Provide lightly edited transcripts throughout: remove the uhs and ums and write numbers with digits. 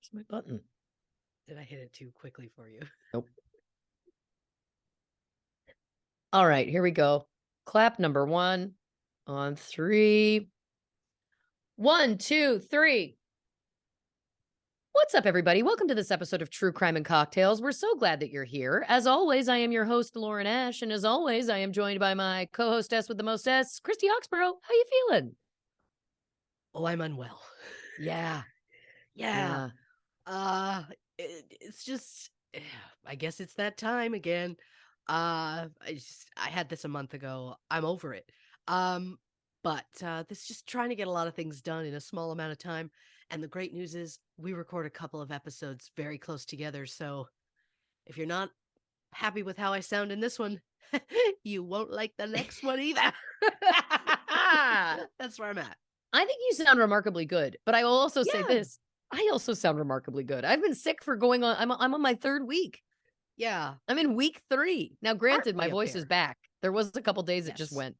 Where's my button? Did I hit it too quickly for you? Nope. All right, here we go. Clap number 1 on 3. 1, 2, 3. What's up, everybody? Welcome to this episode of True Crime and Cocktails. We're so glad that you're here. As always, I am your host, Lauren Ash, and as always, I am joined by my co-hostess with the mostess, Christy Oxborrow. How you feeling? Oh, I'm unwell. Yeah. Yeah. It's just, I guess it's that time again. I had this a month ago. I'm over it. But this is just trying to get a lot of things done in a small amount of time. And the great news is we record a couple of episodes very close together. So if you're not happy with how I sound in this one, you won't like the next one either. That's where I'm at. I think you sound remarkably good, but I will also say Yeah. this. I also sound remarkably good. I've been sick for going on. I'm on my 3rd week. Yeah. I'm in week 3. Now, granted, Aren't my we a voice is pair? back. There was a couple days it just Yes. went.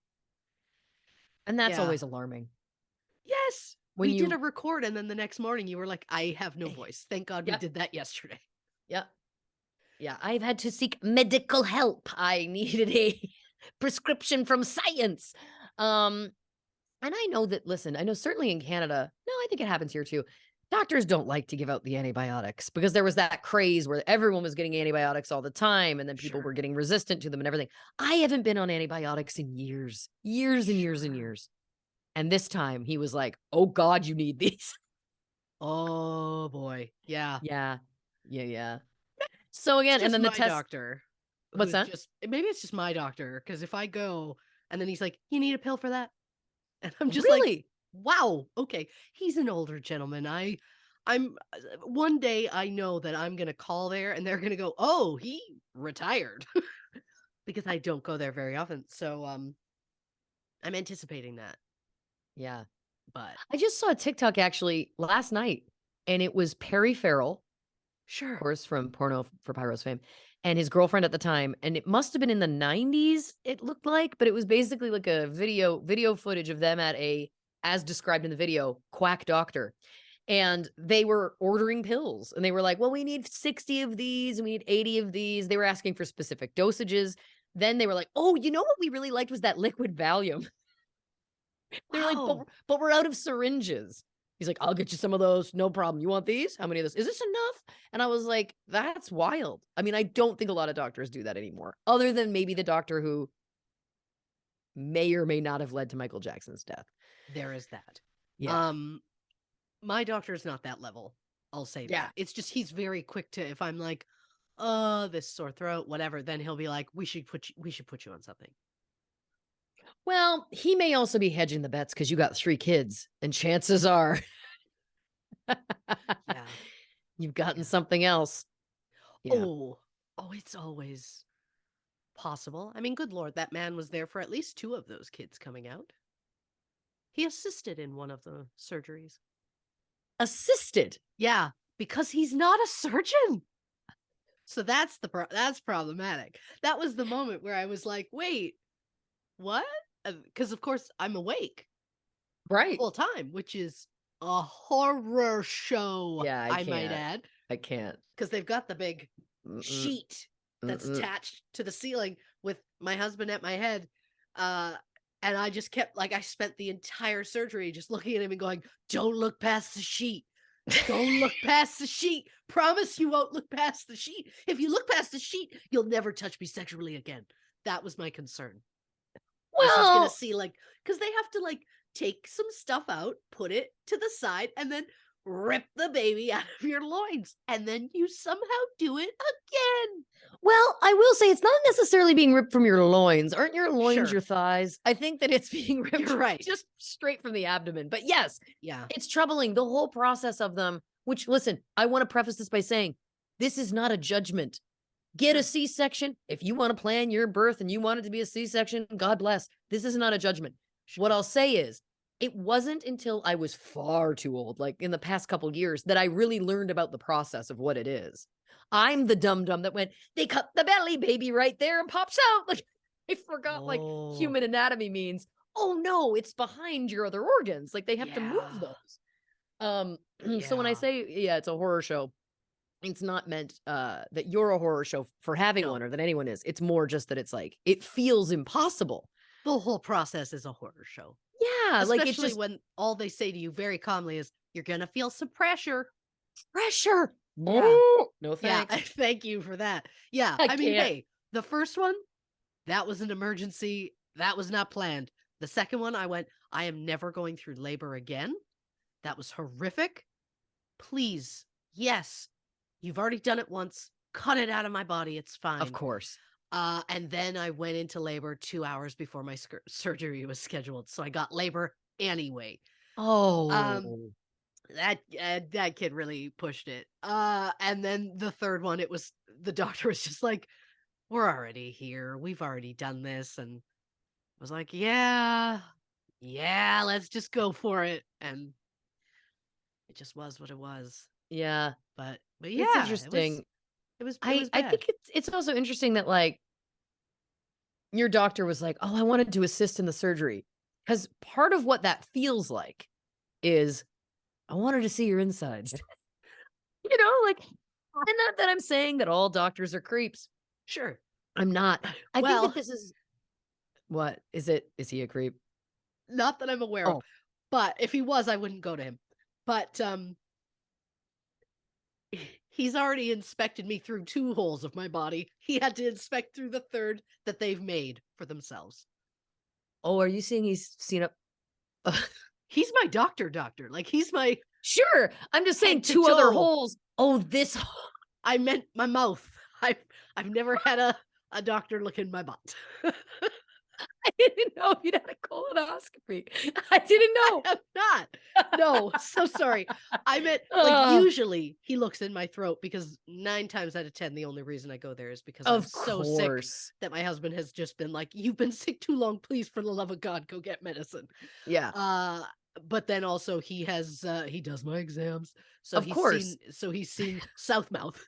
And that's Yeah. always alarming. Yes. When We did you a record and then the next morning you were like, I have no voice. Thank God we Yep. did that yesterday. Yeah. Yeah, I've had to seek medical help. I needed a prescription from science. And I know that, listen, I know certainly in Canada, no, I think it happens here too. Doctors don't like to give out the antibiotics because there was that craze where everyone was getting antibiotics all the time and then people were Sure. getting resistant to them and everything. I haven't been on antibiotics in years, years and years and Sure. years. And this time he was like, oh God, you need these. Oh boy. Yeah. Yeah. Yeah. Yeah. So It's again, and just then the my test, doctor what's who's that? just, maybe it's just my doctor. Cause if I go and then he's like, you need a pill for that. And I'm just like, Really? wow, okay. He's an older gentleman. I'm one day I know that I'm gonna call there and they're gonna go, oh, he retired. Because I don't go there very often. So I'm anticipating that. Yeah. But I just saw a TikTok actually last night and it was Perry Farrell, of sure. course, from Porno for Pyro's fame, and his girlfriend at the time, and it must have been in the 90s, it looked like, but it was basically like a video footage of them at a, as described in the video, quack doctor. And they were ordering pills and they were like, well, we need 60 of these and we need 80 of these. They were asking for specific dosages. Then they were like, oh, you know what we really liked was that liquid Valium. They were like, Wow. but we're out of syringes. He's like, I'll get you some of those. No problem. You want these? How many of this? Is this enough? And I was like, that's wild. I mean, I don't think a lot of doctors do that anymore, other than maybe the doctor who may or may not have led to Michael Jackson's death. There is that. Yeah. My doctor is not that level. I'll say Yeah. that. It's just he's very quick to, if I'm like, this sore throat, whatever, then he'll be like, we should put you on something. Well, he may also be hedging the bets because you got 3 kids, and chances are Yeah. you've gotten Yeah. something else. Yeah. Oh, it's always possible. I mean, good Lord, that man was there for at least 2 of those kids coming out. He assisted in one of the surgeries. Assisted. Yeah, because he's not a surgeon. So that's that's problematic. That was the moment where I was like, wait, what? Because of course I'm awake the Right. whole time, which is a horror show, Yeah, I might add. I can't. Because they've got the big sheet that's attached to the ceiling with my husband at my head. And I just kept, like, I spent the entire surgery just looking at him and going, don't look past the sheet. Don't look past the sheet. Promise you won't look past the sheet. If you look past the sheet, you'll never touch me sexually again. That was my concern. He's gonna see, like, because they have to, like, take some stuff out, put it to the side, and then rip the baby out of your loins, and then you somehow do it again. Well, I will say it's not necessarily being ripped from your loins. Aren't your loins Sure. your thighs? I think that it's being ripped You're right. just straight from the abdomen. But yes, Yeah. it's troubling, the whole process of them, which, listen, I want to preface this by saying this is not a judgment. Get a C-section. If you want to plan your birth and you want it to be a C-section, God bless. This is not a judgment. What I'll say is, it wasn't until I was far too old, like in the past couple years, that I really learned about the process of what it is. I'm the dum-dum that went, they cut the belly, baby, right there and pops out. Like, I forgot, like, human anatomy means, oh no, it's behind your other organs. Like, they have to move those. So when I Yeah. say, yeah, it's a horror show, it's not meant that you're a horror show for having No. one or that anyone is. It's more just that it's like it feels impossible. The whole process is a horror show. Yeah, like it's Especially just when all they say to you very calmly is, "You're gonna feel some pressure." pressure. Yeah. Oh, no Yeah. thanks. Thank you for that. Yeah. I I mean, can't. hey, the first one, that was an emergency. That was not planned. The second one, I went, I am never going through labor again. That was horrific. Please. Yes. You've already done it once. Cut it out of my body. It's Of fine. course. And then I went into labor 2 hours before my surgery was scheduled. So I got labor anyway. Um, Oh. that kid really pushed it. And then the third one, it was the doctor was just like, "We're already here. We've already done this," and I was like, "Yeah, yeah, let's just go for it." And it just was what it was. Yeah. But It's yeah, it was interesting. it was it I was I bad. think it's also interesting that like your doctor was like, "Oh, I wanted to assist in the surgery." Cuz part of what that feels like is I wanted to see your insides. Like and not that I'm saying that all doctors are creeps. Sure. I'm not. I think that Well, this is what is it? Is he a creep? not that I'm aware of, Oh, but if he was, I wouldn't go to him. But he's already inspected me through 2 holes of my body. He had to inspect through the third that they've made for themselves. oh, are you saying he's seen a He's my doctor. Like, he's my Sure. I'm just saying head to 2 other toe. holes. Oh, this I meant my mouth. I've never had a doctor look in my butt. I didn't know you'd had a colonoscopy. I didn't I know. have not. No, so sorry. I meant, like, Uh, usually he looks in my throat because 9 times out of 10, the only reason I go there is because I'm of so sick course. that my husband has just been like, "You've been sick too long. Please, for the love of God, go get medicine." Yeah, Uh, but then also he does my exams. So of course. he's seen South Mouth.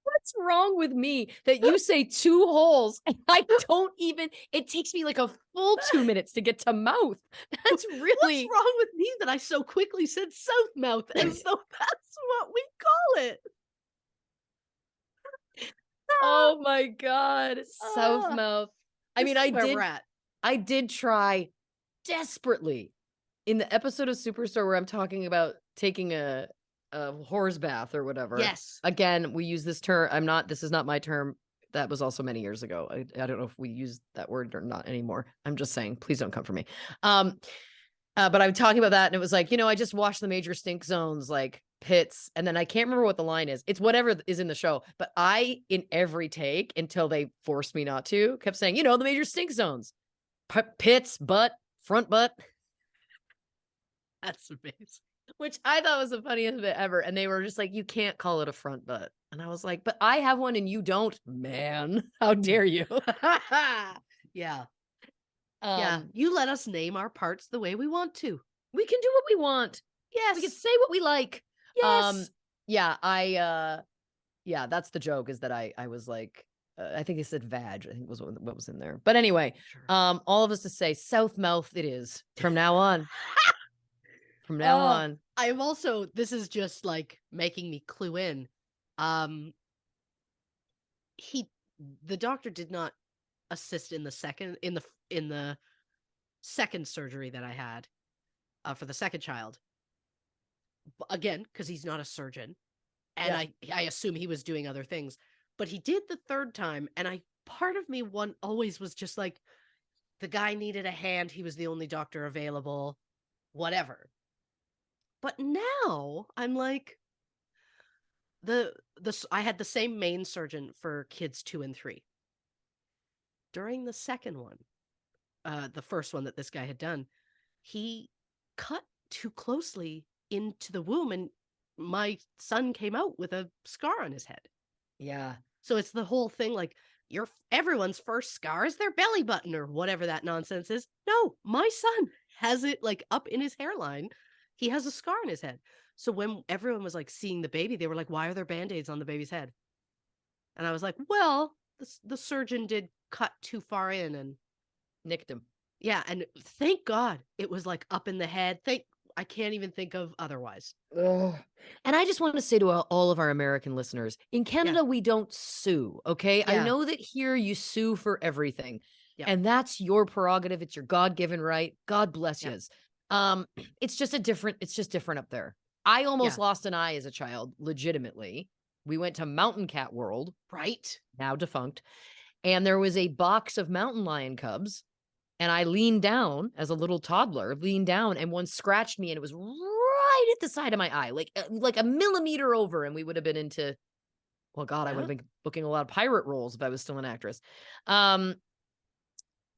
What's wrong with me that you say 2 holes and I don't even it takes me like a full 2 minutes to get to mouth. That's What's really wrong with me that I so quickly said South Mouth as though that's what we call it? oh my god, south Ah, mouth. I this mean, is where we're at. I did try desperately in the episode of Superstore where I'm talking about taking a horse bath or whatever. Yes. Again, we use this term. This is not my term. That was also many years ago. I don't know if we use that word or not anymore. I'm just saying, please don't come for me. But I'm talking about that and it was like, I just watched the major stink zones like pits. And then I can't remember what the line is. It's whatever is in the show. But in every take until they forced me not to, kept saying, the major stink zones, pits, butt, front butt. That's amazing. Which I thought was the funniest bit ever, and they were just like, "You can't call it a front butt." And I was like, "But I have one and you don't, man. How dare you?" Yeah. Yeah. Um, You let us name our parts the way we want to. we can do what we want. We can Yes. say what we like. Um, Yes. yeah, yeah, that's the joke is that I was like, I think they said vag, I think was what was in there. But anyway, Sure. all of us to say south mouth it is from now on. From now Oh, on. I am also this is just like making me clue in. Um he the doctor did not assist in the second surgery that I had for the second child. Again, because he's not a surgeon. And Yeah. I assume he was doing other things. But he did the third time, and I part of me one always was just like, the guy needed a hand, he was the only doctor available, whatever. But now I'm like, I had the same main surgeon for kids 2 and 3. During the second one, the first one that this guy had done, he cut too closely into the womb, and my son came out with a scar on his head. Yeah. So it's the whole thing like everyone's first scar is their belly button or whatever that nonsense is. No, my son has it like up in his hairline. He has a scar on his head. So when everyone was like seeing the baby, they were like, "Why are there band-aids on the baby's head?" And I was like, "Well, the surgeon did cut too far in and Nicked him. Yeah, and thank God it was like up in the head. I can't even think of otherwise. Ugh. And I just want to say to all of our American listeners, in Yeah. Canada, we don't sue. Okay. I Yeah. know that here you sue for everything, Yep. and that's your prerogative. It's your God given right. God bless Yep. yous. It's just it's just different up there. I almost Yeah. lost an eye as a child, legitimately. We went to Mountain Cat World, Right. now defunct, and there was a box of mountain lion cubs. And I leaned down as a little toddler, leaned down, and one scratched me, and it was right at the side of my eye, like a millimeter over, and we would have been into, well, God, I would Yeah. have been booking a lot of pirate roles if I was still an actress. Um,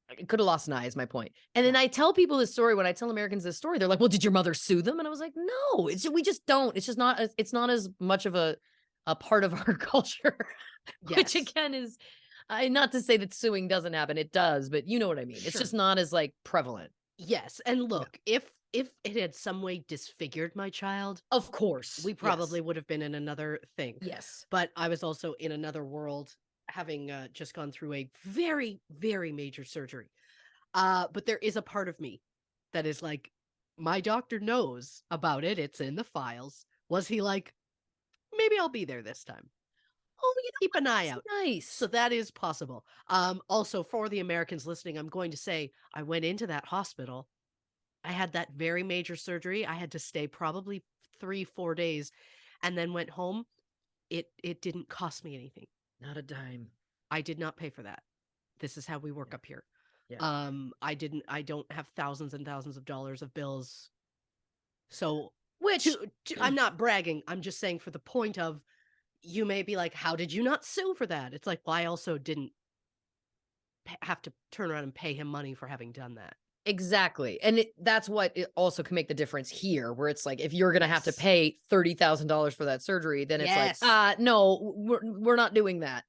I could have lost an eye, is my point. And then Yeah. I tell people this story. When I tell Americans this story, they're like, "Well, did your mother sue them?" And I was like, "No, we just don't. It's just not. It's not as much of a part of our culture." Which Yes. again is, not to say that suing doesn't happen, it does, but you know what I mean. It's Sure. just not as like prevalent. Yes. And Yeah. look, if it had some way disfigured my child, Of course. we probably Yes. would have been in another thing. Yes. But I was also in another world, having just gone through a very, very major surgery. But there is a part of me that is like, my doctor knows about it. It's in the files. Was he like, maybe I'll be there this time? Oh, you know Keep what? an eye That's out. So nice. that is possible. Also, for the Americans listening, I'm going to say I went into that hospital. I had that very major surgery. I had to stay probably 3, 4 days, and then went home. It didn't cost me anything. Not a dime. I did not pay for that. This is how we work Yeah. up here. Yeah. I don't have thousands and thousands of dollars of bills. So Which I'm not bragging. I'm just saying, for the point of, you may be like, how did you not sue for that? It's like, well, I also didn't have to turn around and pay him money for having done that. exactly. And that's what it also can make the difference here, where it's like if you're going to have to Yes. pay $30,000 for that surgery, then it's like, Yes. no, we're not doing that.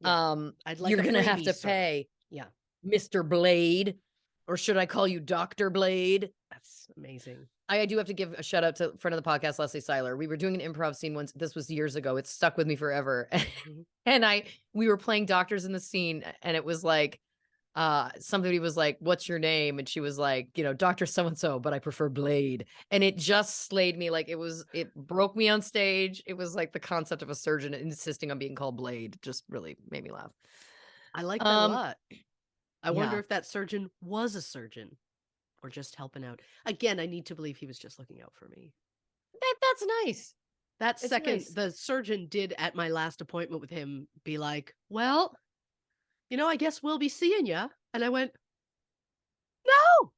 Yeah. I'd like You're a going to have freebie, to sir. pay Yeah. Mr. Blade, or should I call you Dr. Blade? That's amazing. I do have to give a shout out to friend of the podcast, Leslie Seiler. We were doing an improv scene once. This was years ago. It's stuck with me forever. Mhm. And we were playing doctors in the scene, and it was like, somebody was like, "What's your name?" And she was like, "Dr. So and so, but I prefer Blade." And it just slayed me. Like it broke me on stage. It was like the concept of a surgeon insisting on being called Blade just really made me laugh. I like that a Um, lot. I wonder yeah, if that surgeon was a surgeon or just helping out. Again, I need to believe he was just looking out for me. that's nice. That It's second, nice. the surgeon did at my last appointment with him be like, well, I guess we'll be seeing ya. And I went, no.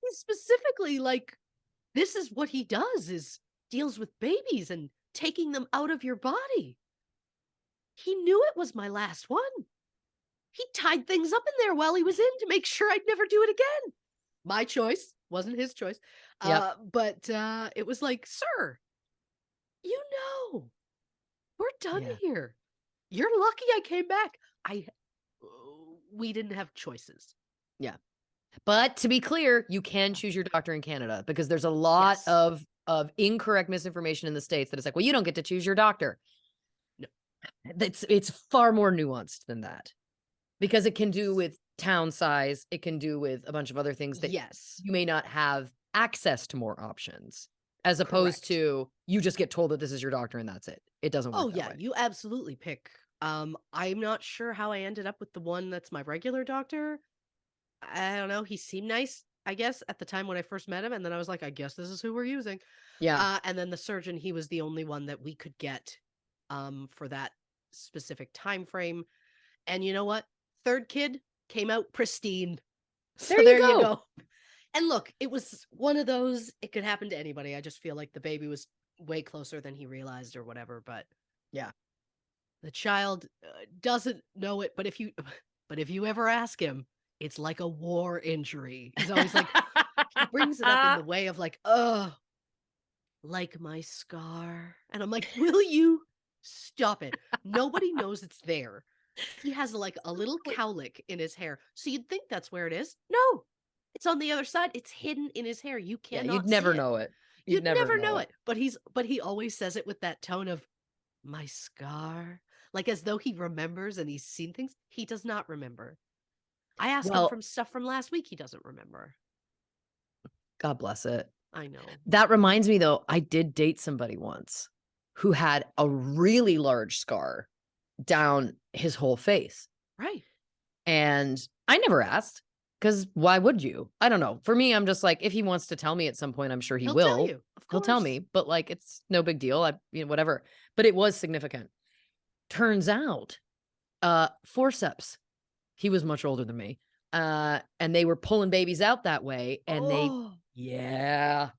He's specifically like, this is what he does, is deals with babies and taking them out of your body. He knew it was my last one. He tied things up in there while he was in to make sure I'd never do it again. My choice, wasn't his choice. Yep. But it was like, sir, you know, we're done Yeah. here. You're lucky I came back. We didn't have choices. Yeah. But to be clear, you can choose your doctor in Canada, because there's a lot Yes. of incorrect misinformation in the States that it's like, well, you don't get to choose your doctor. No. It's far more nuanced than that, because it can do with town size. It can do with a bunch of other things that Yes. you may not have access to more options, as opposed Correct. to you just get told that this is your doctor and that's it. It doesn't work Oh that yeah, way. you absolutely pick. I'm not sure how I ended up with the one that's my regular doctor. I don't know. He seemed nice, I guess, at the time when I first met him, and then I was like, I guess this is who we're using. Yeah. And then the surgeon, he was the only one that we could get for that specific time frame. And you know what? Third kid came out pristine. So There you there you go. go. And look, it was one of those, it could happen to anybody. I just feel like the baby was way closer than he realized or whatever, but Yeah. the child doesn't know it, but if you ever ask him, it's like a war injury. He's always like, he brings it up in the way of like, oh, like my scar. And I'm like, will you stop it? Nobody knows it's there. He has like a little cowlick in his hair. So you'd think that's where it is. No, it's on the other side. It's hidden in his hair. You Yeah, you'd cannot see never it. know it. You'd never never know know it. it. But he always says it with that tone of my scar. Like as though he remembers and he's seen things. He does not remember. I asked him Well, from stuff from last week. He doesn't remember. God bless it. I know. That reminds me though, I did date somebody once who had a really large scar down his whole face. Right. And I never asked because why would you? I don't know. For me, I'm just like, if he wants to tell me at some point, I'm sure he He'll will. tell you. Of He'll tell course. me, but like, it's no big deal. Whatever. But it was significant. Turns out, forceps. He was much older than me. And they were pulling babies out that way. And yeah.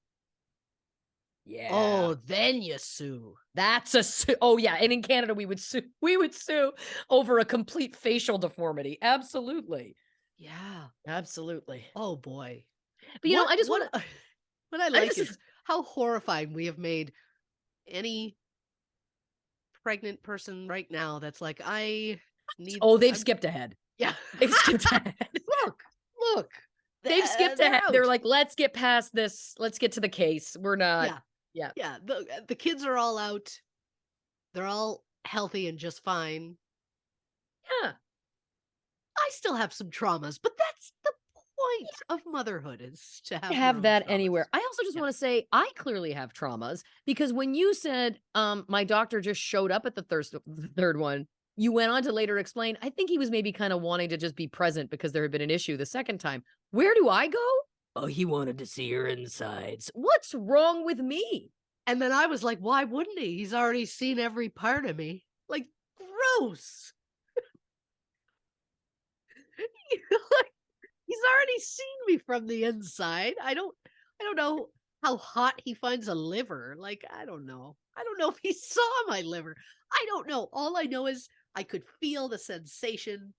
Oh, then you sue. That's a sue. Oh yeah, and in Canada we would sue. We would sue over a complete facial deformity. Absolutely, Yeah. absolutely. Oh boy. But I just want to. what I like just- is how horrifying we have made any pregnant person right now that's like, I need. Oh, they've I'm- skipped ahead. Yeah. They've skipped ahead. Look. They've skipped they're ahead. They're out. like, let's get past this. Let's get to the case. We're not. Yeah. The kids are all out. They're all healthy and just fine. Yeah. I still have some traumas, but that's the point of motherhood, is to have, your Have own that traumas. anywhere. I also just Yeah. want to say I clearly have traumas because when you said my doctor just showed up at the third one, you went on to later explain, I think he was maybe kind of wanting to just be present because there had been an issue the second time. Where do I go? Oh, he wanted to see your insides. What's wrong with me? And then I was like, why wouldn't he? He's already seen every part of me. Like, gross. Like, he's already seen me from the inside. I don't know how hot he finds a liver. Like, I don't know. I don't know if he saw my liver. I don't know. All I know is I could feel the sensation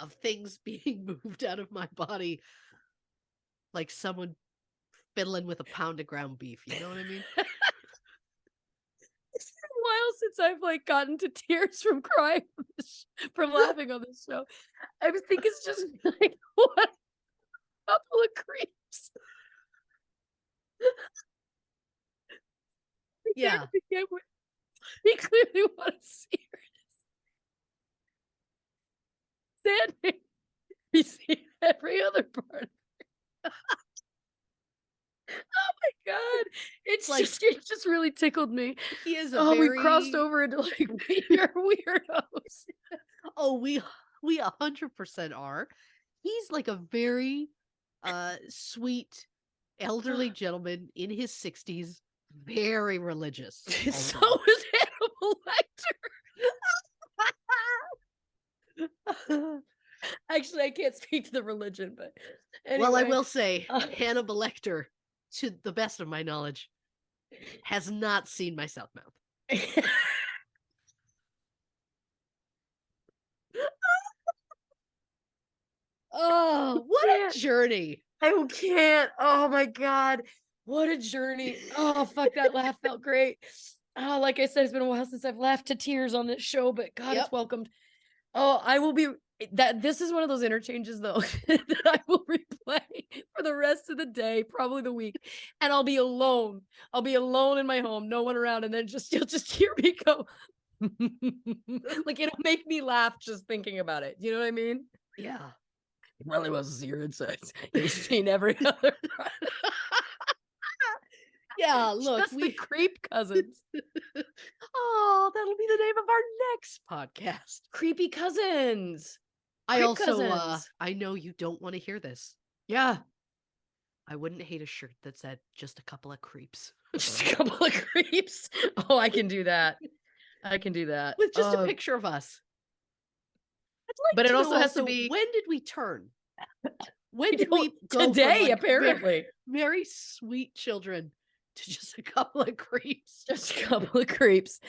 of things being moved out of my body, like someone fiddling with a pound of ground beef. You know what I mean? It's been a while since I've like gotten to tears from crying from laughing on this show. I think it's just like what a couple of creeps. Yeah. He clearly wants to see her standing. You see every other part. Oh my god! It just really tickled me. He is We've crossed over into like weirdos. Oh, we 100% are. He's like a very sweet elderly gentleman in his 60s, very religious. So is Hannibal Lecter. Actually, I can't speak to the religion, but anyway. Well, I will say Hannibal Lecter, to the best of my knowledge, has not seen my south mouth. Oh, what a journey. I can't. Oh my god. What a journey. Oh, fuck, that laugh felt great. Oh, like I said, it's been a while since I've laughed to tears on this show, but God, it's welcomed. Oh, I will be this is one of those interchanges though that I will replay for the rest of the day, probably the week. And I'll be alone. I'll be alone in my home, no one around, and then you'll just hear me go. Like it'll make me laugh just thinking about it. You know what I mean? Yeah. Really wants to see your insides. He's seen every other part. Yeah, look, Just the creep cousins. Oh, that'll be the name of our next podcast. Creepy cousins. I Creep also cousins. I know you don't want to hear this. Yeah. I wouldn't hate a shirt that said just a couple of creeps. Just a couple of creeps. Oh, I can do that. I can do that. With just a picture of us. I'd like But it to also know has to be- when did we turn? When did we go from, today, like, apparently. very sweet children to just a couple of creeps? Just a couple of creeps.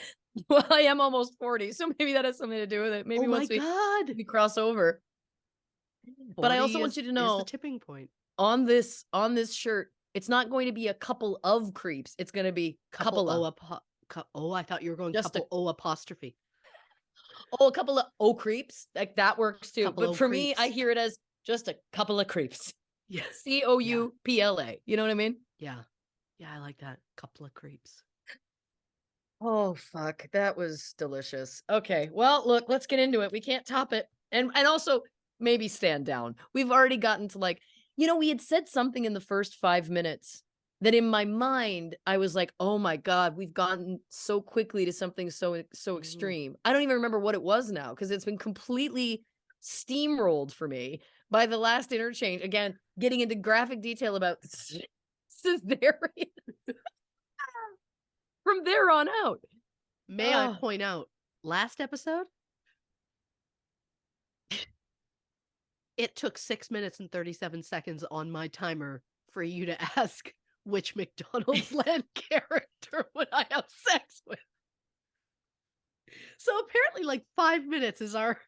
Well, I am almost 40, so maybe that has something to do with it. Maybe Oh my once God. we cross over. But I also 40 want you to is know the tipping point. on this shirt, it's not going to be a couple of creeps. It's going to be couple of. I thought you were going Just couple O apostrophe. Oh, a couple of creeps. Like that works too. Couple But o' for me, I creeps. hear it as just a couple of creeps. Yes. COUPLA. You know what I mean? Yeah. Yeah, I like that. Couple of creeps. Oh, fuck. That was delicious. Okay. Well, look, let's get into it. We can't top it. And also, maybe stand down. We've already gotten to like, we had said something in the first 5 minutes that in my mind, I was like, oh my God, we've gotten so quickly to something so Mhm. extreme. I don't even remember what it was now because it's been completely steamrolled for me by the last interchange. Again, getting into graphic detail about cesarean from there on out. May I Oh, point out, last episode, it took 6 minutes and 37 seconds on my timer for you to ask which McDonald's land character would I have sex with. So apparently, like 5 minutes is our.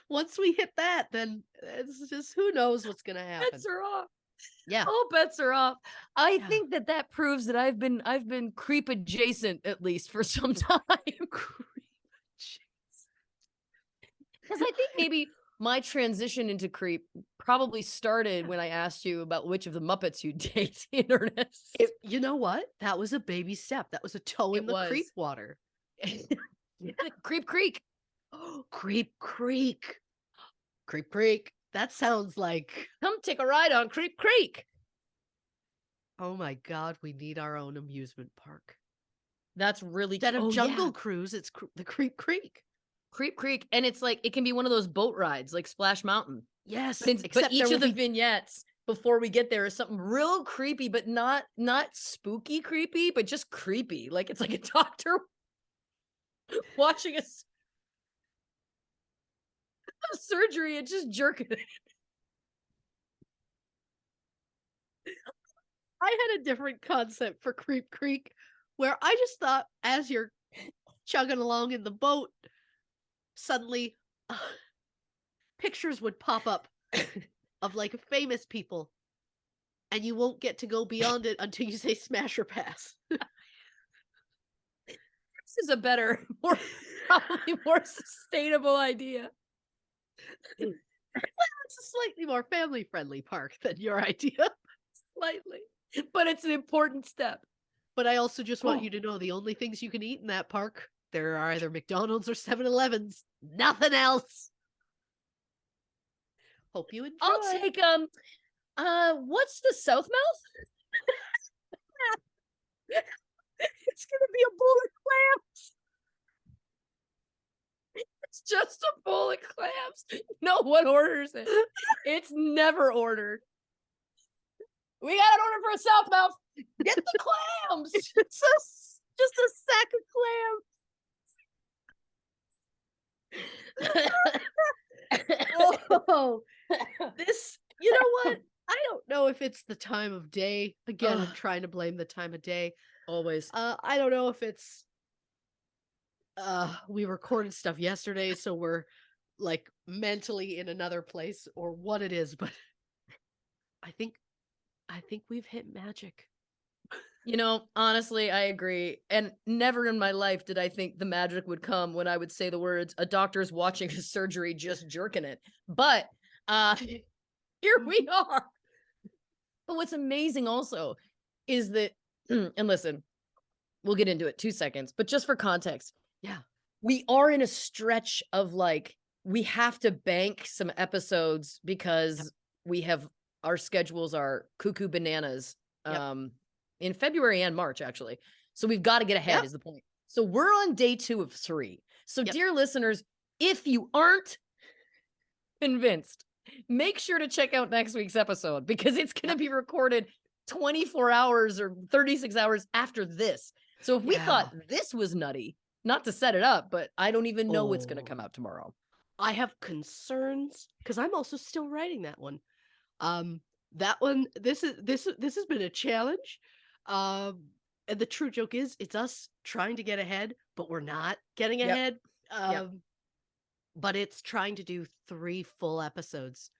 Once we hit that, then it's just who knows what's gonna happen. bets are off. Yeah. All bets are off. I Yeah. think that proves that I've been creep adjacent at least for some time. Because I think maybe my transition into creep probably started when I asked you about which of the Muppets you date in earnest. You know what? That was a baby step. That was a toe in It the creep was. water. Creep Creek. Creep Creek. Creep Creek. That sounds like, Come take a ride on Creep Creek. oh my God, we need our own amusement park. That's really Instead of oh, Jungle yeah. Cruise, it's the Creep Creek. Creep Creek. And it's like it can be one of those boat rides like Splash Mountain. Yes, But except each there will of the be vignettes before we get there is something real creepy, but not spooky creepy, but just creepy. Like it's like a doctor watching a surgery and just jerking it. I had a different concept for Creep Creek where I just thought as you're chugging along in the boat, suddenly pictures would pop up of like famous people and you won't get to go beyond it until you say smash or pass. This is a better, probably more sustainable idea. It's a slightly more family friendly park than your idea. Slightly. But it's an important step. But I also just want Oh. you to know the only things you can eat in that park, there are either McDonald's or 7-Elevens. Nothing else. Hope you enjoy. I'll take what's the South Mouth? It's gonna be a bowl of clams. It's just a bowl of clams. No one orders it. It's never ordered. We got an order for a South Mouth. Get the clams. It's just a sack of clams. Oh, this, you know what? I don't know if it's the time of day. Again, I'm Ugh. trying to blame the time of day. Always. I don't know if it's we recorded stuff yesterday, so we're like mentally in another place or what it is, but I think we've hit magic. Honestly, I agree. And never in my life did I think the magic would come when I would say the words, a doctor's watching his surgery, just jerking it. But here we are. But what's amazing also is that, and listen, we'll get into it 2 seconds, but just for context. Yeah. We are in a stretch of like, we have to bank some episodes because our schedules are cuckoo bananas. Yep. In February and March, actually. So we've got to get ahead, Yep. is the point. So we're on day 2 of 3. So, Yep. dear listeners, if you aren't convinced, make sure to check out next week's episode because it's going to be recorded 24 hours or 36 hours after this. So if we thought this was nutty, not to set it up, but I don't even know what's going to come out tomorrow. I have concerns because I'm also still writing that one. That one, this has been a challenge. And the true joke is it's us trying to get ahead, but we're not getting ahead. But it's trying to do 3 full episodes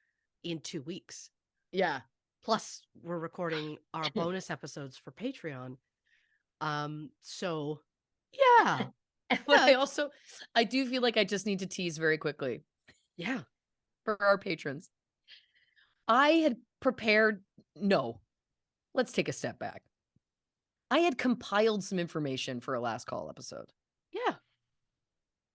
in 2 weeks. Yeah. Plus we're recording our bonus episodes for Patreon. So yeah. But I do feel like I just need to tease very quickly. Yeah. For our patrons. I had prepared, let's take a step back. I had compiled some information for a last call episode. Yeah.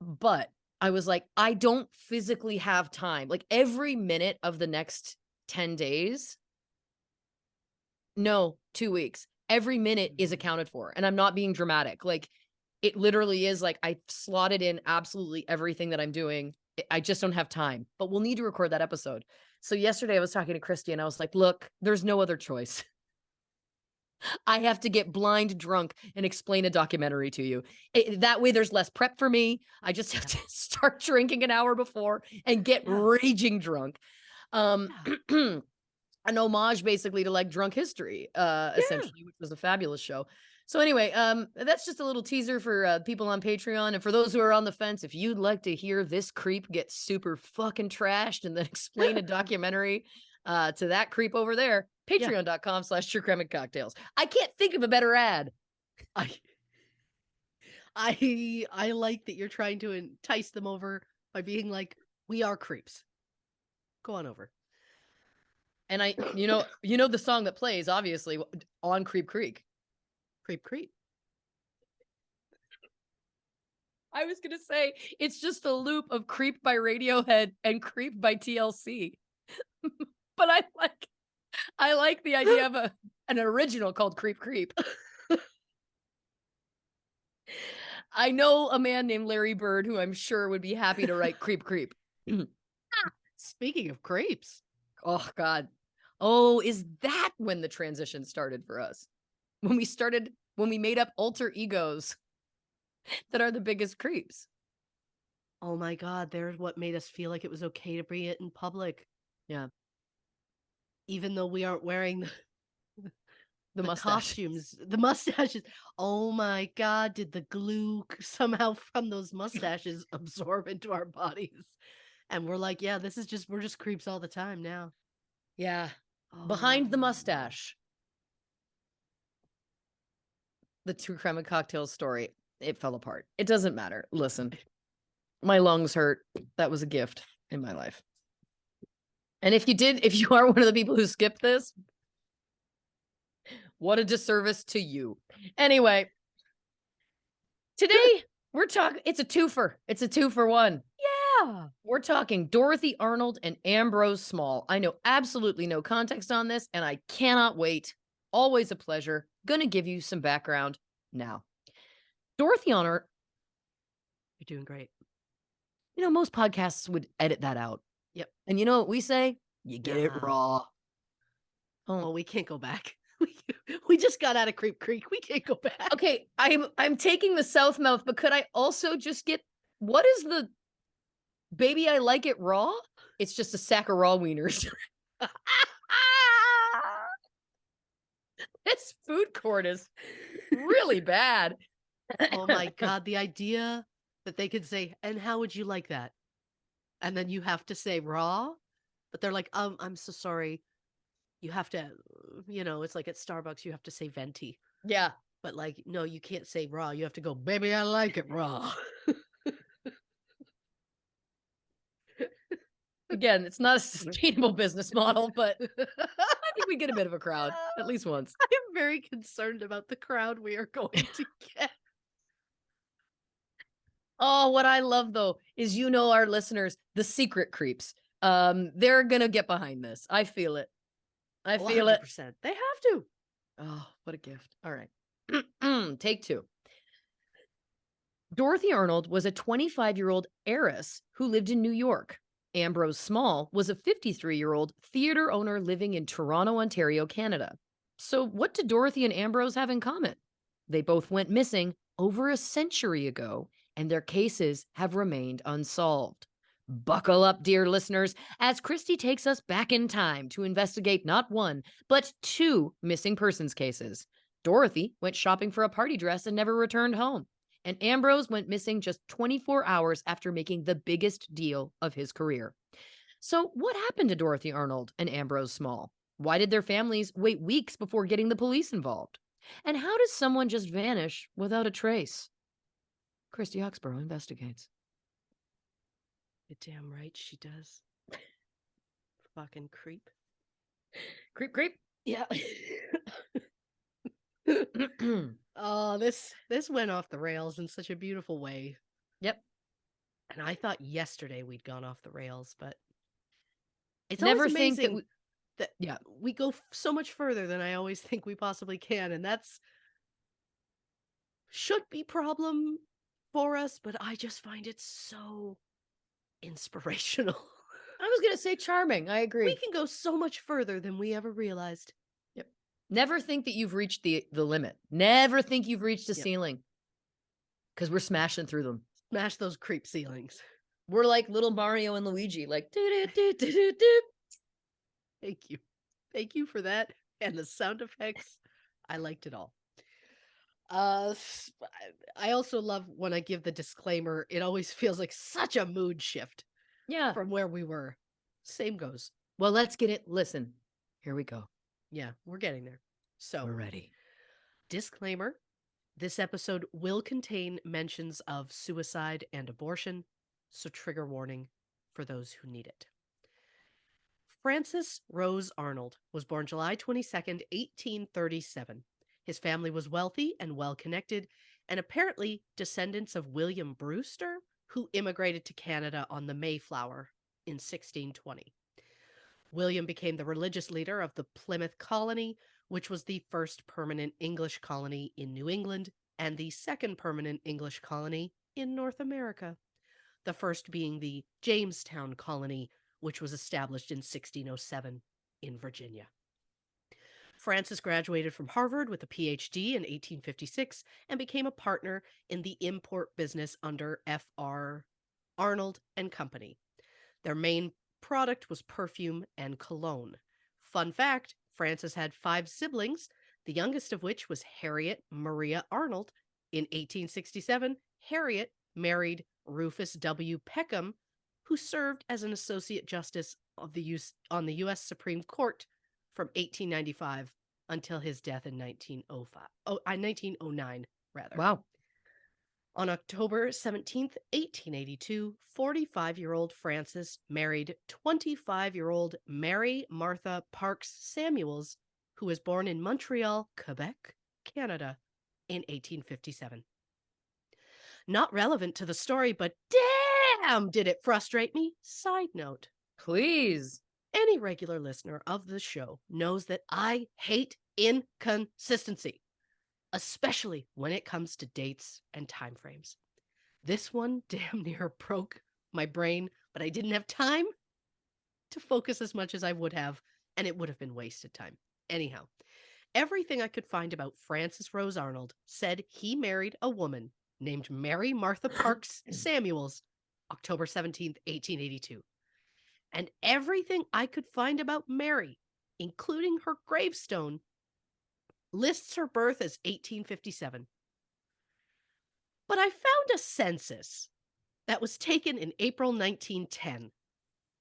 But I was like, I don't physically have time. Like every minute of the next 10 days, no, 2 weeks, every minute is accounted for. And I'm not being dramatic. Like it literally is like I slotted in absolutely everything that I'm doing. I just don't have time, but we'll need to record that episode. So yesterday I was talking to Christy and I was like, look, there's no other choice. I have to get blind drunk and explain a documentary to you. That way there's less prep for me. I just have to start drinking an hour before and get raging drunk. Um, an homage basically to like Drunk History, essentially, which was a fabulous show. So anyway, that's just a little teaser for people on Patreon. And for those who are on the fence, if you'd like to hear this creep get super fucking trashed and then explain a documentary to that creep over there, patreon.com/truecrimecocktails. I can't think of a better ad. I like that you're trying to entice them over by being like, we are creeps. Go on over. And you know the song that plays, obviously, on Creep Creek. Creep Creep. I was going to say, it's just a loop of Creep by Radiohead and Creep by TLC. But I like the idea of an original called Creep Creep. I know a man named Larry Bird who I'm sure would be happy to write Creep Creep. Speaking of creeps. Oh, God. Oh, is that when the transition started for us? When we made up alter egos that are the biggest creeps. Oh my God, they're what made us feel like it was okay to bring it in public. Yeah. Even though we aren't wearing the mustaches. costumes, the mustaches. Oh my God, did the glue somehow from those mustaches absorb into our bodies? And we're like, yeah, we're just creeps all the time now. Yeah. Behind the mustache. The True Crime and Cocktails story, it fell apart. It doesn't matter. Listen, my lungs hurt. That was a gift in my life. And if you are one of the people who skipped this, what a disservice to you. Anyway, today we're talking, it's a twofer. It's a 2-for-1. Yeah. We're talking Dorothy Arnold and Ambrose Small. I know absolutely no context on this, and I cannot wait. Always a pleasure. Gonna give you some background now. Dorothy Arnold. You're doing great. You know, most podcasts would edit that out. Yep. And you know what we say? You get it raw. Oh, we can't go back. We just got out of Creep Creek. We can't go back. Okay, I'm taking the South mouth, but could I also just get, what is the baby I like it raw? It's just a sack of raw wieners. This food court is really bad. Oh my God, the idea that they could say, and how would you like that? And then you have to say raw, but they're like, I'm so sorry. You have to, it's like at Starbucks, you have to say venti. Yeah. But like, no, you can't say raw. You have to go, baby, I like it raw. Again, it's not a sustainable business model, but I think we get a bit of a crowd, at least once. I am very concerned about the crowd we are going to get. Oh, what I love though is, our listeners, the secret creeps. They're gonna get behind this. I feel it. I feel 100%. it. They have to. Oh, what a gift. All right. Take 2. Dorothy Arnold was a 25-year-old heiress who lived in New York. Ambrose Small was a 53-year-old theater owner living in Toronto, Ontario, Canada. So what did Dorothy and Ambrose have in common? They both went missing over a century ago, and their cases have remained unsolved. Buckle up, dear listeners, as Christy takes us back in time to investigate not 1, but 2 missing persons cases. Dorothy went shopping for a party dress and never returned home. And Ambrose went missing just 24 hours after making the biggest deal of his career. So what happened to Dorothy Arnold and Ambrose Small? Why did their families wait weeks before getting the police involved? And how does someone just vanish without a trace? Christy Oxborrow investigates. You're damn right she does. Fucking creep. Creep, creep. Yeah. Oh, this went off the rails in such a beautiful way. Yep. And I thought yesterday we'd gone off the rails, but it's Never always think that amazing that yeah. we go so much further than I always think we possibly can. And that's should be problem for us, but I just find it so inspirational. I was going to say charming. I We agree. can go so much further than we ever realized. Yep. Never think that you've reached the limit. Never think you've reached a Yep. ceiling. Because we're smashing through them. Smash those creep ceilings. We're like little Mario and Luigi, like do do do do do. Thank you. Thank you for that. And the sound effects. I liked it all. I also love when I give the disclaimer. It always feels like such a mood shift Yeah. from where we were. Same goes. Well, let's get it. Listen, here we go. Yeah, we're getting there. So, We're ready. disclaimer. This episode will contain mentions of suicide and abortion, so trigger warning for those who need it. Francis Rose Arnold was born July 22nd, 1837. His family was wealthy and well-connected, and apparently descendants of William Brewster, who immigrated to Canada on the Mayflower in 1620. William became the religious leader of the Plymouth colony, which was the first permanent English colony in New England and the second permanent English colony in North America. The first being the Jamestown colony, which was established in 1607 in Virginia. Francis graduated from Harvard with a PhD in 1856 and became a partner in the import business under F.R. Arnold and Company. Their main product was perfume and cologne. Fun fact, Francis had 5 siblings, the youngest of which was Harriet Maria Arnold. In 1867, Harriet married Rufus W. Peckham, who served as an associate justice of on the U.S. Supreme Court from 1895 until his death in 1909. Wow. On October 17th, 1882, 45-year-old Francis married 25-year-old Mary Martha Parks Samuels, who was born in Montreal, Quebec, Canada, in 1857. Not relevant to the story, but damn, did it frustrate me. Side note. Please. Any regular listener of the show knows that I hate inconsistency, especially when it comes to dates and timeframes. This one damn near broke my brain, but I didn't have time to focus as much as I would have, and it would have been wasted time. Anyhow, everything I could find about Francis Rose Arnold said he married a woman named Mary Martha Parks Samuels, October 17th, 1882. And everything I could find about Mary, including her gravestone, lists her birth as 1857. But I found a census that was taken in April 1910.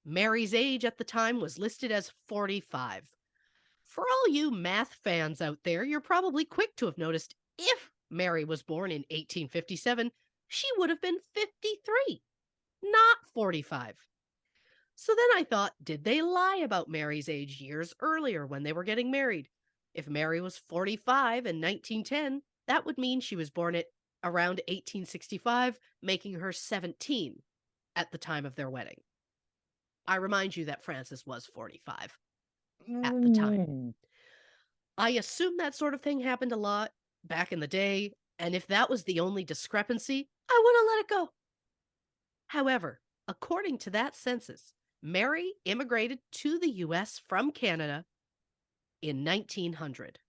Mary's age at the time was listed as 45. For all you math fans out there, you're probably quick to have noticed if Mary was born in 1857, she would have been 53, not 45. So then I thought, did they lie about Mary's age years earlier when they were getting married? If Mary was 45 in 1910, that would mean she was born at around 1865, making her 17 at the time of their wedding. I remind you that Francis was 45 at the time. I assume that sort of thing happened a lot back in the day, and if that was the only discrepancy, I would have let it go. However, according to that census, Mary immigrated to the U.S. from Canada in 1900.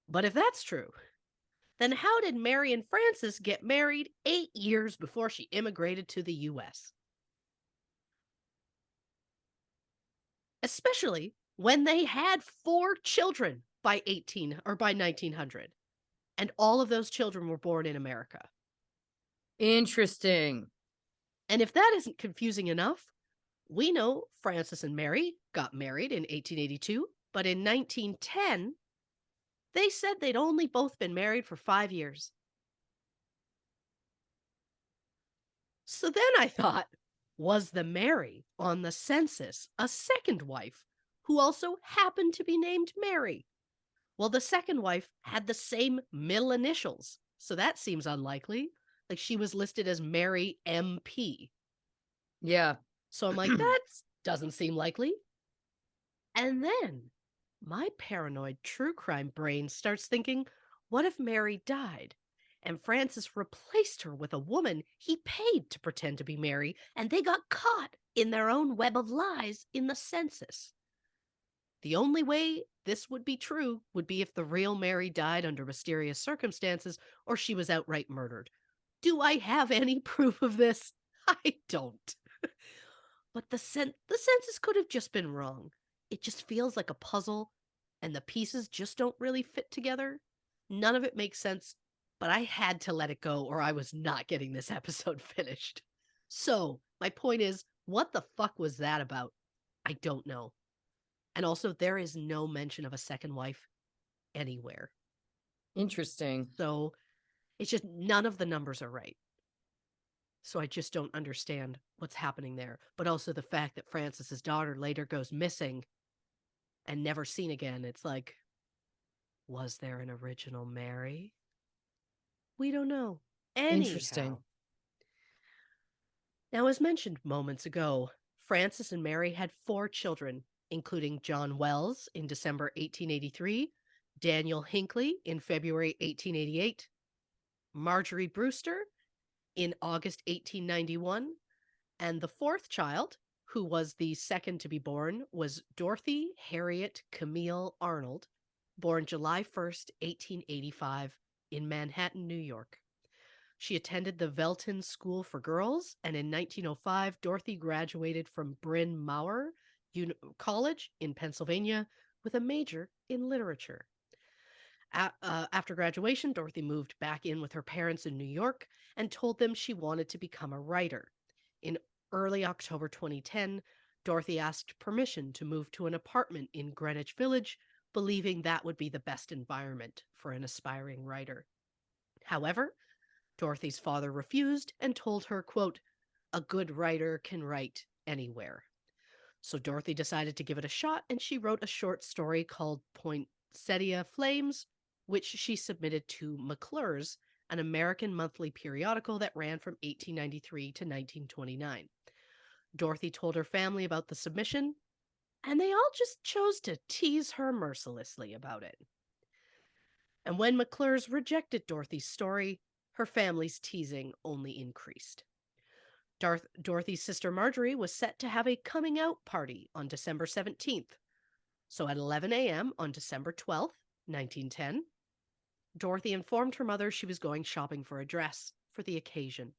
But if that's true, then how did Mary and Francis get married 8 years before she immigrated to the U.S.? Especially when they had 4 children by 1900, and all of those children were born in America. Interesting. And if that isn't confusing enough, we know Francis and Mary got married in 1882, but in 1910, they said they'd only both been married for 5 years. So then I thought, was the Mary on the census a second wife who also happened to be named Mary? Well, the second wife had the same middle initials, so that seems unlikely. Like she was listed as Mary MP. Yeah. So I'm like, that doesn't seem likely. And then my paranoid true crime brain starts thinking, what if Mary died? And Francis replaced her with a woman he paid to pretend to be Mary, and they got caught in their own web of lies in the census. The only way this would be true would be if the real Mary died under mysterious circumstances or she was outright murdered. Do I have any proof of this? I don't. But the census could have just been wrong. It just feels like a puzzle, and the pieces just don't really fit together. None of it makes sense, but I had to let it go or I was not getting this episode finished. So, my point is, what the fuck was that about? I don't know. And also, there is no mention of a second wife anywhere. Interesting. So, it's just none of the numbers are right. So I just don't understand what's happening there. But also the fact that Francis's daughter later goes missing and never seen again. It's like, was there an original Mary? We don't know. Interesting. Anyhow. Now, as mentioned moments ago, Francis and Mary had 4 children, including John Wells in December 1883, Daniel Hinckley in February 1888, Marjorie Brewster in August 1891, and the 4th child, who was the second to be born, was Dorothy Harriet Camille Arnold, born July 1st, 1885, in Manhattan, New York. She attended the Velton School for Girls, and in 1905, Dorothy graduated from Bryn Mawr College in Pennsylvania with a major in literature. After graduation, Dorothy moved back in with her parents in New York and told them she wanted to become a writer. In early October 2010, Dorothy asked permission to move to an apartment in Greenwich Village, believing that would be the best environment for an aspiring writer. However, Dorothy's father refused and told her, quote, "A good writer can write anywhere." So Dorothy decided to give it a shot, and she wrote a short story called Poinsettia Flames, which she submitted to McClure's, an American monthly periodical that ran from 1893 to 1929. Dorothy told her family about the submission, and they all just chose to tease her mercilessly about it. And when McClure's rejected Dorothy's story, her family's teasing only increased. Dorothy's sister Marjorie was set to have a coming out party on December 17th. So at 11 a.m. on December 12th, 1910, Dorothy informed her mother she was going shopping for a dress for the occasion.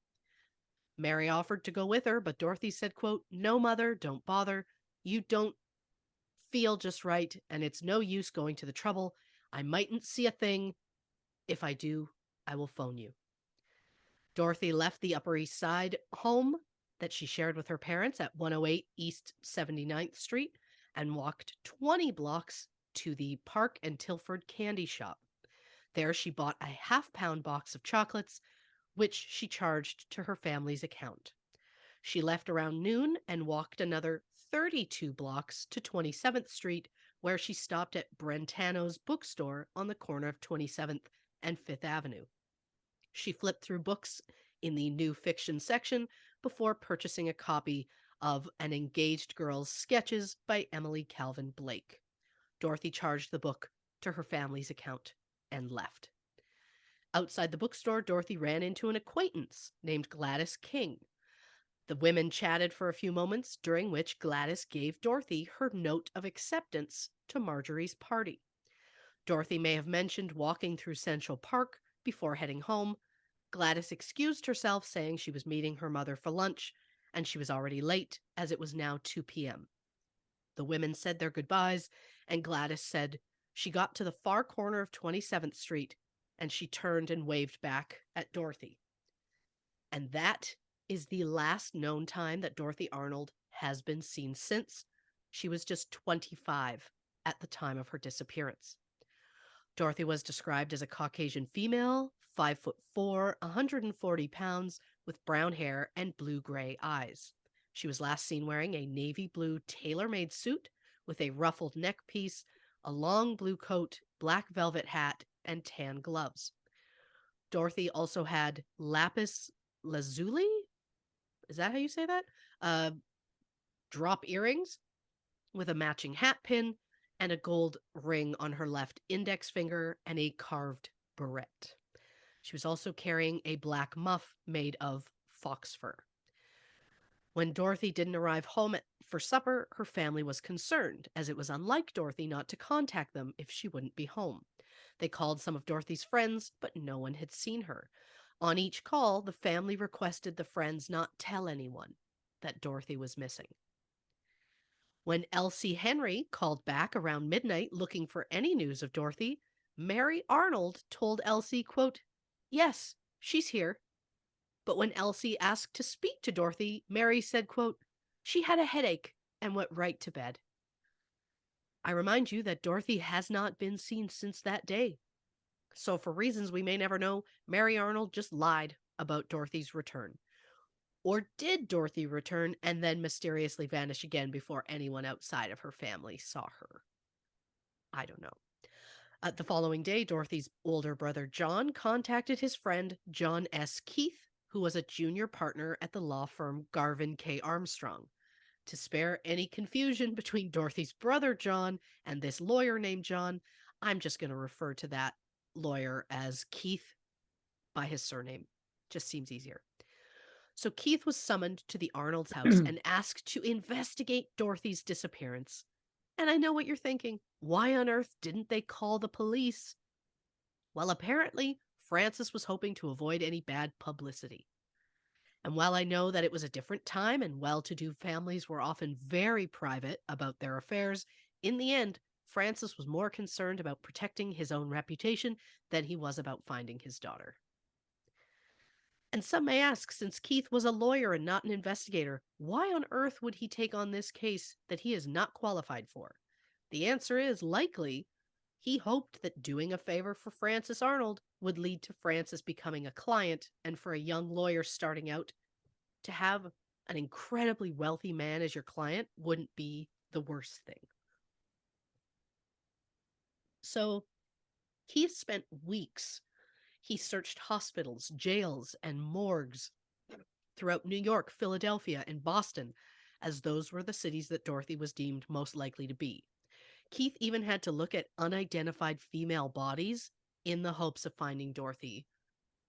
Mary offered to go with her, but Dorothy said, quote, "No, mother, don't bother. You don't feel just right, and it's no use going to the trouble. I mightn't see a thing. If I do, I will phone you." Dorothy left the Upper East Side home that she shared with her parents at 108 East 79th Street and walked 20 blocks to the Park and Tilford candy shop. There she bought a half-pound box of chocolates, which she charged to her family's account. She left around noon and walked another 32 blocks to 27th Street, where she stopped at Brentano's bookstore on the corner of 27th and 5th Avenue. She flipped through books in the new fiction section before purchasing a copy of An Engaged Girl's Sketches by Emily Calvin Blake. Dorothy charged the book to her family's account and left. Outside the bookstore, Dorothy ran into an acquaintance named Gladys King. The women chatted for a few moments, during which Gladys gave Dorothy her note of acceptance to Marjorie's party. Dorothy may have mentioned walking through Central Park before heading home. Gladys excused herself, saying she was meeting her mother for lunch, and she was already late, as it was now 2 p.m. The women said their goodbyes, and Gladys said she got to the far corner of 27th Street, and she turned and waved back at Dorothy. And that is the last known time that Dorothy Arnold has been seen since. She was just 25 at the time of her disappearance. Dorothy was described as a Caucasian female, 5'4", 140 pounds, with brown hair and blue-gray eyes. She was last seen wearing a navy blue tailor-made suit with a ruffled neck piece, a long blue coat, black velvet hat, and tan gloves. Dorothy also had lapis lazuli. Is that how you say that? Drop earrings with a matching hat pin and a gold ring on her left index finger and a carved barrette. She was also carrying a black muff made of fox fur. When Dorothy didn't arrive home for supper, her family was concerned, as it was unlike Dorothy not to contact them if she wouldn't be home. They called some of Dorothy's friends, but no one had seen her. On each call, the family requested the friends not tell anyone that Dorothy was missing. When Elsie Henry called back around midnight looking for any news of Dorothy, Mary Arnold told Elsie, quote, "Yes, she's here." But when Elsie asked to speak to Dorothy, Mary said, quote, "She had a headache and went right to bed." I remind you that Dorothy has not been seen since that day. So for reasons we may never know, Mary Arnold just lied about Dorothy's return. Or did Dorothy return and then mysteriously vanish again before anyone outside of her family saw her? I don't know. The following day, Dorothy's older brother John contacted his friend John S. Keith, who was a junior partner at the law firm Garvin K. Armstrong. To spare any confusion between Dorothy's brother John and this lawyer named John, I'm just going to refer to that lawyer as Keith by his surname. Just seems easier. So Keith was summoned to the Arnold's house and asked to investigate Dorothy's disappearance. And I know what you're thinking. Why on earth didn't they call the police? Well, apparently, Frances was hoping to avoid any bad publicity. And while I know that it was a different time and well-to-do families were often very private about their affairs, in the end, Francis was more concerned about protecting his own reputation than he was about finding his daughter. And some may ask, since Keith was a lawyer and not an investigator, why on earth would he take on this case that he is not qualified for? The answer is likely he hoped that doing a favor for Frances Arnold would lead to Frances becoming a client, and for a young lawyer starting out, to have an incredibly wealthy man as your client wouldn't be the worst thing. So Keith spent weeks. He searched hospitals, jails, and morgues throughout New York, Philadelphia, and Boston, as those were the cities that Dorothy was deemed most likely to be. Keith even had to look at unidentified female bodies in the hopes of finding Dorothy,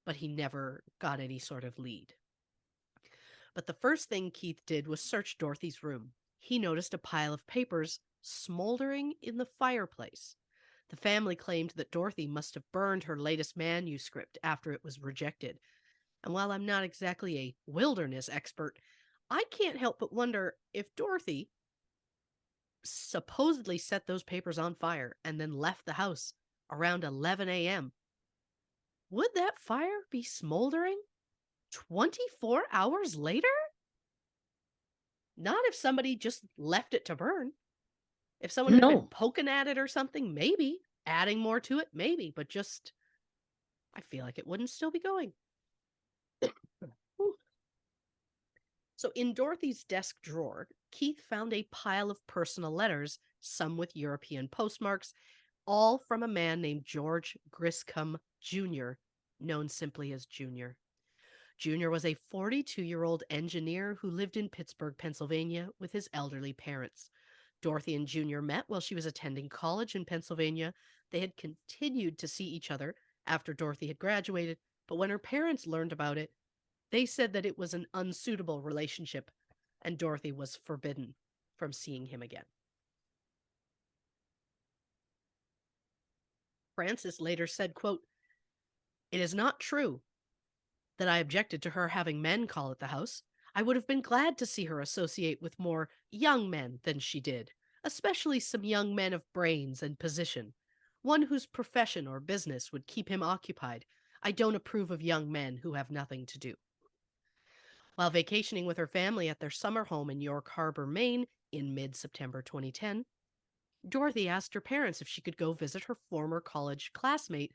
but he never got any sort of lead. But the first thing Keith did was search Dorothy's room. He noticed a pile of papers smoldering in the fireplace. The family claimed that Dorothy must have burned her latest manuscript after it was rejected. And while I'm not exactly a wilderness expert, I can't help but wonder if Dorothy supposedly set those papers on fire and then left the house around 11 a.m. Would that fire be smoldering 24 hours later? Not if somebody just left it to burn. If someone had been poking at it or something, maybe. Adding more to it, maybe. But just, I feel like it wouldn't still be going. So in Dorothy's desk drawer, Keith found a pile of personal letters, some with European postmarks, all from a man named George Griscom Jr., known simply as Junior. Junior was a 42-year-old engineer who lived in Pittsburgh, Pennsylvania, with his elderly parents. Dorothy and Junior met while she was attending college in Pennsylvania. They had continued to see each other after Dorothy had graduated, but when her parents learned about it, they said that it was an unsuitable relationship, and Dorothy was forbidden from seeing him again. Frances later said, quote, "It is not true that I objected to her having men call at the house. I would have been glad to see her associate with more young men than she did, especially some young men of brains and position, one whose profession or business would keep him occupied. I don't approve of young men who have nothing to do." While vacationing with her family at their summer home in York Harbor, Maine, in mid-September 2010, Dorothy asked her parents if she could go visit her former college classmate,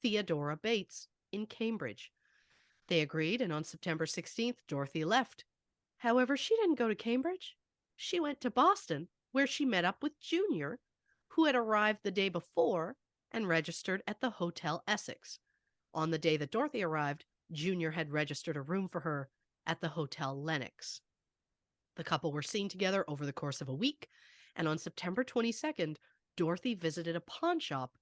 Theodora Bates, in Cambridge. They agreed, and on September 16th, Dorothy left. However, she didn't go to Cambridge. She went to Boston, where she met up with Junior, who had arrived the day before and registered at the Hotel Essex. On the day that Dorothy arrived, Junior had registered a room for her at the Hotel Lenox. The couple were seen together over the course of a week, and on September 22nd, Dorothy visited a pawn shop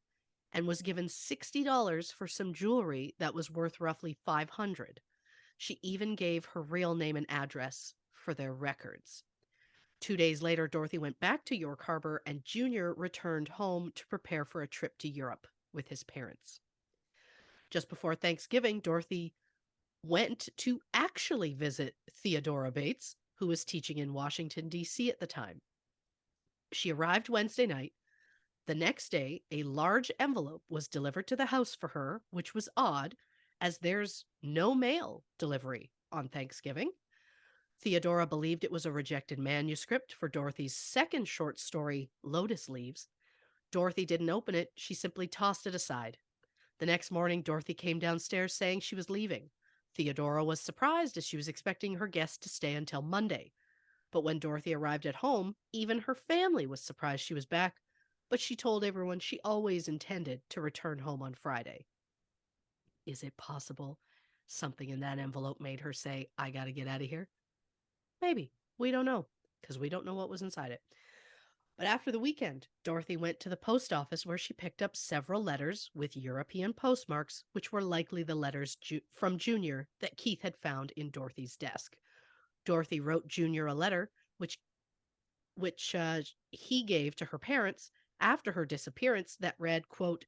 and was given $60 for some jewelry that was worth roughly $500. She even gave her real name and address for their records. 2 days later, Dorothy went back to York Harbor, and Junior returned home to prepare for a trip to Europe with his parents. Just before Thanksgiving, Dorothy went to actually visit Theodora Bates, who was teaching in Washington, D.C. at the time. She arrived Wednesday night. The next day, a large envelope was delivered to the house for her, which was odd, as there's no mail delivery on Thanksgiving. Theodora believed it was a rejected manuscript for Dorothy's second short story, Lotus Leaves. Dorothy didn't open it, she simply tossed it aside. The next morning, Dorothy came downstairs saying she was leaving. Theodora was surprised as she was expecting her guest to stay until Monday. But when Dorothy arrived at home, even her family was surprised she was back, but she told everyone she always intended to return home on Friday. Is it possible something in that envelope made her say, I gotta get out of here? Maybe. We don't know, because we don't know what was inside it. But after the weekend, Dorothy went to the post office where she picked up several letters with European postmarks, which were likely the letters from Junior that Keith had found in Dorothy's desk. Dorothy wrote Junior a letter, which he gave to her parents after her disappearance, that read, quote,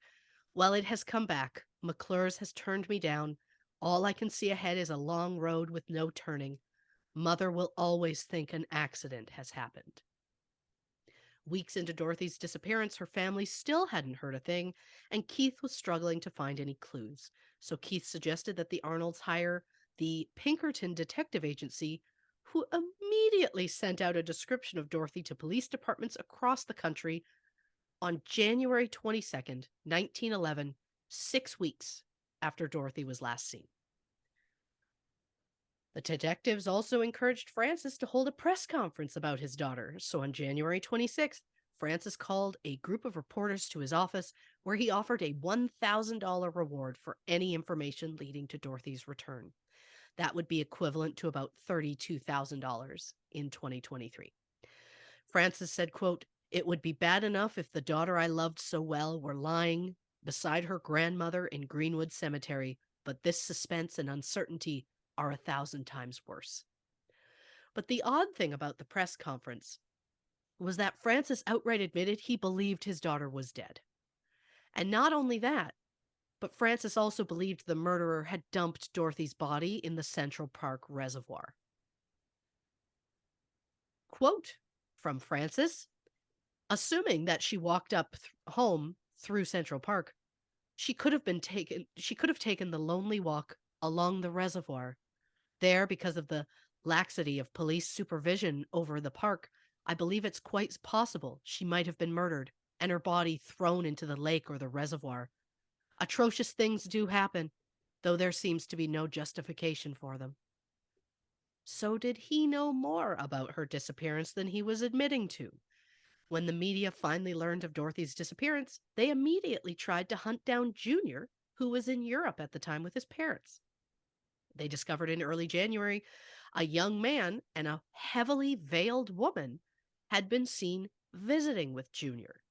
"Well, it has come back. McClure's has turned me down. All I can see ahead is a long road with no turning. Mother will always think an accident has happened." Weeks into Dorothy's disappearance, her family still hadn't heard a thing, and Keith was struggling to find any clues. So Keith suggested that the Arnolds hire the Pinkerton Detective Agency, who immediately sent out a description of Dorothy to police departments across the country on January 22nd, 1911, 6 weeks after Dorothy was last seen. The detectives also encouraged Francis to hold a press conference about his daughter, so on January 26th, Francis called a group of reporters to his office where he offered a $1,000 reward for any information leading to Dorothy's return. That would be equivalent to about $32,000 in 2023. Francis said, quote, "It would be bad enough if the daughter I loved so well were lying beside her grandmother in Greenwood Cemetery, but this suspense and uncertainty are 1,000 times worse." But the odd thing about the press conference was that Francis outright admitted he believed his daughter was dead. And not only that, but Francis also believed the murderer had dumped Dorothy's body in the Central Park Reservoir. Quote from Francis, "Assuming that she walked up home through Central Park, she could have taken the lonely walk along the reservoir. There, because of the laxity of police supervision over the park, I believe it's quite possible she might have been murdered and her body thrown into the lake or the reservoir. Atrocious things do happen, though there seems to be no justification for them." So did he know more about her disappearance than he was admitting to? When the media finally learned of Dorothy's disappearance, they immediately tried to hunt down Junior, who was in Europe at the time with his parents. They discovered in early January a young man and a heavily veiled woman had been seen visiting with Junior.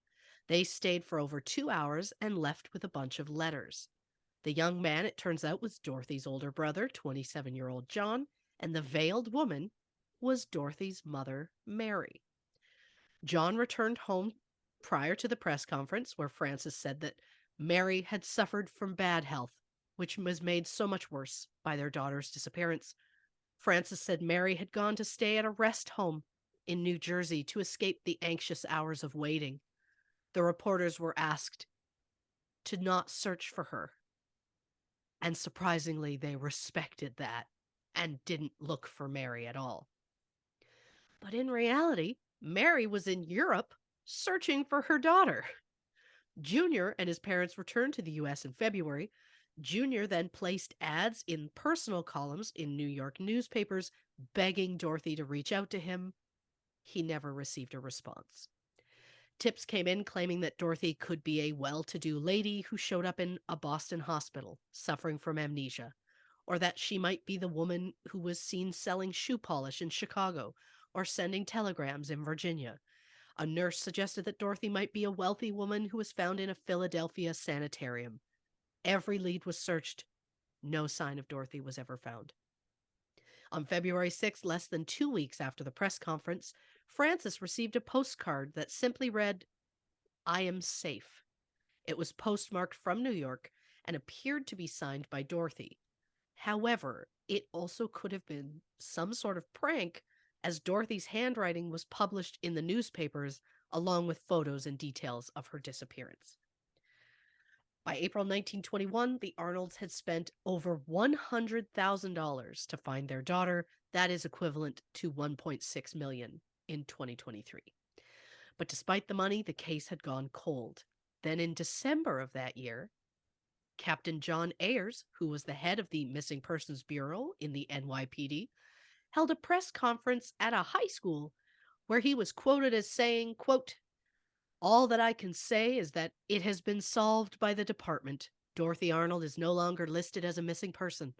They stayed for over 2 hours and left with a bunch of letters. The young man, it turns out, was Dorothy's older brother, 27-year-old John, and the veiled woman was Dorothy's mother, Mary. John returned home prior to the press conference where Francis said that Mary had suffered from bad health, which was made so much worse by their daughter's disappearance. Francis said Mary had gone to stay at a rest home in New Jersey to escape the anxious hours of waiting. The reporters were asked to not search for her. And surprisingly, they respected that and didn't look for Mary at all. But in reality, Mary was in Europe searching for her daughter. Junior and his parents returned to the U.S. in February. Junior then placed ads in personal columns in New York newspapers begging Dorothy to reach out to him. He never received a response. Tips came in claiming that Dorothy could be a well-to-do lady who showed up in a Boston hospital suffering from amnesia, or that she might be the woman who was seen selling shoe polish in Chicago or sending telegrams in Virginia. A nurse suggested that Dorothy might be a wealthy woman who was found in a Philadelphia sanitarium. Every lead was searched. No sign of Dorothy was ever found. On February 6th, less than 2 weeks after the press conference, Frances received a postcard that simply read, "I am safe." It was postmarked from New York and appeared to be signed by Dorothy. However, it also could have been some sort of prank, as Dorothy's handwriting was published in the newspapers along with photos and details of her disappearance. By April 1921, the Arnolds had spent over $100,000 to find their daughter. That is equivalent to $1.6 million in 2023. But despite the money, the case had gone cold. Then in December of that year, Captain John Ayers, who was the head of the Missing Persons Bureau in the NYPD, held a press conference at a high school where he was quoted as saying, quote, "All that I can say is that it has been solved by the department. Dorothy Arnold is no longer listed as a missing person."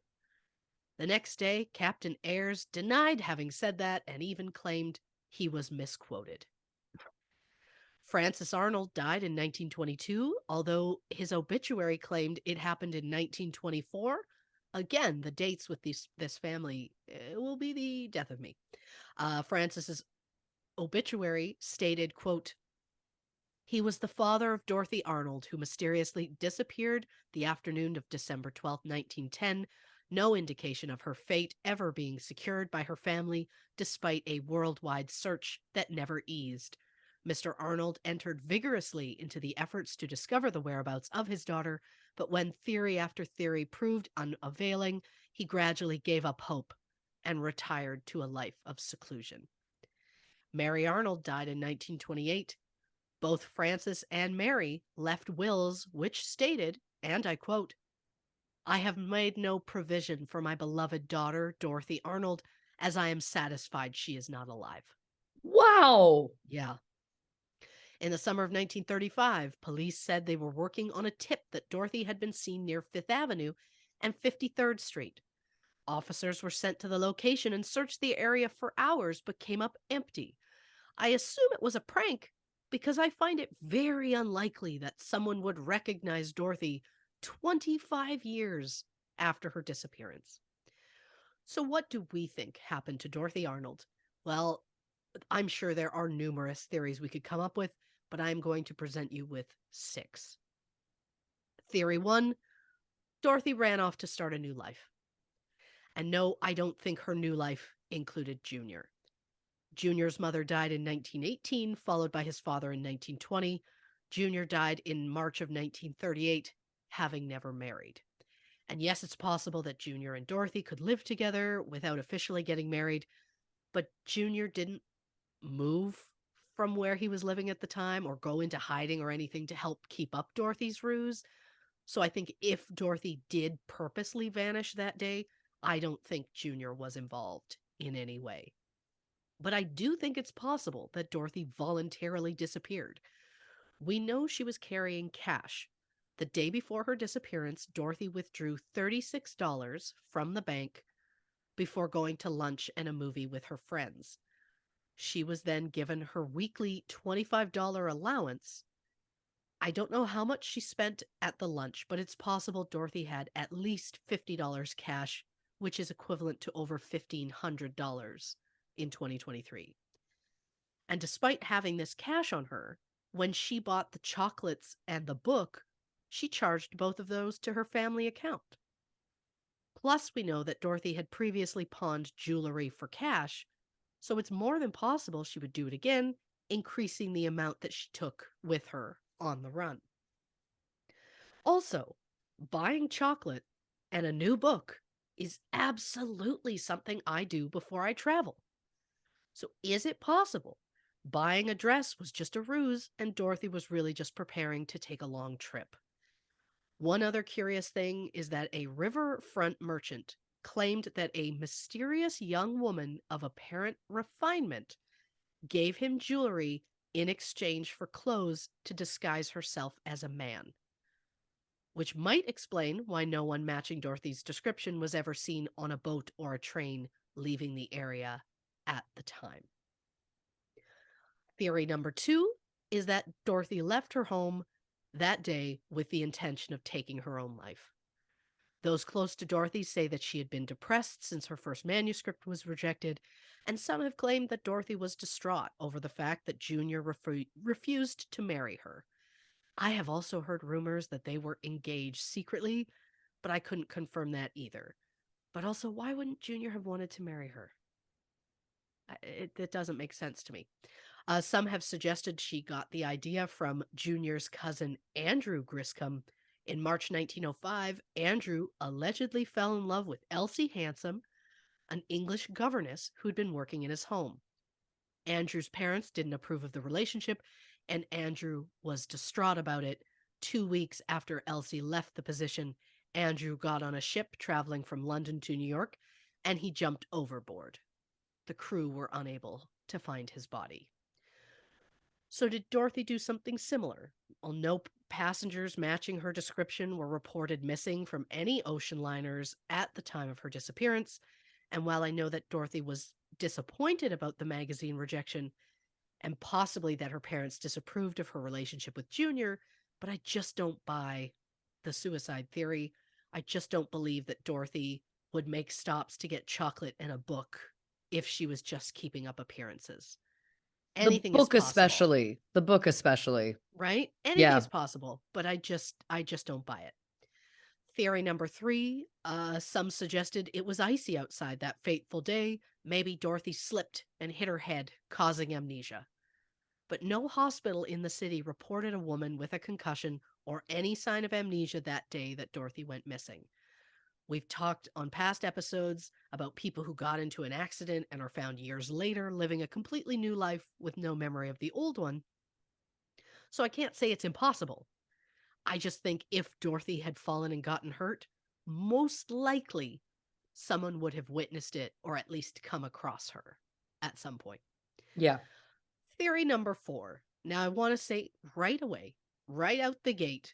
The next day, Captain Ayers denied having said that and even claimed he was misquoted. Frances Arnold died in 1922, although his obituary claimed it happened in 1924. Again, the dates with this family will be the death of me. Frances's obituary stated, quote, "He was the father of Dorothy Arnold, who mysteriously disappeared the afternoon of December 12, 1910. No indication of her fate ever being secured by her family, despite a worldwide search that never eased. Mr. Arnold entered vigorously into the efforts to discover the whereabouts of his daughter, but when theory after theory proved unavailing, he gradually gave up hope and retired to a life of seclusion." Mary Arnold died in 1928. Both Frances and Mary left wills which stated, and I quote, "I have made no provision for my beloved daughter, Dorothy Arnold, as I am satisfied she is not alive." Wow. Yeah. In the summer of 1935, police said they were working on a tip that Dorothy had been seen near Fifth Avenue and 53rd Street. Officers were sent to the location and searched the area for hours but came up empty. I assume it was a prank because I find it very unlikely that someone would recognize Dorothy 25 years after her disappearance. So, what do we think happened to Dorothy Arnold? Well, I'm sure there are numerous theories we could come up with, but I'm going to present you with 6. Theory 1, Dorothy ran off to start a new life. And no, I don't think her new life included Junior. Junior's mother died in 1918, followed by his father in 1920. Junior died in March of 1938, having never married. And yes, it's possible that Junior and Dorothy could live together without officially getting married, but Junior didn't move from where he was living at the time or go into hiding or anything to help keep up Dorothy's ruse. So I think if Dorothy did purposely vanish that day, I don't think Junior was involved in any way. But I do think it's possible that Dorothy voluntarily disappeared. We know she was carrying cash. The day before her disappearance, Dorothy withdrew $36 from the bank before going to lunch and a movie with her friends. She was then given her weekly $25 allowance. I don't know how much she spent at the lunch, but it's possible Dorothy had at least $50 cash, which is equivalent to over $1,500 in 2023. And despite having this cash on her, when she bought the chocolates and the book, she charged both of those to her family account. Plus, we know that Dorothy had previously pawned jewelry for cash, so it's more than possible she would do it again, increasing the amount that she took with her on the run. Also, buying chocolate and a new book is absolutely something I do before I travel. So is it possible buying a dress was just a ruse and Dorothy was really just preparing to take a long trip? One other curious thing is that a riverfront merchant claimed that a mysterious young woman of apparent refinement gave him jewelry in exchange for clothes to disguise herself as a man, which might explain why no one matching Dorothy's description was ever seen on a boat or a train leaving the area at the time. Theory number 2 is that Dorothy left her home that day with the intention of taking her own life. Those close to Dorothy say that she had been depressed since her first manuscript was rejected, and some have claimed that Dorothy was distraught over the fact that Junior refused to marry her. I have also heard rumors that they were engaged secretly, but I couldn't confirm that either. But also, why wouldn't Junior have wanted to marry her? It doesn't make sense to me. Some have suggested she got the idea from Junior's cousin Andrew Griscom. In March 1905, Andrew allegedly fell in love with Elsie Hansom, an English governess who'd been working in his home. Andrew's parents didn't approve of the relationship, and Andrew was distraught about it. 2 weeks after Elsie left the position, Andrew got on a ship traveling from London to New York, and he jumped overboard. The crew were unable to find his body. So did Dorothy do something similar? Well, no passengers matching her description were reported missing from any ocean liners at the time of her disappearance. And while I know that Dorothy was disappointed about the magazine rejection and possibly that her parents disapproved of her relationship with Junior, but I just don't buy the suicide theory. I just don't believe that Dorothy would make stops to get chocolate and a book if she was just keeping up appearances. Anything is possible. The book especially. Right? Anything Yeah. is possible, but I just don't buy it. Theory number 3, some suggested it was icy outside that fateful day. Maybe Dorothy slipped and hit her head, causing amnesia. But no hospital in the city reported a woman with a concussion or any sign of amnesia that day that Dorothy went missing. We've talked on past episodes about people who got into an accident and are found years later living a completely new life with no memory of the old one. So I can't say it's impossible. I just think if Dorothy had fallen and gotten hurt, most likely someone would have witnessed it or at least come across her at some point. Yeah. Theory number 4. Now, I want to say right away, right out the gate,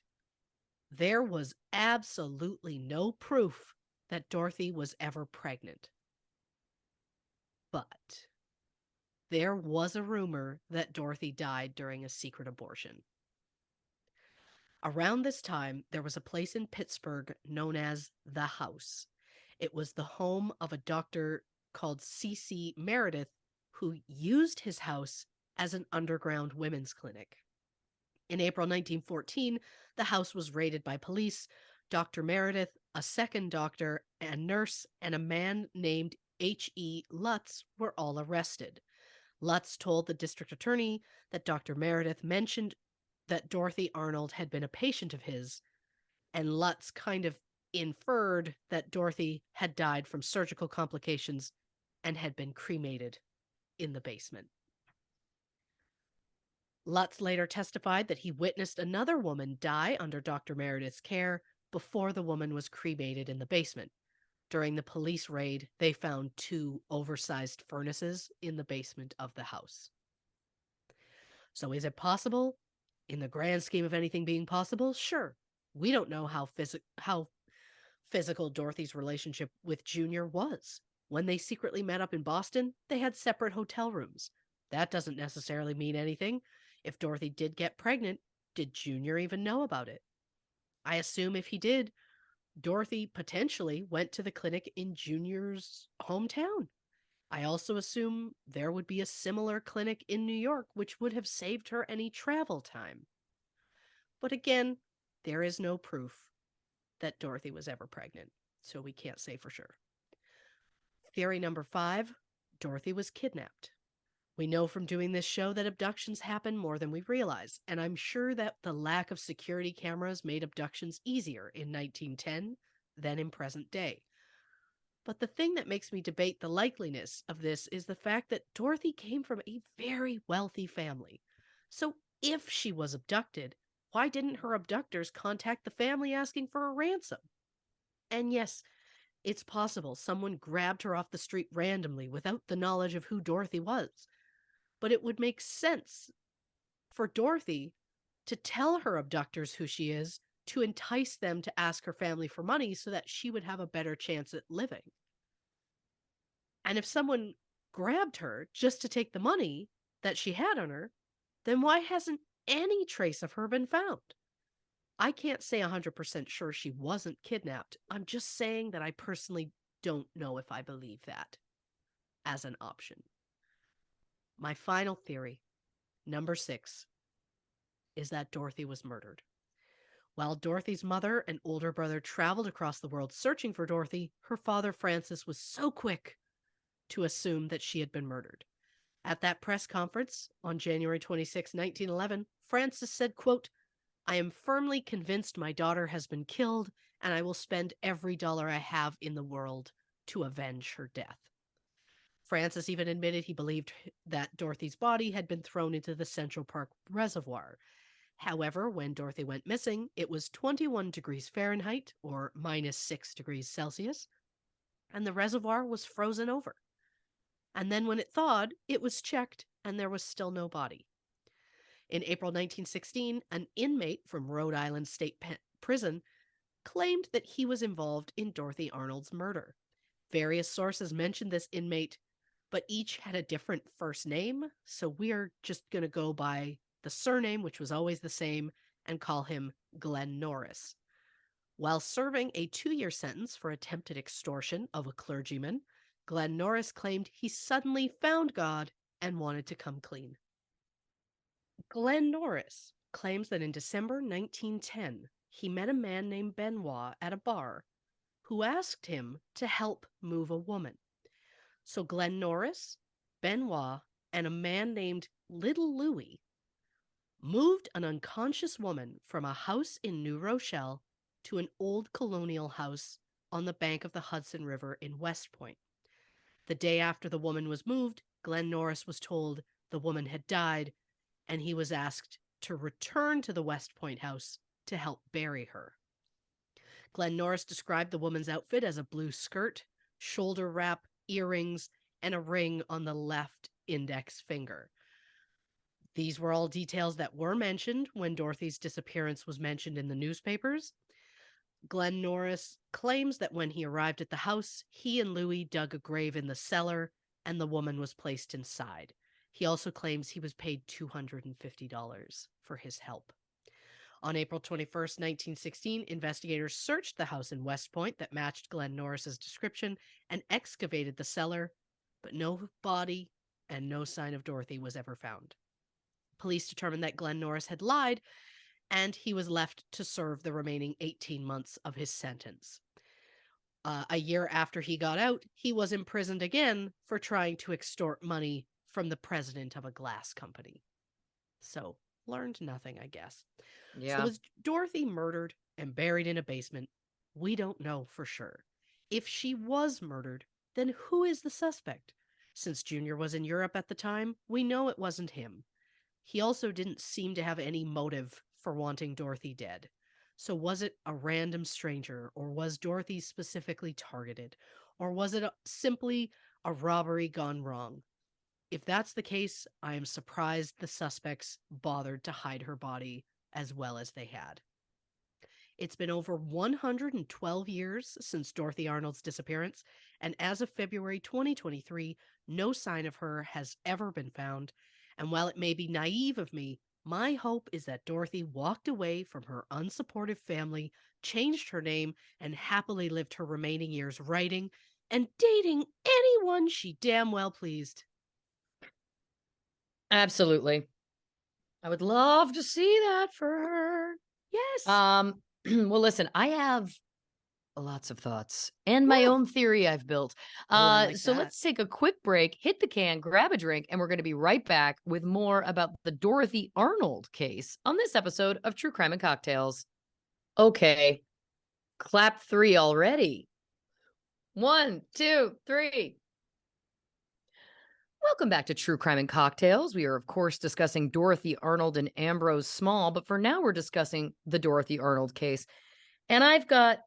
there was absolutely no proof that Dorothy was ever pregnant. But there was a rumor that Dorothy died during a secret abortion. Around this time, there was a place in Pittsburgh known as The House. It was the home of a doctor called C.C. Meredith who used his house as an underground women's clinic. In April 1914, the house was raided by police. Dr. Meredith, a second doctor, a nurse, and a man named H.E. Lutz were all arrested. Lutz told the district attorney that Dr. Meredith mentioned that Dorothy Arnold had been a patient of his, and Lutz kind of inferred that Dorothy had died from surgical complications and had been cremated in the basement. Lutz later testified that he witnessed another woman die under Dr. Meredith's care before the woman was cremated in the basement. During the police raid, they found 2 oversized furnaces in the basement of the house. So is it possible? In the grand scheme of anything being possible, sure. We don't know how physical Dorothy's relationship with Junior was. When they secretly met up in Boston, they had separate hotel rooms. That doesn't necessarily mean anything. If Dorothy did get pregnant, did Junior even know about it? I assume if he did, Dorothy potentially went to the clinic in Junior's hometown. I also assume there would be a similar clinic in New York, which would have saved her any travel time. But again, there is no proof that Dorothy was ever pregnant, so we can't say for sure. Theory number 5, Dorothy was kidnapped. We know from doing this show that abductions happen more than we realize, and I'm sure that the lack of security cameras made abductions easier in 1910 than in present day. But the thing that makes me debate the likeliness of this is the fact that Dorothy came from a very wealthy family. So if she was abducted, why didn't her abductors contact the family asking for a ransom? And yes, it's possible someone grabbed her off the street randomly without the knowledge of who Dorothy was. But it would make sense for Dorothy to tell her abductors who she is, to entice them to ask her family for money so that she would have a better chance at living. And if someone grabbed her just to take the money that she had on her, then why hasn't any trace of her been found? I can't say 100% sure she wasn't kidnapped. I'm just saying that I personally don't know if I believe that as an option. My final theory, number 6, is that Dorothy was murdered. While Dorothy's mother and older brother traveled across the world searching for Dorothy, her father Francis was so quick to assume that she had been murdered. At that press conference on January 26, 1911, Francis said, quote, "I am firmly convinced my daughter has been killed, and I will spend every dollar I have in the world to avenge her death." Francis even admitted he believed that Dorothy's body had been thrown into the Central Park Reservoir. However, when Dorothy went missing, it was 21 degrees Fahrenheit, or minus 6 degrees Celsius, and the reservoir was frozen over. And then when it thawed, it was checked, and there was still no body. In April 1916, an inmate from Rhode Island State Prison claimed that he was involved in Dorothy Arnold's murder. Various sources mentioned this inmate, but each had a different first name, so we're just going to go by the surname, which was always the same, and call him Glenn Norris. While serving a 2-year sentence for attempted extortion of a clergyman, Glenn Norris claimed he suddenly found God and wanted to come clean. Glenn Norris claims that in December 1910, he met a man named Benoit at a bar who asked him to help move a woman. So Glenn Norris, Benoit, and a man named Little Louie moved an unconscious woman from a house in New Rochelle to an old colonial house on the bank of the Hudson River in West Point. The day after the woman was moved, Glenn Norris was told the woman had died, and he was asked to return to the West Point house to help bury her. Glenn Norris described the woman's outfit as a blue skirt, shoulder wrap, earrings, and a ring on the left index finger. These were all details that were mentioned when Dorothy's disappearance was mentioned in the newspapers. Glenn Norris claims that when he arrived at the house, he and Louie dug a grave in the cellar and the woman was placed inside. He also claims he was paid $250 for his help. On April 21st, 1916, investigators searched the house in West Point that matched Glenn Norris's description and excavated the cellar, but no body and no sign of Dorothy was ever found. Police determined that Glenn Norris had lied, and he was left to serve the remaining 18 months of his sentence. A year after he got out, he was imprisoned again for trying to extort money from the president of a glass company. So, learned nothing, I guess. Yeah. So was Dorothy murdered and buried in a basement? We don't know for sure. If she was murdered, then who is the suspect? Since Junior was in Europe at the time, we know it wasn't him. He also didn't seem to have any motive for wanting Dorothy dead. So was it a random stranger, or was Dorothy specifically targeted? Or was it simply a robbery gone wrong? If that's the case, I am surprised the suspects bothered to hide her body as well as they had. It's been over 112 years since Dorothy Arnold's disappearance, and as of February 2023, no sign of her has ever been found. And while it may be naive of me, my hope is that Dorothy walked away from her unsupportive family, changed her name, and happily lived her remaining years writing and dating anyone she damn well pleased. Absolutely. I would love to see that for her. Yes. Well, listen, I have lots of thoughts and my Yeah. own theory I've built. I like So that. let's take a quick break, hit the can, grab a drink, and we're going to be right back with more about the Dorothy Arnold case on this episode of True Crime and Cocktails. Okay, clap 3 already. 1, 2, 3. Welcome back to True Crime and Cocktails. We are, of course, discussing Dorothy Arnold and Ambrose Small, but for now, we're discussing the Dorothy Arnold case. And I've got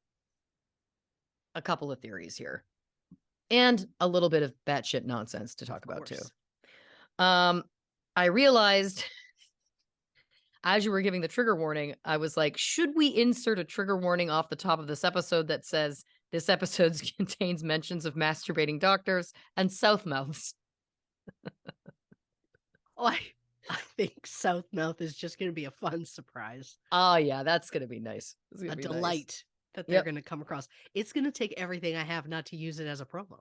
a couple of theories here and a little bit of batshit nonsense to talk about, too. I realized as you were giving the trigger warning, I was like, should we insert a trigger warning off the top of this episode that says this episode contains mentions of masturbating doctors and Southmouths? Oh, I think Southmouth is just going to be a fun surprise. Oh, yeah, that's going to be nice. It's gonna A be nice. delight that they're going to come across. It's going to take everything I have not to use it as a promo.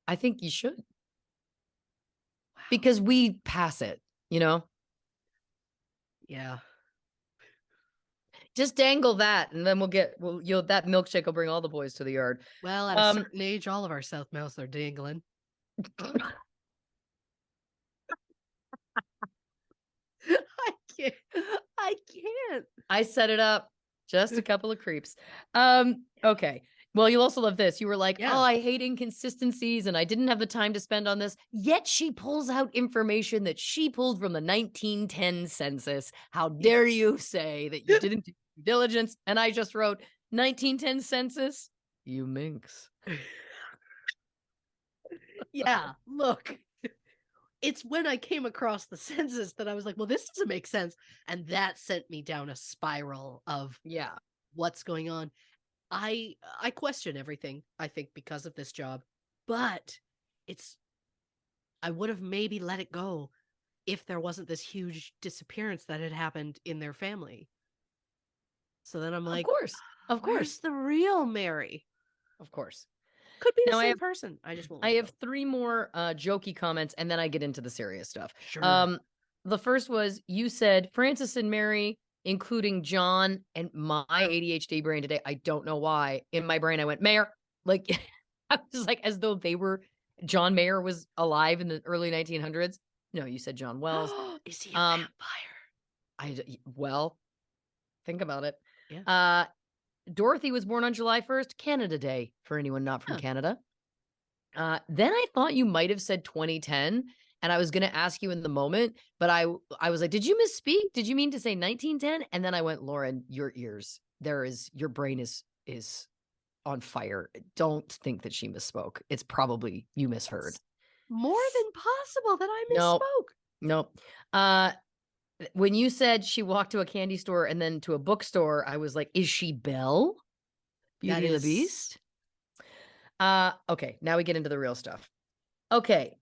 I think you should. Wow. Because we pass it, you know? Yeah. Just dangle that, and then that milkshake will bring all the boys to the yard. Well, at a certain age, all of our Southmouths are dangling. I can't. I set it up. Just a couple of creeps. Okay. Well, you'll also love this. You were like, Yeah. oh, I hate inconsistencies and I didn't have the time to spend on this. Yet she pulls out information that she pulled from the 1910 census. How dare you say that you didn't do due diligence? And I just wrote 1910 census, you minx. Yeah, look. It's when I came across the census that I was like, well, this doesn't make sense. And that sent me down a spiral of what's going on. I question everything, I think, because of this job. But I would have maybe let it go if there wasn't this huge disappearance that had happened in their family. So then I'm like, of course. Where's the real Mary? Of course. Could be the same person. I just won't. I have 3 more jokey comments, and then I get into the serious stuff. Sure. The first was, you said Francis and Mary, including John, and my ADHD brain today, I don't know why. In my brain, I went, Mayer. Like, I was like, as though John Mayer was alive in the early 1900s. No, you said John Wells. Is he a vampire? Well, think about it. Yeah. Dorothy was born on July 1st, Canada Day, for anyone not from Canada. Then I thought you might have said 2010, and I was going to ask you in the moment, but I was like, did you misspeak? Did you mean to say 1910? And then I went, Lauren, your ears, your brain is on fire. Don't think that she misspoke. It's probably you misheard. It's more than possible that I misspoke. Nope. When you said she walked to a candy store and then to a bookstore, I was like, is she Belle? Beauty and the Beast? Okay, now we get into the real stuff. Okay,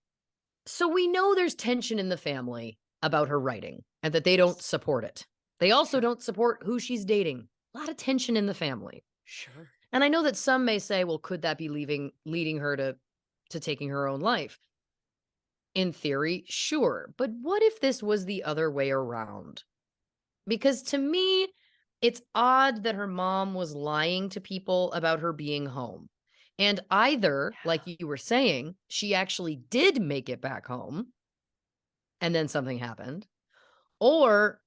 so we know there's tension in the family about her writing and that they don't support it. They also don't support who she's dating. A lot of tension in the family. Sure. And I know that some may say, well, could that be leading her to taking her own life? In theory, sure. But what if this was the other way around? Because to me, it's odd that her mom was lying to people about her being home. And either, like you were saying, she actually did make it back home and then something happened, or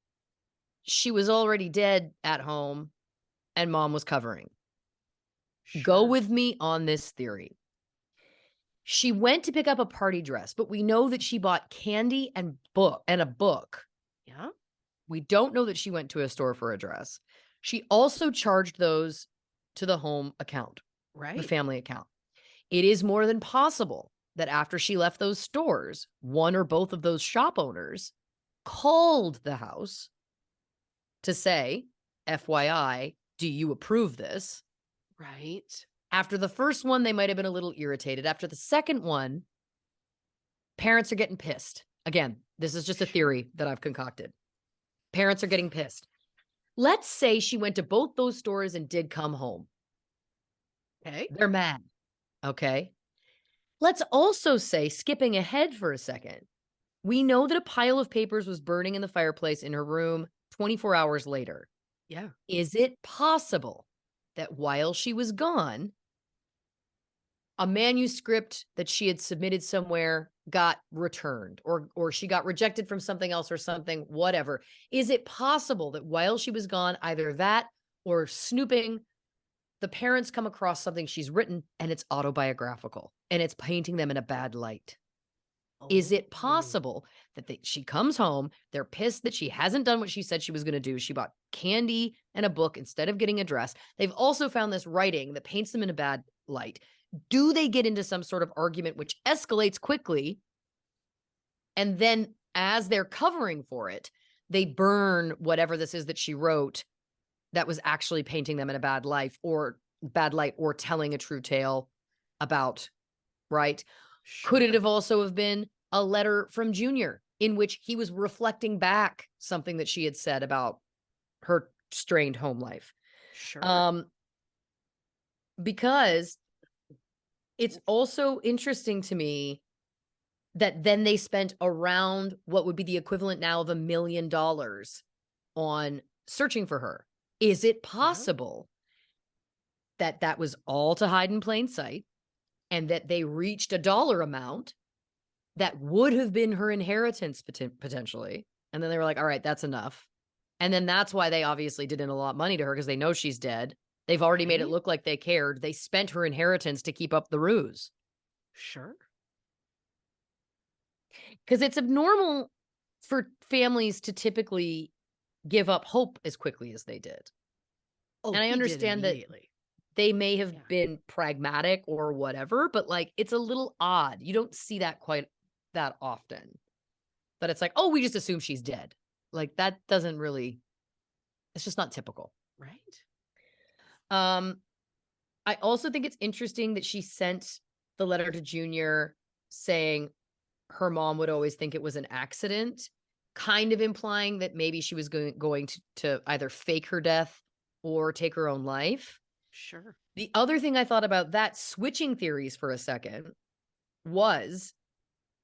she was already dead at home and mom was covering. Sure. Go with me on this theory. She went to pick up a party dress, but we know that she bought candy and a book. Yeah. We don't know that she went to a store for a dress. She also charged those to the home account, right? The family account. It is more than possible that after she left those stores, one or both of those shop owners called the house to say, FYI, do you approve this? Right. After the first one, they might have been a little irritated. After the second one, parents are getting pissed. Again, this is just a theory that I've concocted. Parents are getting pissed. Let's say she went to both those stores and did come home. Okay. They're mad. Okay. Let's also say, skipping ahead for a second, we know that a pile of papers was burning in the fireplace in her room 24 hours later. Yeah. Is it possible that while she was gone, a manuscript that she had submitted somewhere got returned, or she got rejected from something else or something, whatever? Is it possible that while she was gone, either that or snooping, the parents come across something she's written and it's autobiographical and it's painting them in a bad light? Is it possible that she comes home, they're pissed that she hasn't done what she said she was going to do? She bought candy and a book instead of getting a dress. They've also found this writing that paints them in a bad light. Do they get into some sort of argument which escalates quickly? And then as they're covering for it, they burn whatever this is that she wrote that was actually painting them in a bad light or telling a true tale about, right? Could it Sure. have also have been a letter from Junior in which he was reflecting back something that she had said about her strained home life? Sure. Um, because it's also interesting to me that then they spent around what would be the equivalent now of $1 million on searching for her. Is it Yeah. possible that that was all to hide in plain sight and that they reached a dollar amount that would have been her inheritance potentially? And then they were like, all right, that's enough. And then that's why they obviously didn't allot money to her because they know she's dead. They've already made it Right? look like they cared. They spent her inheritance to keep up the ruse. Sure. Because it's abnormal for families to typically give up hope as quickly as they did. Oh, And I he did understand that immediately. they may have Yeah. been pragmatic or whatever, but like it's a little odd. You don't see that quite that often. But it's like, oh, we just assume she's dead. Like that doesn't really, it's just not typical. Right? Um, I also think it's interesting that she sent the letter to Junior saying her mom would always think it was an accident, kind of implying that maybe she was going to either fake her death or take her own life. Sure. The other thing I thought about that, switching theories for a second, was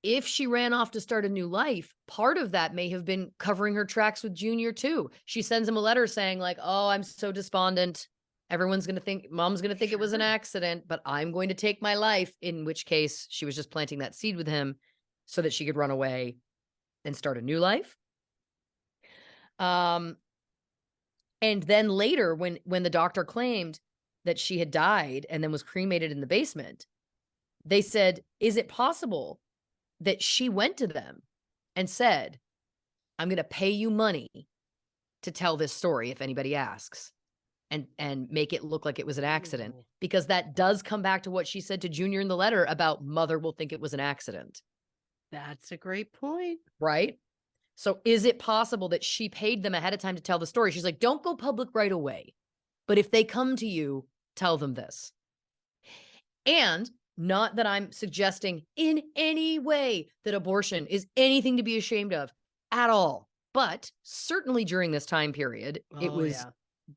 if she ran off to start a new life, part of that may have been covering her tracks with Junior too. She sends him a letter saying like, "Oh, I'm so despondent. Everyone's going to think mom's going to think it was an Sure. accident, but I'm going to take my life," in which case she was just planting that seed with him so that she could run away and start a new life. Um and then later when the doctor claimed that she had died and then was cremated in the basement, they said, "Is it possible that she went to them and said, 'I'm gonna pay you money to tell this story if anybody asks, and make it look like it was an accident,'" Ooh, because that does come back to what she said to Junior in the letter about mother will think it was an accident, that's a great point. right? So is it possible that she paid them ahead of time to tell the story? She's like, "Don't go public right away, but if they come to you, tell them this." And not that I'm suggesting in any way that abortion is anything to be ashamed of at all. But certainly during this time period, it Oh, was yeah.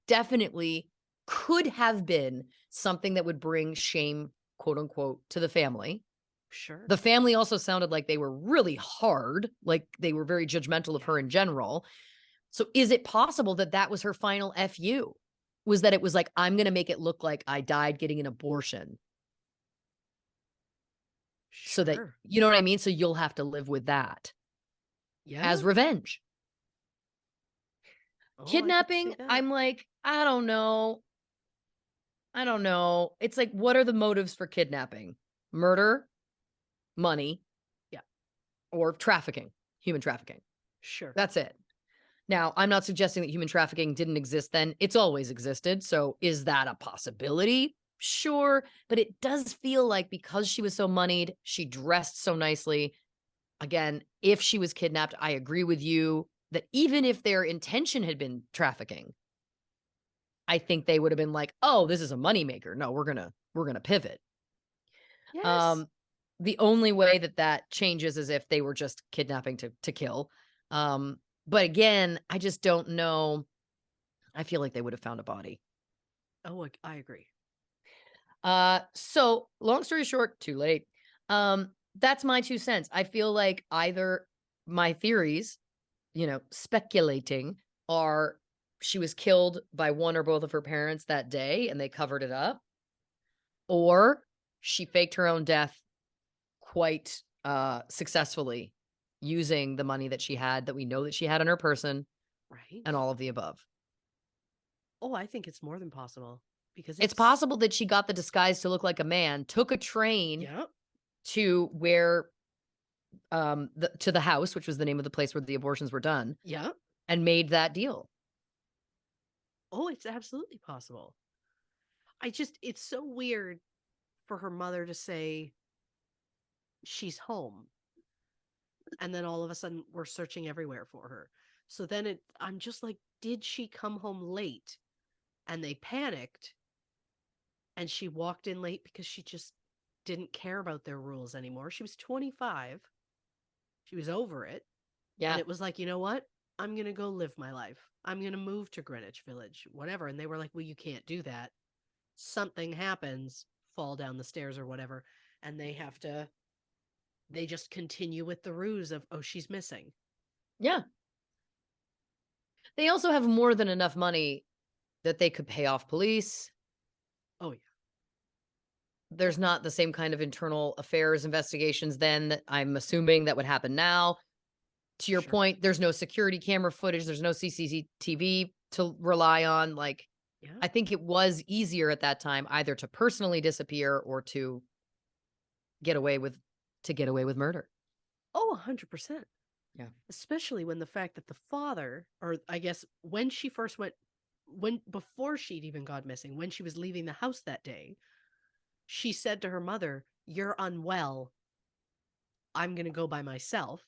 definitely could have been something that would bring shame, quote unquote, to the family. Sure. The family also sounded like they were really hard, like they were very judgmental of Yeah. her in general. So is it possible that that was her final FU? Was that it was like, I'm going to make it look like I died getting an abortion so that, Sure. you know what I mean? So you'll have to live with that Yeah. as revenge. Oh, I could see Kidnapping, that. I'm like, I don't know. I don't know. It's like, what are the motives for kidnapping? Murder, money, Yeah. or trafficking, human trafficking. Sure. That's it. Now, I'm not suggesting that human trafficking didn't exist then. It's always existed. So is that a possibility? Sure. But it does feel like because she was so moneyed, she dressed so nicely. Again, if she was kidnapped, I agree with you that even if their intention had been trafficking, I think they would have been like, "Oh, this is a moneymaker. No, we're gonna pivot." Yes. Um, the only way that that changes is if they were just kidnapping to kill. But again, I just don't know. I feel like they would have found a body. Oh, I agree. So long story short, too late. That's my 2 cents. I feel like either my theories, speculating, are she was killed by one or both of her parents that day and they covered it up, or she faked her own death quite successfully using the money that she had that we know that she had on her person Right. and all of the above. Oh, I think it's more than possible because It's it's, possible that she got the disguise to look like a man, took a train yeah. to where to the house, which was the name of the place where the abortions were done, Yeah. and made that deal. Oh, it's absolutely possible. It's so weird for her mother to say she's home. And then all of a sudden we're searching everywhere for her. So then I'm just like, did she come home late? And they panicked and she walked in late because she just didn't care about their rules anymore. She was 25. She was over it. And Yeah. it was like, you know what? I'm going to go live my life. I'm going to move to Greenwich Village, whatever. And they were like, well, you can't do that. Something happens, fall down the stairs or whatever. And they just continue with the ruse of, oh, she's missing. Yeah. They also have more than enough money that they could pay off police. Oh, yeah. There's not the same kind of internal affairs investigations then that I'm assuming that would happen now. To your Sure. point, there's no security camera footage, there's no CCTV to rely on. Like, Yeah. I think it was easier at that time either to personally disappear or to get away with murder. Oh, 100%. Yeah. Especially when the fact that the father, or I guess when she first went, before she'd even gone missing, when she was leaving the house that day, she said to her mother, "You're unwell. I'm going to go by myself,"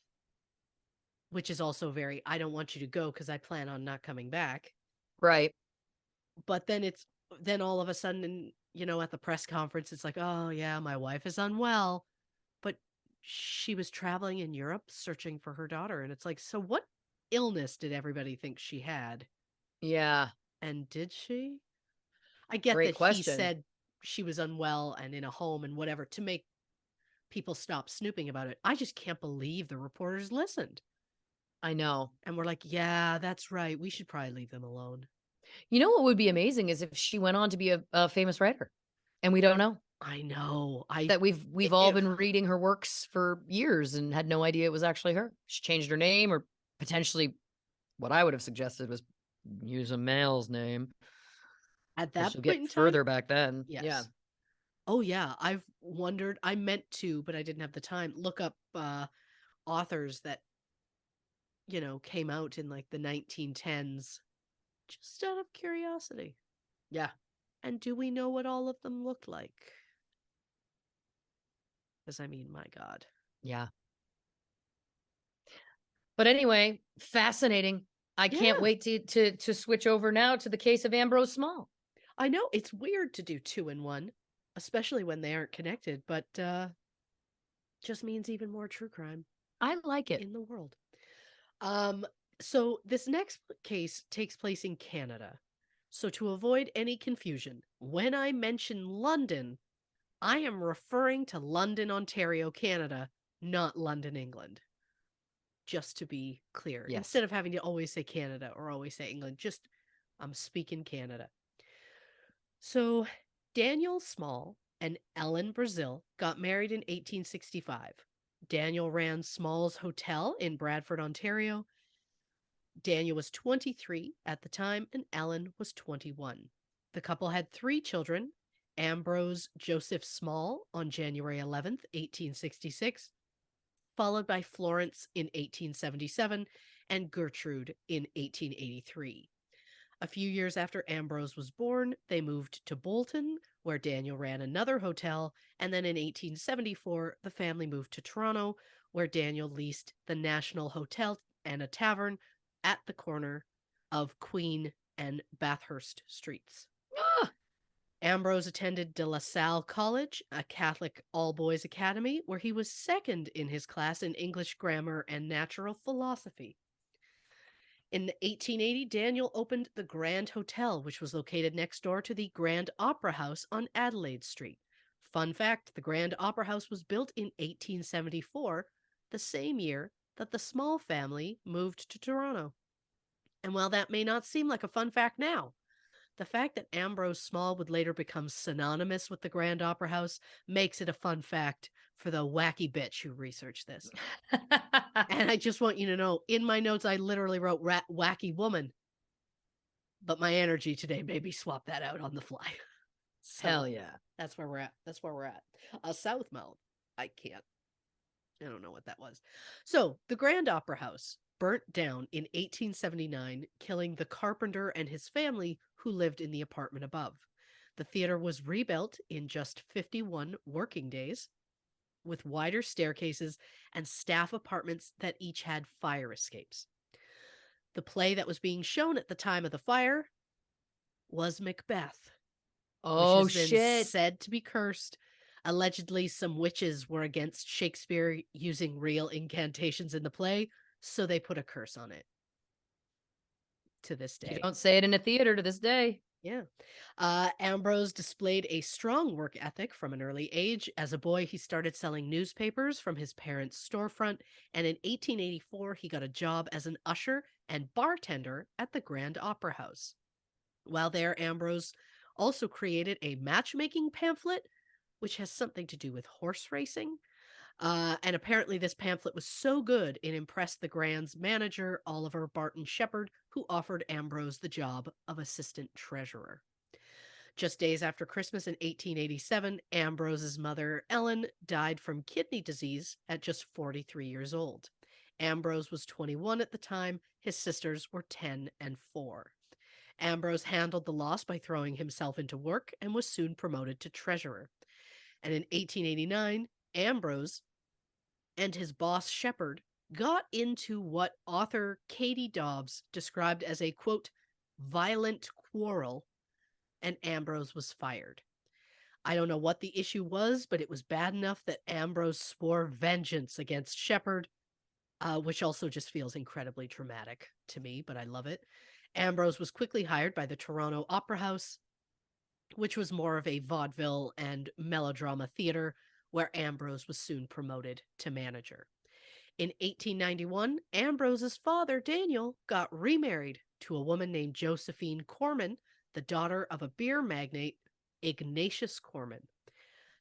which is also very, I don't want you to go because I plan on not coming back. Right. But then all of a sudden, at the press conference, it's like, oh, yeah, my wife is unwell. But she was traveling in Europe searching for her daughter. And it's like, so what illness did everybody think she had? Yeah. And did she? I get Great that he question. said she was unwell and in a home and whatever to make people stop snooping about it. I just can't believe the reporters listened. I know. And we're like, yeah, that's right. We should probably leave them alone. You know what would be amazing is if she went on to be a famous writer, and we don't know. I know. That we've all been reading her works for years and had no idea it was actually her. She changed her name, or potentially what I would have suggested was use a male's name. At 'Cause that she'll point get in further time, back then. yes. Yeah. Oh, yeah. I've wondered. I meant to, but I didn't have the time. Look up authors that, came out in like the 1910s, just out of curiosity. Yeah. And do we know what all of them looked like? Because, I mean, my God. Yeah. But anyway, fascinating. I can't Yeah. wait to switch over now to the case of Ambrose Small. I know it's weird to do 2 in 1, especially when they aren't connected, but just means even more true crime I like it. in the world. So this next case takes place in Canada. So to avoid any confusion, when I mention London, I am referring to London, Ontario, Canada, not London, England. Just to be clear. Yes. Instead of having to always say Canada or always say England, just I'm speaking Canada. So Daniel Small and Ellen Brazil got married in 1865. Daniel ran Small's Hotel in Bradford, Ontario. Daniel was 23 at the time, and Ellen was 21. The couple had 3 children: Ambrose Joseph Small on January 11th, 1866, followed by Florence in 1877 and Gertrude in 1883. A few years after Ambrose was born, they moved to Bolton, where Daniel ran another hotel, and then in 1874, the family moved to Toronto, where Daniel leased the National Hotel and a tavern at the corner of Queen and Bathurst Streets. Ah! Ambrose attended De La Salle College, a Catholic all-boys academy, where he was second in his class in English grammar and natural philosophy. In 1880, Daniel opened the Grand Hotel, which was located next door to the Grand Opera House on Adelaide Street. Fun fact, the Grand Opera House was built in 1874, the same year that the Small family moved to Toronto. And while that may not seem like a fun fact now, the fact that Ambrose Small would later become synonymous with the Grand Opera House makes it a fun fact for the wacky bitch who researched this. And I just want you to know, in my notes, I literally wrote wacky woman. But my energy today made me swap that out on the fly. So Hell yeah. that's where we're at. That's where we're at. Southmount. I can't. I don't know what that was. So the Grand Opera House burnt down in 1879, killing the carpenter and his family who lived in the apartment above. The theater was rebuilt in just 51 working days, with wider staircases and staff apartments that each had fire escapes. The play that was being shown at the time of the fire was Macbeth, which Oh has been shit. said to be cursed. Allegedly, some witches were against Shakespeare using real incantations in the play, so they put a curse on it to this You day. don't say it in a theater to this day. Yeah. Ambrose displayed a strong work ethic from an early age. As a boy, he started selling newspapers from his parents' storefront, and in 1884, he got a job as an usher and bartender at the Grand Opera House. While there, Ambrose also created a matchmaking pamphlet, which has something to do with horse racing. And apparently, this pamphlet was so good it impressed the Grand's manager, Oliver Barton Shepherd, who offered Ambrose the job of assistant treasurer. Just days after Christmas in 1887, Ambrose's mother, Ellen, died from kidney disease at just 43 years old. Ambrose was 21 at the time, his sisters were 10 and 4. Ambrose handled the loss by throwing himself into work and was soon promoted to treasurer. And in 1889, Ambrose and his boss Shepherd got into what author Katie Dobbs described as a, quote, violent quarrel, and Ambrose was fired. I don't know what the issue was, but it was bad enough that Ambrose swore vengeance against Shepherd, which also just feels incredibly traumatic to me, but I love it. Ambrose was quickly hired by the Toronto Opera House, which was more of a vaudeville and melodrama theater, where Ambrose was soon promoted to manager. In 1891, Ambrose's father, Daniel, got remarried to a woman named Josephine Corman, the daughter of a beer magnate, Ignatius Corman.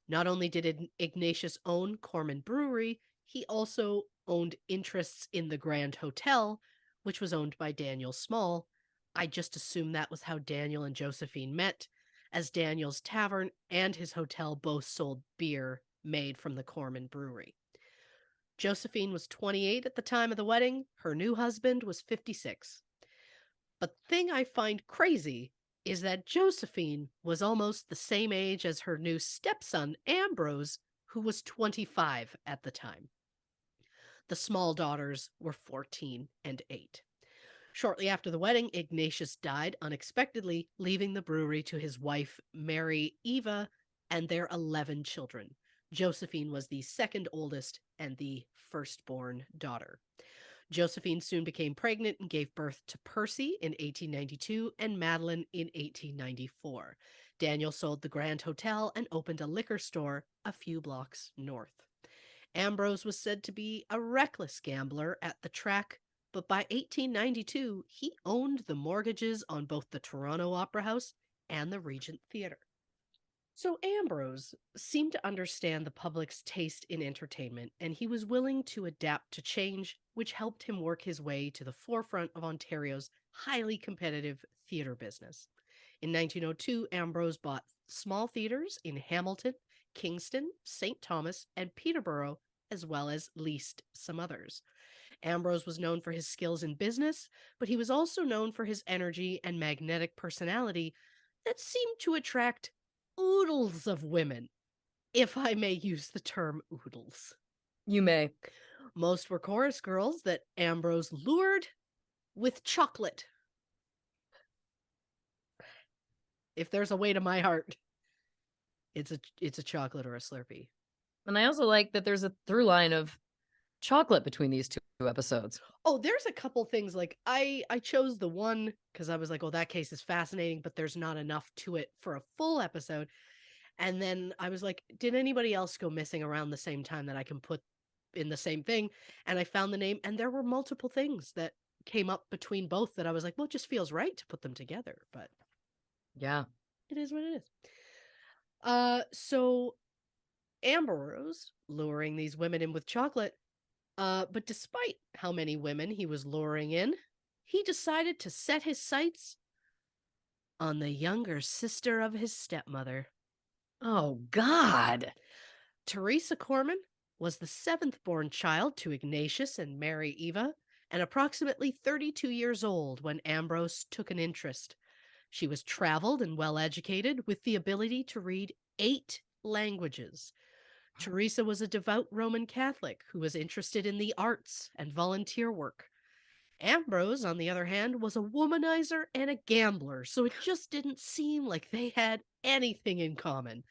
Not only did Ignatius own Corman Brewery, he also owned interests in the Grand Hotel, which was owned by Daniel Small. I just assume that was how Daniel and Josephine met, as Daniel's tavern and his hotel both sold beer made from the Corman Brewery. Josephine was 28 at the time of the wedding. Her new husband was 56. But the thing I find crazy is that Josephine was almost the same age as her new stepson, Ambrose, who was 25 at the time. The small daughters were 14 and 8. Shortly after the wedding, Ignatius died unexpectedly, leaving the brewery to his wife, Mary Eva, and their 11 children. Josephine was the second oldest and the firstborn daughter. Josephine soon became pregnant and gave birth to Percy in 1892 and Madeline in 1894. Daniel sold the Grand Hotel and opened a liquor store a few blocks north. Ambrose was said to be a reckless gambler at the track, but by 1892, he owned the mortgages on both the Toronto Opera House and the Regent Theatre. So Ambrose seemed to understand the public's taste in entertainment, and he was willing to adapt to change, which helped him work his way to the forefront of Ontario's highly competitive theatre business. In 1902, Ambrose bought small theatres in Hamilton, Kingston, St. Thomas, and Peterborough, as well as leased some others. Ambrose was known for his skills in business, but he was also known for his energy and magnetic personality that seemed to attract oodles of women, if I may use the term oodles. You may. Most were chorus girls that Ambrose lured with chocolate. If there's a way to my heart, it's a chocolate or a Slurpee. And I also like that there's a through line of chocolate between these two episodes. Oh, there's a couple things, like I chose the one because I was like, oh, that case is fascinating, but there's not enough to it for a full episode. And then I was like, did anybody else go missing around the same time that I can put in the same thing? And I found the name, and there were multiple things that came up between both that I was like, well, it just feels right to put them together. But yeah, it is what it is. So Ambrose luring these women in with chocolate, but despite how many women he was luring in, he decided to set his sights on the younger sister of his stepmother. Oh, God. Teresa Corman was the seventh-born child to Ignatius and Mary Eva, and approximately 32 years old when Ambrose took an interest. She was traveled and well-educated with the ability to read 8 languages. Teresa was a devout Roman Catholic who was interested in the arts and volunteer work. Ambrose, on the other hand, was a womanizer and a gambler, so it just didn't seem like they had anything in common,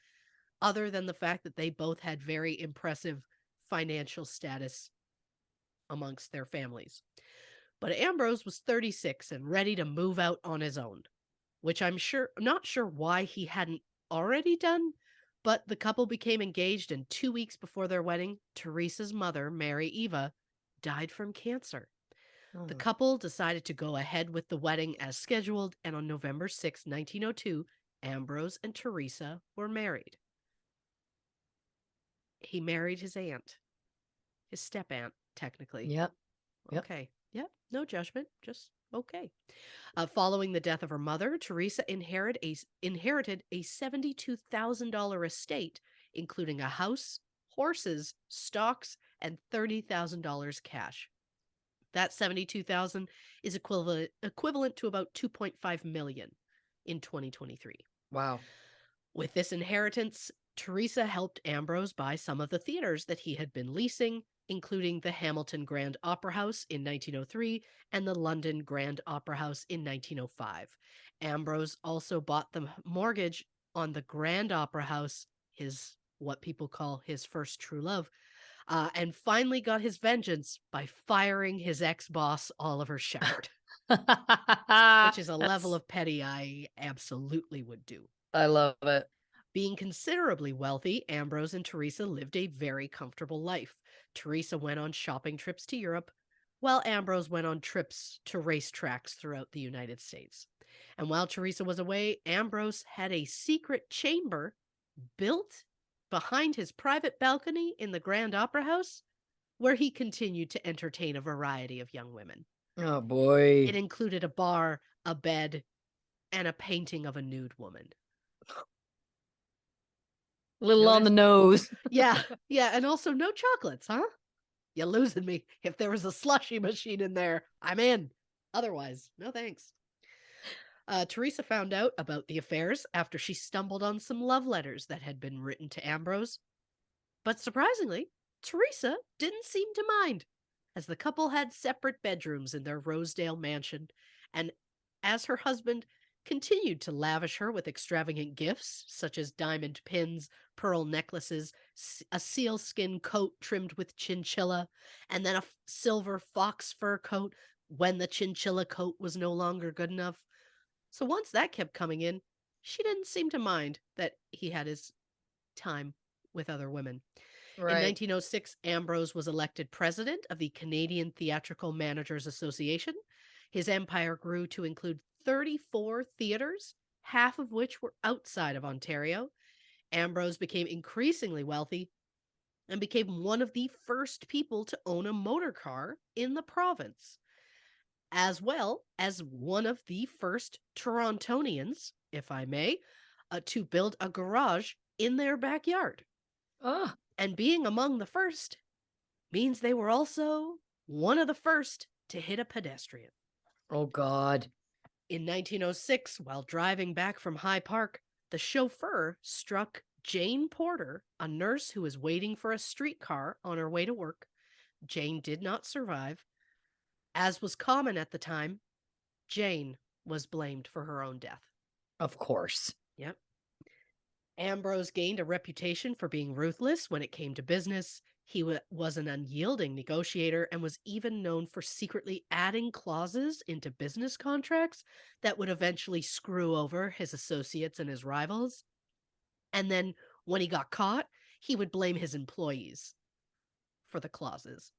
other than the fact that they both had very impressive financial status amongst their families. But Ambrose was 36 and ready to move out on his own, which not sure why he hadn't already done, but the couple became engaged, and 2 weeks before their wedding, Teresa's mother, Mary Eva, died from cancer. The Oh. couple decided to go ahead with the wedding as scheduled, and on November 6, 1902, Ambrose and Teresa were married. He married his aunt, his step aunt, technically. Yep. Yep. Okay. Yep. No judgment. Just okay. Following the death of her mother, Teresa inherited a $72,000 estate, including a house, horses, stocks, and $30,000 cash. That $72,000 is equivalent to about $2.5 million in 2023. Wow. With this inheritance, Teresa helped Ambrose buy some of the theaters that he had been leasing, including the Hamilton Grand Opera House in 1903 and the London Grand Opera House in 1905. Ambrose also bought the mortgage on the Grand Opera House, what people call his first true love, and finally got his vengeance by firing his ex-boss, Oliver Shepherd, which is a level of petty I absolutely would do. I love it. Being considerably wealthy, Ambrose and Teresa lived a very comfortable life. Teresa went on shopping trips to Europe, while Ambrose went on trips to racetracks throughout the United States. And while Teresa was away, Ambrose had a secret chamber built behind his private balcony in the Grand Opera House, where he continued to entertain a variety of young women. Oh, boy. It included a bar, a bed, and a painting of a nude woman. Little on the nose. Yeah, and also no chocolates, huh? You're losing me. If there was a slushy machine in there, I'm in. Otherwise, no thanks. Teresa found out about the affairs after she stumbled on some love letters that had been written to Ambrose. But surprisingly, Teresa didn't seem to mind, as the couple had separate bedrooms in their Rosedale mansion, and as her husband continued to lavish her with extravagant gifts, such as diamond pins, pearl necklaces, a sealskin coat trimmed with chinchilla, and then a silver fox fur coat when the chinchilla coat was no longer good enough. So once that kept coming in, she didn't seem to mind that he had his time with other women. Right. In 1906, Ambrose was elected president of the Canadian Theatrical Managers Association. His empire grew to include 34 theaters, half of which were outside of Ontario. Ambrose became increasingly wealthy and became one of the first people to own a motor car in the province, as well as one of the first Torontonians, if I may, to build a garage in their backyard. Oh. And being among the first means they were also one of the first to hit a pedestrian. Oh, God. In 1906, while driving back from High Park, the chauffeur struck Jane Porter, a nurse who was waiting for a streetcar on her way to work. Jane did not survive. As was common at the time, Jane was blamed for her own death. Of course. Yep. Ambrose gained a reputation for being ruthless when it came to business. He was an unyielding negotiator and was even known for secretly adding clauses into business contracts that would eventually screw over his associates and his rivals. And then when he got caught, he would blame his employees for the clauses.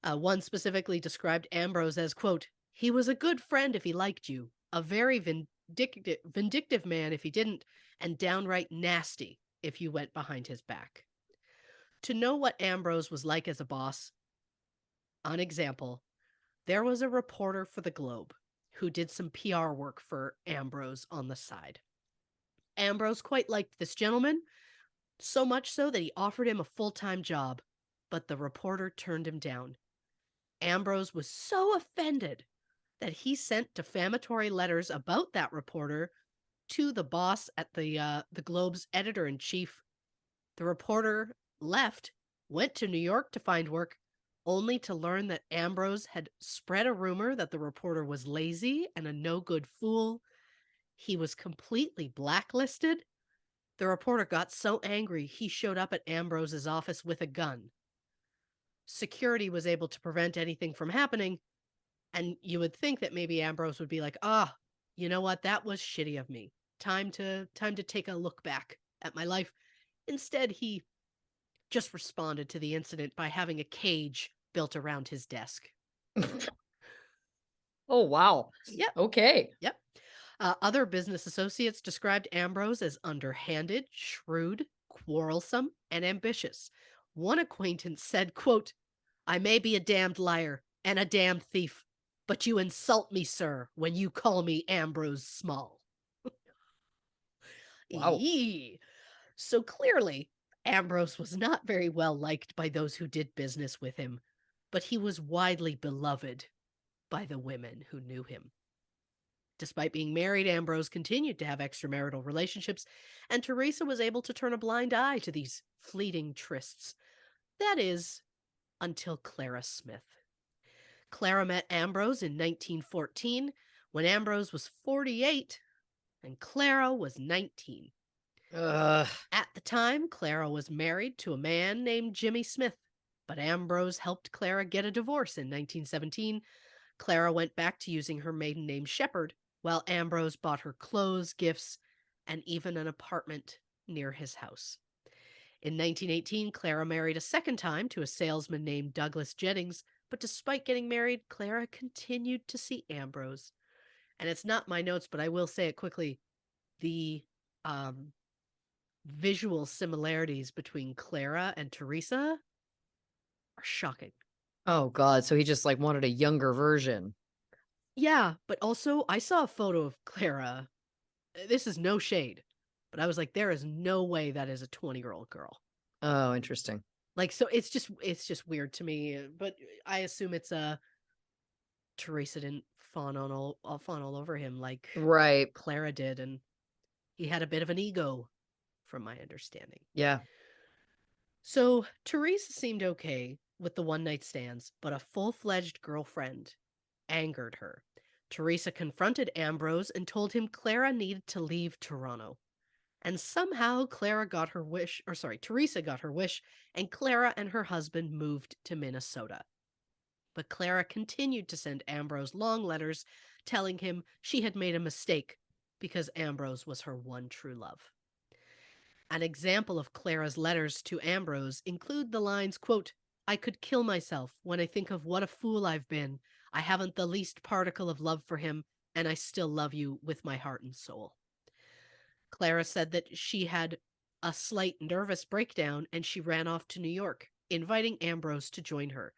One specifically described Ambrose as, quote, "He was a good friend if he liked you, a very vindictive man if he didn't, and downright nasty if you went behind his back." To know what Ambrose was like as a boss, an example, there was a reporter for the Globe who did some PR work for Ambrose on the side. Ambrose quite liked this gentleman, so much so that he offered him a full-time job, but the reporter turned him down. Ambrose was so offended that he sent defamatory letters about that reporter to the boss at the Globe's editor-in-chief. The reporter left, went to New York to find work, only to learn that Ambrose had spread a rumor that the reporter was lazy and a no-good fool. He was completely blacklisted. The reporter got so angry he showed up at Ambrose's office with a gun. Security was able to prevent anything from happening, and you would think that maybe Ambrose would be like, you know what? That was shitty of me. Time to take a look back at my life. Instead, he just responded to the incident by having a cage built around his desk. Oh, wow. Yep. Okay. Yep. Other business associates described Ambrose as underhanded, shrewd, quarrelsome, and ambitious. One acquaintance said, quote, "I may be a damned liar and a damned thief, but you insult me, sir, when you call me Ambrose Small." Wow. Yee. So clearly, Ambrose was not very well liked by those who did business with him, but he was widely beloved by the women who knew him. Despite being married, Ambrose continued to have extramarital relationships, and Teresa was able to turn a blind eye to these fleeting trysts. That is, until Clara Smith. Clara met Ambrose in 1914 when Ambrose was 48 and Clara was 19. Ugh. At the time, Clara was married to a man named Jimmy Smith, but Ambrose helped Clara get a divorce in 1917. Clara went back to using her maiden name Shepherd, while Ambrose bought her clothes, gifts, and even an apartment near his house. In 1918, Clara married a second time to a salesman named Douglas Jennings, but despite getting married, Clara continued to see Ambrose. And it's not my notes, but I will say it quickly. The visual similarities between Clara and Teresa are shocking. Oh, God. So he just like wanted a younger version. Yeah, but also I saw a photo of Clara. This is no shade, but I was like, there is no way that is a 20-year-old girl. Oh, interesting. Like, so it's just weird to me. But I assume it's Teresa didn't fawn all over him like Right. Clara did, and he had a bit of an ego, from my understanding. Yeah. So Teresa seemed okay with the one night stands, but a full-fledged girlfriend angered her. Teresa confronted Ambrose and told him Clara needed to leave Toronto. And somehow Teresa got her wish, and Clara and her husband moved to Minnesota. But Clara continued to send Ambrose long letters telling him she had made a mistake because Ambrose was her one true love. An example of Clara's letters to Ambrose include the lines, quote, "I could kill myself when I think of what a fool I've been. I haven't the least particle of love for him, and I still love you with my heart and soul." Clara said that she had a slight nervous breakdown and she ran off to New York, inviting Ambrose to join her.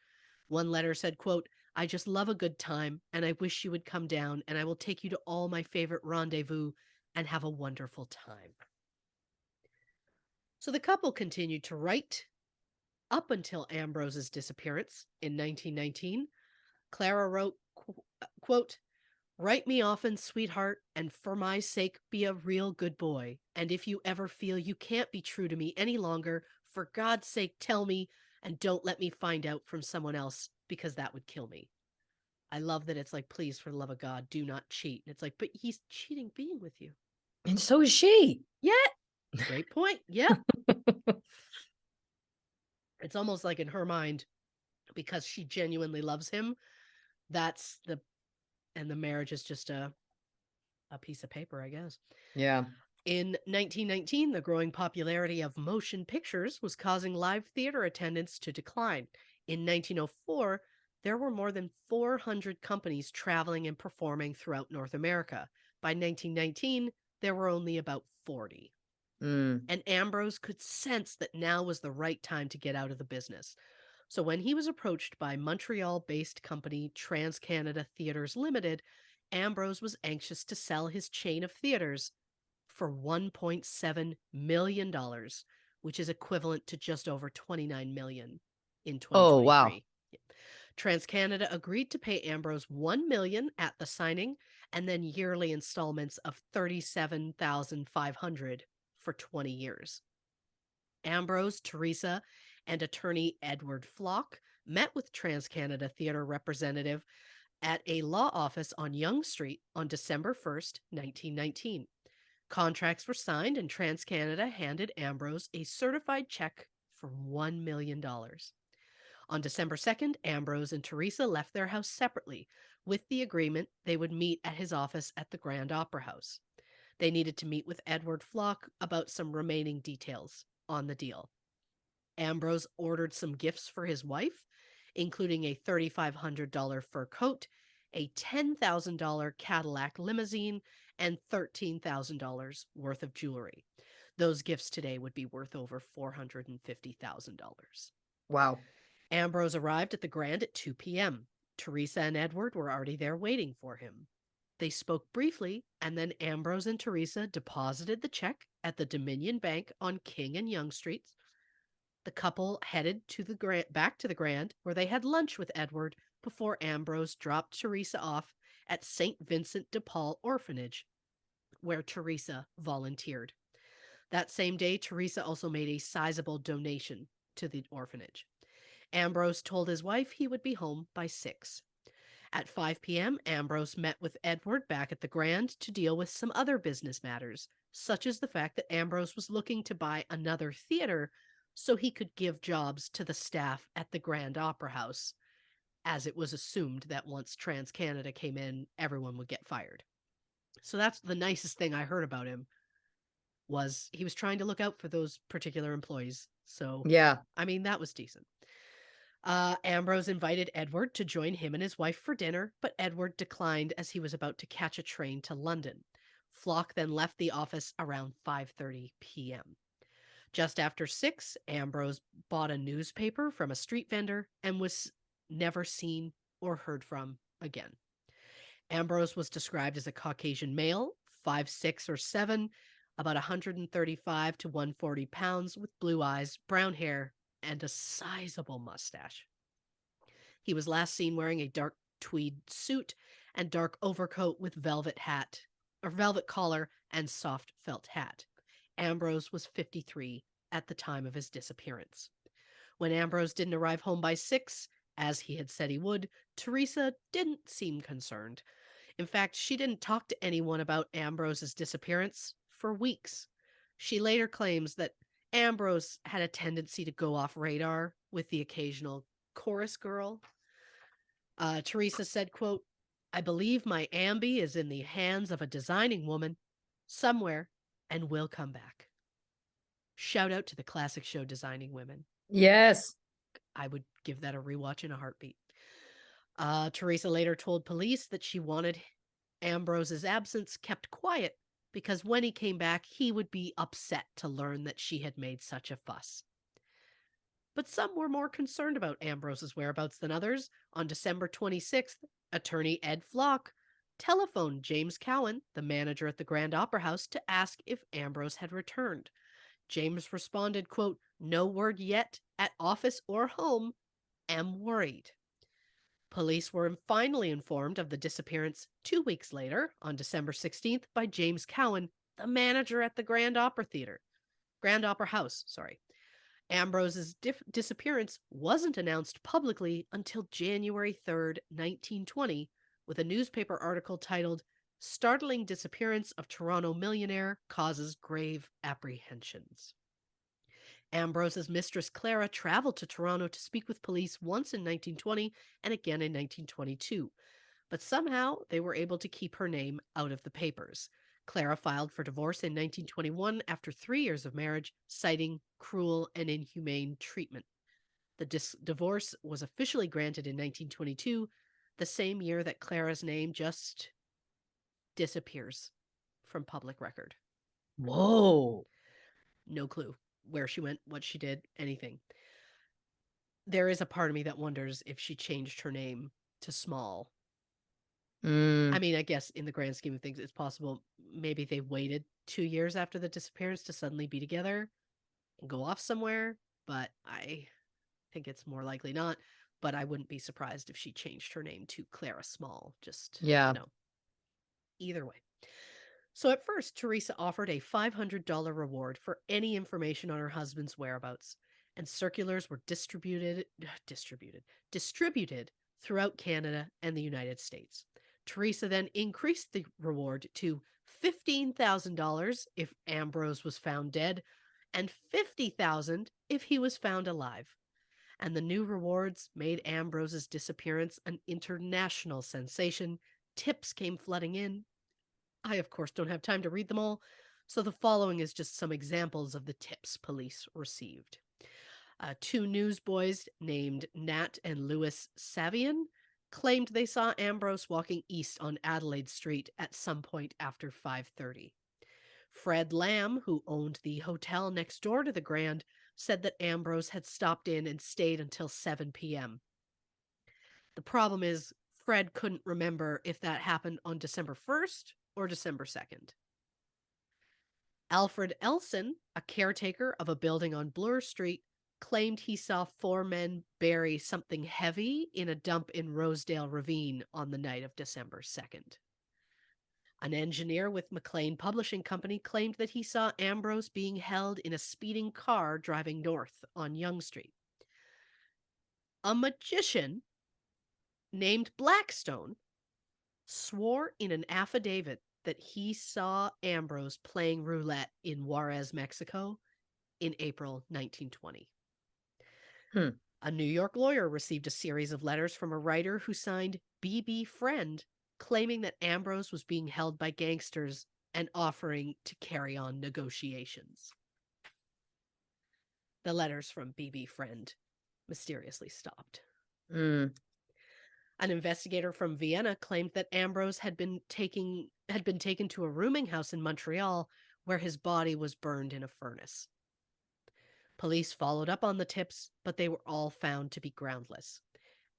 One letter said, quote, "I just love a good time, and I wish you would come down, and I will take you to all my favorite rendezvous and have a wonderful time." So the couple continued to write up until Ambrose's disappearance in 1919. Clara wrote, quote, "Write me often, sweetheart, and for my sake be a real good boy. And if you ever feel you can't be true to me any longer, for God's sake tell me, and don't let me find out from someone else, because that would kill me." I love that it's like, please, for the love of God, do not cheat. And it's like, but he's cheating being with you. And so is she. Yeah. Great point. Yeah. It's almost like in her mind, because she genuinely loves him, the marriage is just a piece of paper, I guess. Yeah. In 1919, the growing popularity of motion pictures was causing live theater attendance to decline. In 1904, there were more than 400 companies traveling and performing throughout North America. By 1919, there were only about 40. And Ambrose could sense that now was the right time to get out of the business. So when he was approached by Montreal-based company TransCanada Theatres Limited, Ambrose was anxious to sell his chain of theaters for $1.7 million, which is equivalent to just over $29 million in 2023. Oh, wow. TransCanada agreed to pay Ambrose $1 million at the signing and then yearly installments of $37,500 for 20 years. Ambrose, Teresa, and attorney Edward Flock met with TransCanada Theatre representative at a law office on Yonge Street on December 1st, 1919. Contracts were signed, and TransCanada handed Ambrose a certified check for $1 million. On December 2nd, Ambrose and Teresa left their house separately, with the agreement they would meet at his office at the Grand Opera House. They needed to meet with Edward Flock about some remaining details on the deal. Ambrose ordered some gifts for his wife, including a $3,500 fur coat, a $10,000 Cadillac limousine, and $13,000 worth of jewelry. Those gifts today would be worth over $450,000. Wow. Ambrose arrived at the Grand at 2 p.m. Teresa and Edward were already there waiting for him. They spoke briefly, and then Ambrose and Teresa deposited the check at the Dominion Bank on King and Yonge Streets. The couple headed to the back to the Grand, where they had lunch with Edward before Ambrose dropped Teresa off at St. Vincent de Paul Orphanage, where Teresa volunteered. That same day, Teresa also made a sizable donation to the orphanage. Ambrose told his wife he would be home by 6. At 5 p.m., Ambrose met with Edward back at the Grand to deal with some other business matters, such as the fact that Ambrose was looking to buy another theater so he could give jobs to the staff at the Grand Opera House, as it was assumed that once TransCanada came in, everyone would get fired. So that's the nicest thing I heard about him, was he was trying to look out for those particular employees. So, Yeah. I mean, that was decent. Ambrose invited Edward to join him and his wife for dinner, but Edward declined as he was about to catch a train to London. Flock then left the office around 5:30 p.m. Just after 6, Ambrose bought a newspaper from a street vendor and was never seen or heard from again. Ambrose was described as a Caucasian male, 5'6" or 7, about 135 to 140 pounds, with blue eyes, brown hair, and a sizable mustache. He was last seen wearing a dark tweed suit and dark overcoat with velvet collar and soft felt hat. Ambrose was 53 at the time of his disappearance. When Ambrose didn't arrive home by 6, as he had said he would, Teresa didn't seem concerned. In fact, she didn't talk to anyone about Ambrose's disappearance for weeks. She later claims that Ambrose had a tendency to go off radar with the occasional chorus girl. Teresa said, quote, "I believe my Amby is in the hands of a designing woman somewhere and will come back." Shout out to the classic show Designing Women. Yes. I would give that a rewatch in a heartbeat. Teresa later told police that she wanted Ambrose's absence kept quiet because when he came back, he would be upset to learn that she had made such a fuss. But some were more concerned about Ambrose's whereabouts than others. On December 26th, attorney Ed Flock telephoned James Cowan, the manager at the Grand Opera House, to ask if Ambrose had returned. James responded, quote, "No word yet at office or home. Am worried." Police were finally informed of the disappearance 2 weeks later, on December 16th, by James Cowan, the manager at the Grand Opera House. Ambrose's disappearance wasn't announced publicly until January 3rd, 1920, with a newspaper article titled "Startling Disappearance of Toronto Millionaire Causes Grave Apprehensions." Ambrose's mistress Clara traveled to Toronto to speak with police once in 1920 and again in 1922, but somehow they were able to keep her name out of the papers. Clara filed for divorce in 1921 after 3 years of marriage, citing cruel and inhumane treatment. The divorce was officially granted in 1922, the same year that Clara's name just disappears from public record. Whoa. No clue where she went, what she did, anything. There is a part of me that wonders if she changed her name to Small. I mean, I guess in the grand scheme of things, it's possible maybe they waited 2 years after the disappearance to suddenly be together and go off somewhere, but I think it's more likely not. But I wouldn't be surprised if she changed her name to Clara Small, just, Yeah. either way. So at first, Teresa offered a $500 reward for any information on her husband's whereabouts. and circulars were distributed throughout Canada and the United States. Teresa then increased the reward to $15,000 if Ambrose was found dead and $50,000 if he was found alive. And the new rewards made Ambrose's disappearance an international sensation. Tips came flooding in. I, of course, don't have time to read them all, so the following is just some examples of the tips police received. Two newsboys named Nat and Louis Savian claimed they saw Ambrose walking east on Adelaide Street at some point after 5:30. Fred Lamb, who owned the hotel next door to the Grand, said that Ambrose had stopped in and stayed until 7 p.m. The problem is, Fred couldn't remember if that happened on December 1st or December 2nd. Alfred Elson, a caretaker of a building on Bloor Street, claimed he saw four men bury something heavy in a dump in Rosedale Ravine on the night of December 2nd. An engineer with McLean Publishing Company claimed that he saw Ambrose being held in a speeding car driving north on Yonge Street. A magician named Blackstone swore in an affidavit that he saw Ambrose playing roulette in Juarez, Mexico in April 1920. A New York lawyer received a series of letters from a writer who signed B.B. Friend, claiming that Ambrose was being held by gangsters and offering to carry on negotiations. The letters from B.B. Friend mysteriously stopped. An investigator from Vienna claimed that Ambrose had been taken to a rooming house in Montreal where his body was burned in a furnace. Police followed up on the tips, but they were all found to be groundless.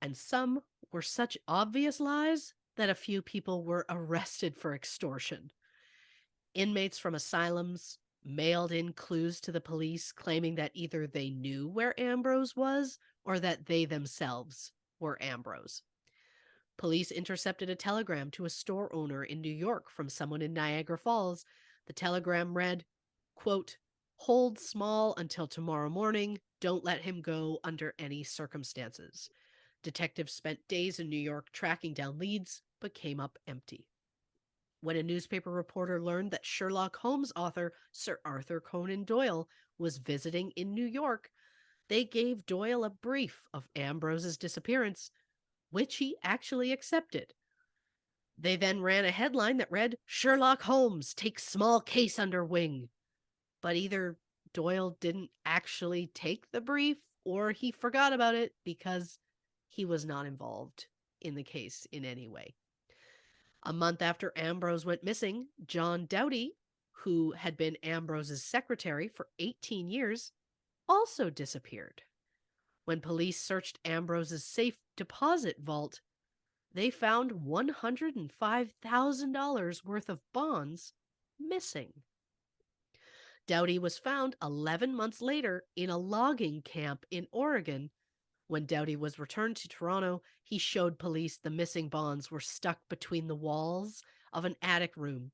And some were such obvious lies that a few people were arrested for extortion. Inmates from asylums mailed in clues to the police claiming that either they knew where Ambrose was or that they themselves were Ambrose. Police intercepted a telegram to a store owner in New York from someone in Niagara Falls. The telegram read, quote, "Hold small until tomorrow morning. Don't let him go under any circumstances." Detectives spent days in New York tracking down leads, but came up empty. When a newspaper reporter learned that Sherlock Holmes author Sir Arthur Conan Doyle was visiting in New York, they gave Doyle a brief of Ambrose's disappearance, which he actually accepted. They then ran a headline that read, "Sherlock Holmes takes small case under wing." But either Doyle didn't actually take the brief or he forgot about it because he was not involved in the case in any way. A month after Ambrose went missing, John Doughty, who had been Ambrose's secretary for 18 years, also disappeared. When police searched Ambrose's safe deposit vault, they found $105,000 worth of bonds missing. Doughty was found 11 months later in a logging camp in Oregon. When Doughty was returned to Toronto, he showed police the missing bonds were stuck between the walls of an attic room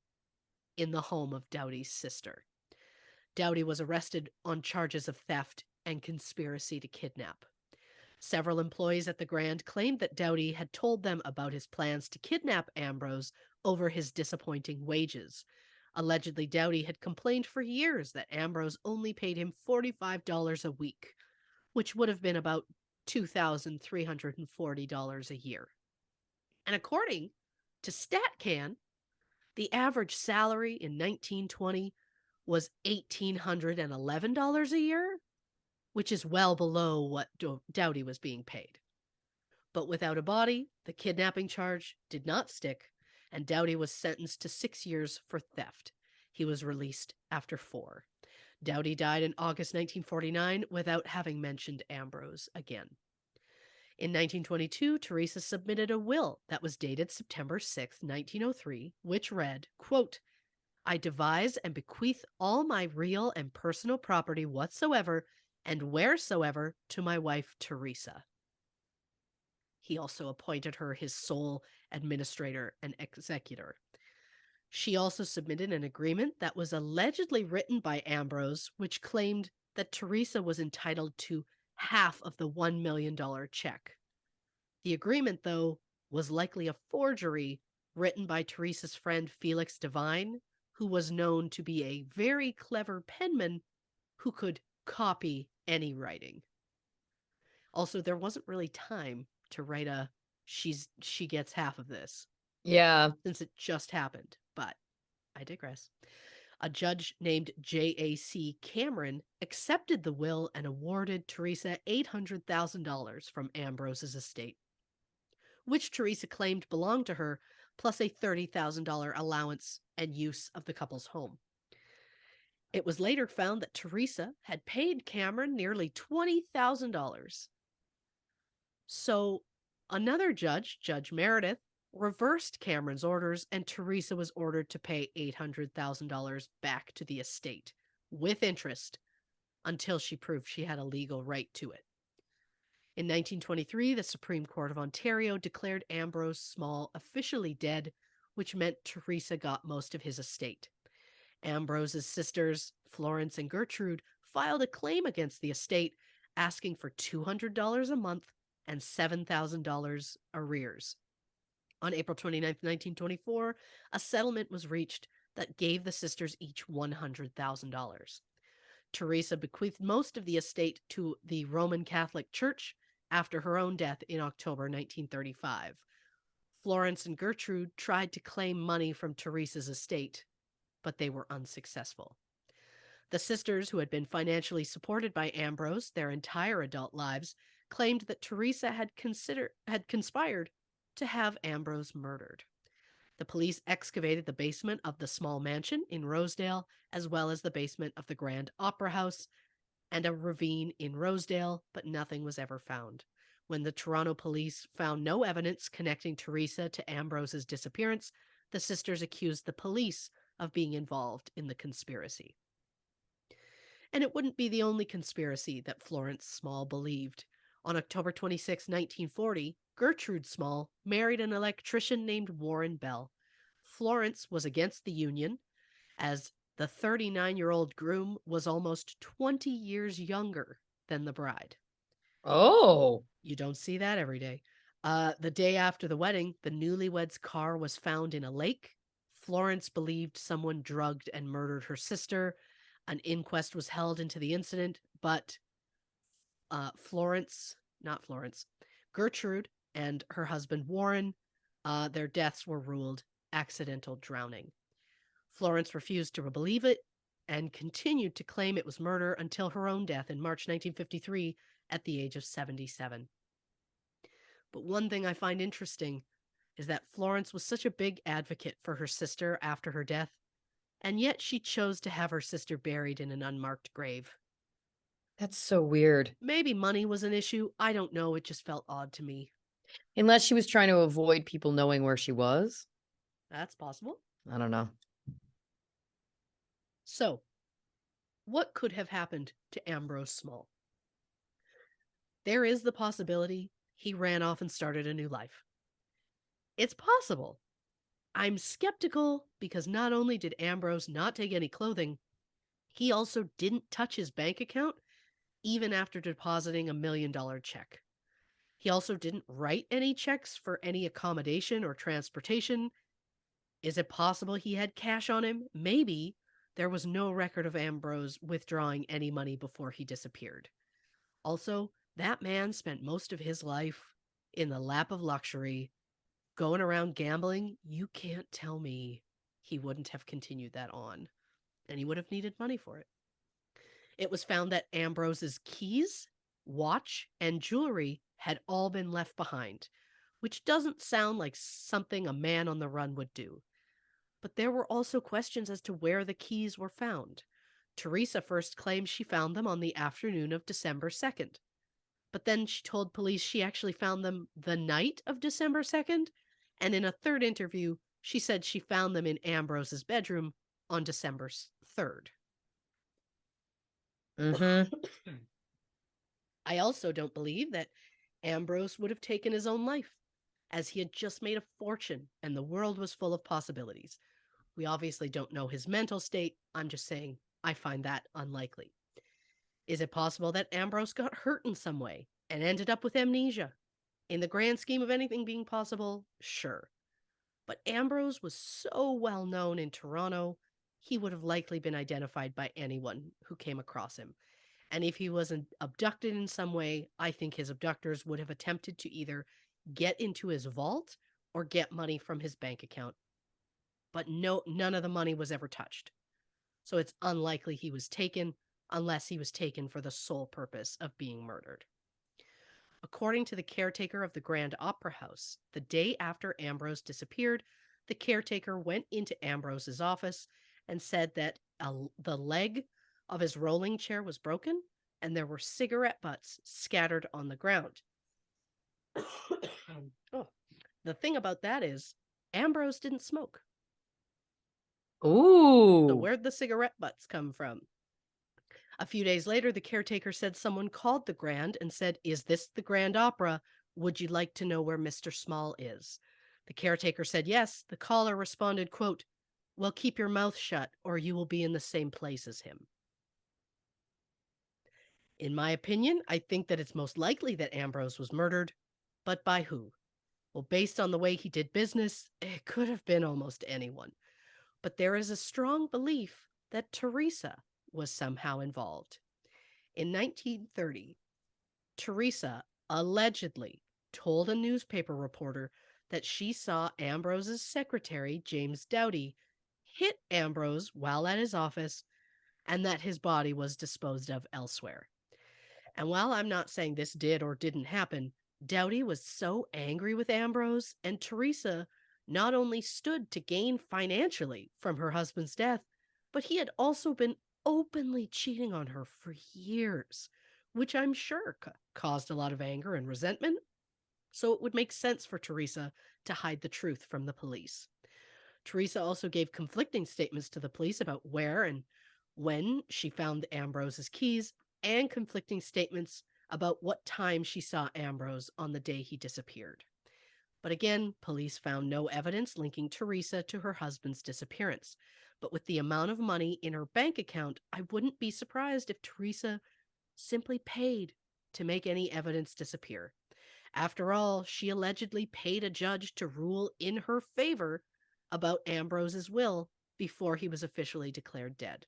in the home of Doughty's sister. Doughty was arrested on charges of theft and conspiracy to kidnap. Several employees at the Grand claimed that Doughty had told them about his plans to kidnap Ambrose over his disappointing wages. Allegedly, Doughty had complained for years that Ambrose only paid him $45 a week, which would have been about $2,340 a year. And according to StatCan, the average salary in 1920 was $1,811 a year, which is well below what Doughty was being paid. But without a body, the kidnapping charge did not stick, and Doughty was sentenced to 6 years for theft. He was released after 4. Doughty died in August 1949 without having mentioned Ambrose again. In 1922, Teresa submitted a will that was dated September 6, 1903, which read, quote, "I devise and bequeath all my real and personal property whatsoever and wheresoever to my wife Teresa." He also appointed her his sole administrator and executor. She also submitted an agreement that was allegedly written by Ambrose, which claimed that Teresa was entitled to half of the $1 million check. The agreement, though, was likely a forgery written by Teresa's friend Felix Devine, who was known to be a very clever penman who could copy any writing. Also, there wasn't really time to write a she gets half of this Yeah. since it just happened, but I digress. A judge named J.A.C. Cameron accepted the will and awarded Teresa $800,000 from Ambrose's estate, which Teresa claimed belonged to her, plus a $30,000 allowance and use of the couple's home. It was later found that Teresa had paid Cameron nearly $20,000. So another judge, Judge Meredith, reversed Cameron's orders, and Teresa was ordered to pay $800,000 back to the estate with interest until she proved she had a legal right to it. In 1923, the Supreme Court of Ontario declared Ambrose Small officially dead, which meant Teresa got most of his estate. Ambrose's sisters, Florence and Gertrude, filed a claim against the estate, asking for $200 a month and $7,000 arrears. On April 29, 1924, a settlement was reached that gave the sisters each $100,000. Teresa bequeathed most of the estate to the Roman Catholic Church after her own death in October 1935. Florence and Gertrude tried to claim money from Teresa's estate, but they were unsuccessful. The sisters, who had been financially supported by Ambrose their entire adult lives, claimed that Teresa had conspired to have Ambrose murdered. The police excavated the basement of the Small mansion in Rosedale, as well as the basement of the Grand Opera House and a ravine in Rosedale, but nothing was ever found. When the Toronto police found no evidence connecting Teresa to Ambrose's disappearance, the sisters accused the police of being involved in the conspiracy. And it wouldn't be the only conspiracy that Florence Small believed. On October 26, 1940, Gertrude Small married an electrician named Warren Bell. Florence was against the union, as the 39-year-old groom was almost 20 years younger than the bride. Oh. You don't see that every day. The day after the wedding, the newlyweds' car was found in a lake. Florence believed someone drugged and murdered her sister. An inquest was held into the incident, but Gertrude and her husband Warren, their deaths were ruled accidental drowning. Florence refused to believe it and continued to claim it was murder until her own death in March 1953 at the age of 77. But one thing I find interesting is that Florence was such a big advocate for her sister after her death, and yet she chose to have her sister buried in an unmarked grave. That's so weird. Maybe money was an issue. I don't know. It just felt odd to me. Unless she was trying to avoid people knowing where she was. That's possible. I don't know. So, what could have happened to Ambrose Small? There is the possibility he ran off and started a new life. It's possible. I'm skeptical because not only did Ambrose not take any clothing, he also didn't touch his bank account even after depositing $1 million check. He also didn't write any checks for any accommodation or transportation. Is it possible he had cash on him? Maybe. There was no record of Ambrose withdrawing any money before he disappeared. Also, that man spent most of his life in the lap of luxury, going around gambling. You can't tell me he wouldn't have continued that on, and he would have needed money for it. It was found that Ambrose's keys, watch, and jewelry had all been left behind, which doesn't sound like something a man on the run would do. But there were also questions as to where the keys were found. Teresa first claimed she found them on the afternoon of December 2nd. But then she told police she actually found them the night of December 2nd, and in a third interview, she said she found them in Ambrose's bedroom on December 3rd. Mm-hmm. I also don't believe that Ambrose would have taken his own life, as he had just made a fortune and the world was full of possibilities. We obviously don't know his mental state. I'm just saying I find that unlikely. Is it possible that Ambrose got hurt in some way and ended up with amnesia? In the grand scheme of anything being possible, sure. But Ambrose was so well known in Toronto, he would have likely been identified by anyone who came across him. And if he was abducted in some way, I think his abductors would have attempted to either get into his vault or get money from his bank account. But none of the money was ever touched. So it's unlikely he was taken unless he was taken for the sole purpose of being murdered. According to the caretaker of the Grand Opera House, the day after Ambrose disappeared, the caretaker went into Ambrose's office and said that the leg of his rolling chair was broken and there were cigarette butts scattered on the ground. Oh, the thing about that is, Ambrose didn't smoke. Ooh. So where'd the cigarette butts come from? A few days later, the caretaker said someone called the Grand and said, "Is this the Grand Opera? Would you like to know where Mr. Small is?" The caretaker said yes. The caller responded, quote, "Well, keep your mouth shut or you will be in the same place as him." In my opinion, I think that it's most likely that Ambrose was murdered, but by who? Well, based on the way he did business, it could have been almost anyone. But there is a strong belief that Teresa was somehow involved. In 1930, Teresa allegedly told a newspaper reporter that she saw Ambrose's secretary, James Doughty, hit Ambrose while at his office and that his body was disposed of elsewhere. And while I'm not saying this did or didn't happen, Doughty was so angry with Ambrose, and Teresa not only stood to gain financially from her husband's death, but he had also been openly cheating on her for years, which I'm sure caused a lot of anger and resentment. So it would make sense for Teresa to hide the truth from the police. Teresa also gave conflicting statements to the police about where and when she found Ambrose's keys, and conflicting statements about what time she saw Ambrose on the day he disappeared. But again, police found no evidence linking Teresa to her husband's disappearance. But with the amount of money in her bank account, I wouldn't be surprised if Teresa simply paid to make any evidence disappear. After all, she allegedly paid a judge to rule in her favor about Ambrose's will before he was officially declared dead.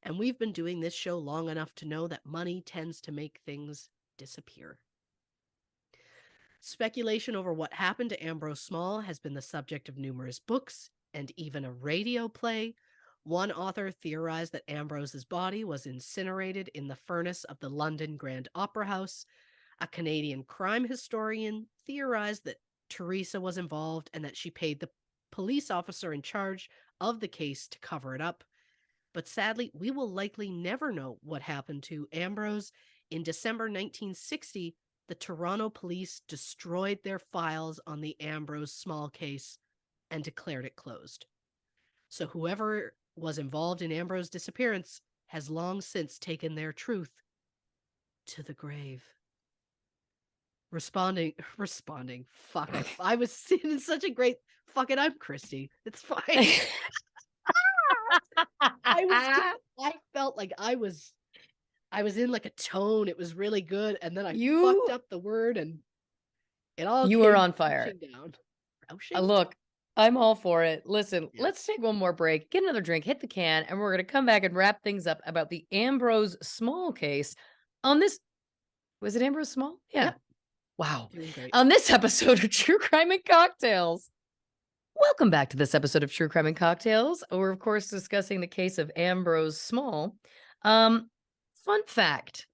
And we've been doing this show long enough to know that money tends to make things disappear. Speculation over what happened to Ambrose Small has been the subject of numerous books and even a radio play. One author theorized that Ambrose's body was incinerated in the furnace of the London Grand Opera House. A Canadian crime historian theorized that Teresa was involved and that she paid the police officer in charge of the case to cover it up. But sadly, we will likely never know what happened to Ambrose. In December 1960, the Toronto police destroyed their files on the Ambrose Small case and declared it closed. So whoever was involved in Ambrose's disappearance has long since taken their truth to the grave. Responding. Fuck, I was in such a great fucking. I'm Christy. It's fine. I felt like I was in like a tone. It was really good, and then I fucked up the word, and it all. You were on fire. Down. Look, I'm all for it. Listen, let's take one more break, get another drink, hit the can, and we're gonna come back and wrap things up about the Ambrose Small case. On this, was it Ambrose Small? Yeah. Yep. Wow. On this episode of True Crime and Cocktails. Welcome back to this episode of True Crime and Cocktails. We're, of course, discussing the case of Ambrose Small. Fun fact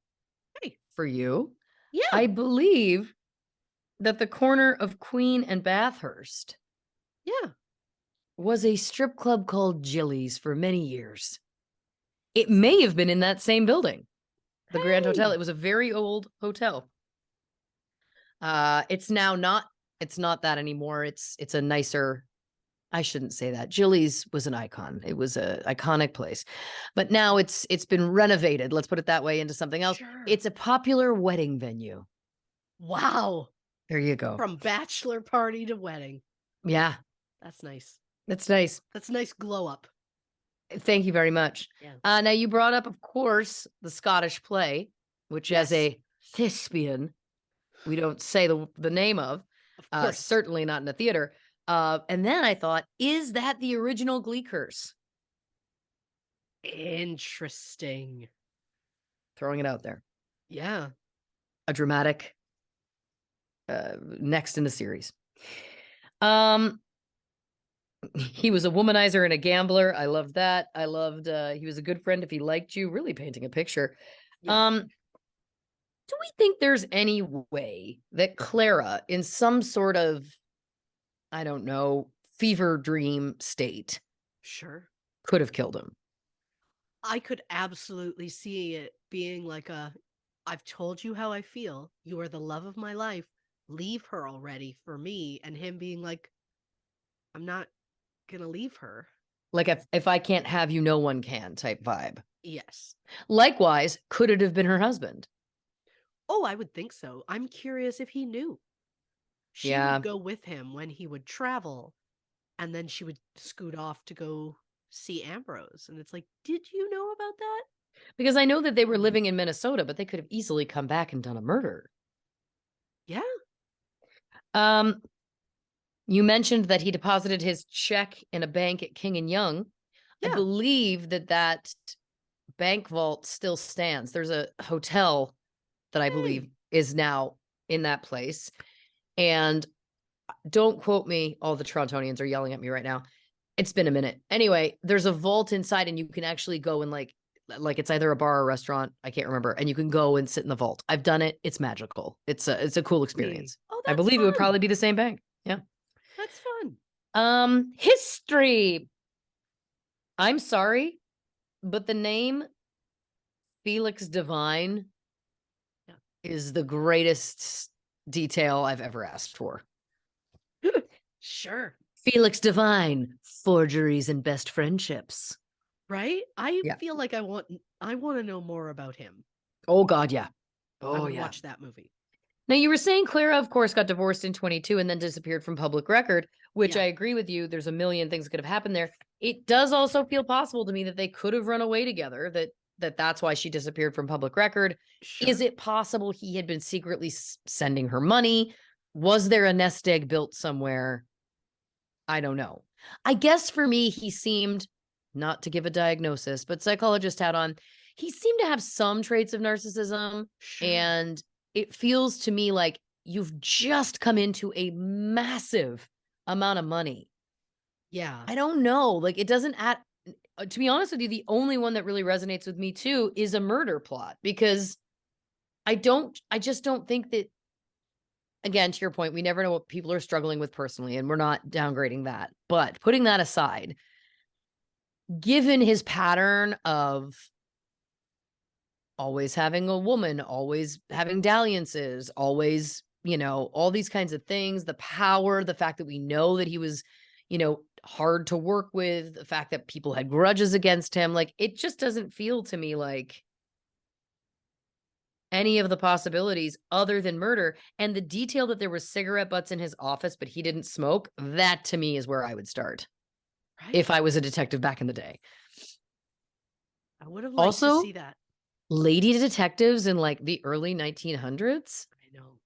for you. Yeah. I believe that the corner of Queen and Bathurst was a strip club called Jilly's for many years. It may have been in that same building, the Grand Hotel. It was a very old hotel. It's now not, it's not that anymore. It's a nicer, I shouldn't say that. Jilly's was an icon. It was an iconic place, but now it's been renovated. Let's put it that way, into something else. Sure. It's a popular wedding venue. Wow. There you go. From bachelor party to wedding. Yeah. That's nice. That's nice. That's a nice glow up. Thank you very much. Yeah. Now you brought up, of course, the Scottish play, which as Yes. a thespian, we don't say the name of, Of course. certainly not in a theater. And then I thought, is that the original Glee curse? Interesting. Throwing it out there. Yeah. A dramatic next in the series. He was a womanizer and a gambler. I loved that. I loved he was a good friend if he liked you, really painting a picture. Yeah. Do we think there's any way that Clara, in some sort of, I don't know, fever dream state, Sure. could have killed him? I could absolutely see it being like I've told you how I feel. You are the love of my life. Leave her already for me. And him being like, I'm not gonna leave her. Like if I can't have you, no one can type vibe. Yes. Likewise, could it have been her husband? Oh, I would think so. I'm curious if he knew. She Yeah, would go with him when he would travel, and then she would scoot off to go see Ambrose. And it's like, did you know about that? because I know that they were Mm. living in Minnesota, but they could have easily come back and done a murder. Yeah. Um, you mentioned that he deposited his check in a bank at King and Young. I Yeah. believe that bank vault still stands. There's a hotel that I believe Hey. is now in that place. And don't quote me, all the Torontonians are yelling at me right now. It's been a minute. Anyway, there's a vault inside and you can actually go and like it's either a bar or a restaurant, I can't remember, and you can go and sit in the vault. I've done it. It's magical. It's a cool Really? experience. Oh, I that's believe it would fun. probably be the same bank. Yeah. That's fun. History. I'm sorry, but the name Felix Divine Yeah. is the greatest detail I've ever asked for. Sure. Felix Divine, forgeries and best friendships. Right? I Yeah. feel like I want to know more about him. Oh God, yeah. I Oh would yeah. watch that movie. Now you were saying Clara, of course, got divorced in 22 and then disappeared from public record, which Yeah. I agree with you. There's a million things that could have happened there. It does also feel possible to me that they could have run away together. That's why she disappeared from public record. Sure. Is it possible he had been secretly sending her money? Was there a nest egg built somewhere? I don't know. I guess for me, he seemed, not to give a diagnosis, but psychologist hat on, he seemed to have some traits of narcissism. Sure. And it feels to me like you've just come into a massive amount of money. Yeah. I don't know. Like it doesn't add, to be honest with you, the only one that really resonates with me too is a murder plot because I just don't think that, again, to your point, we never know what people are struggling with personally, and we're not downgrading that. But putting that aside, given his pattern of always having a woman, always having dalliances, always, all these kinds of things, the power, the fact that we know that he was, hard to work with, the fact that people had grudges against him, like it just doesn't feel to me like any of the possibilities other than murder. And the detail that there were cigarette butts in his office, but he didn't smoke, that to me is where I would start Right. if I was a detective back in the day. I would have liked to Also, see that. lady detectives in like the early 1900s. I know.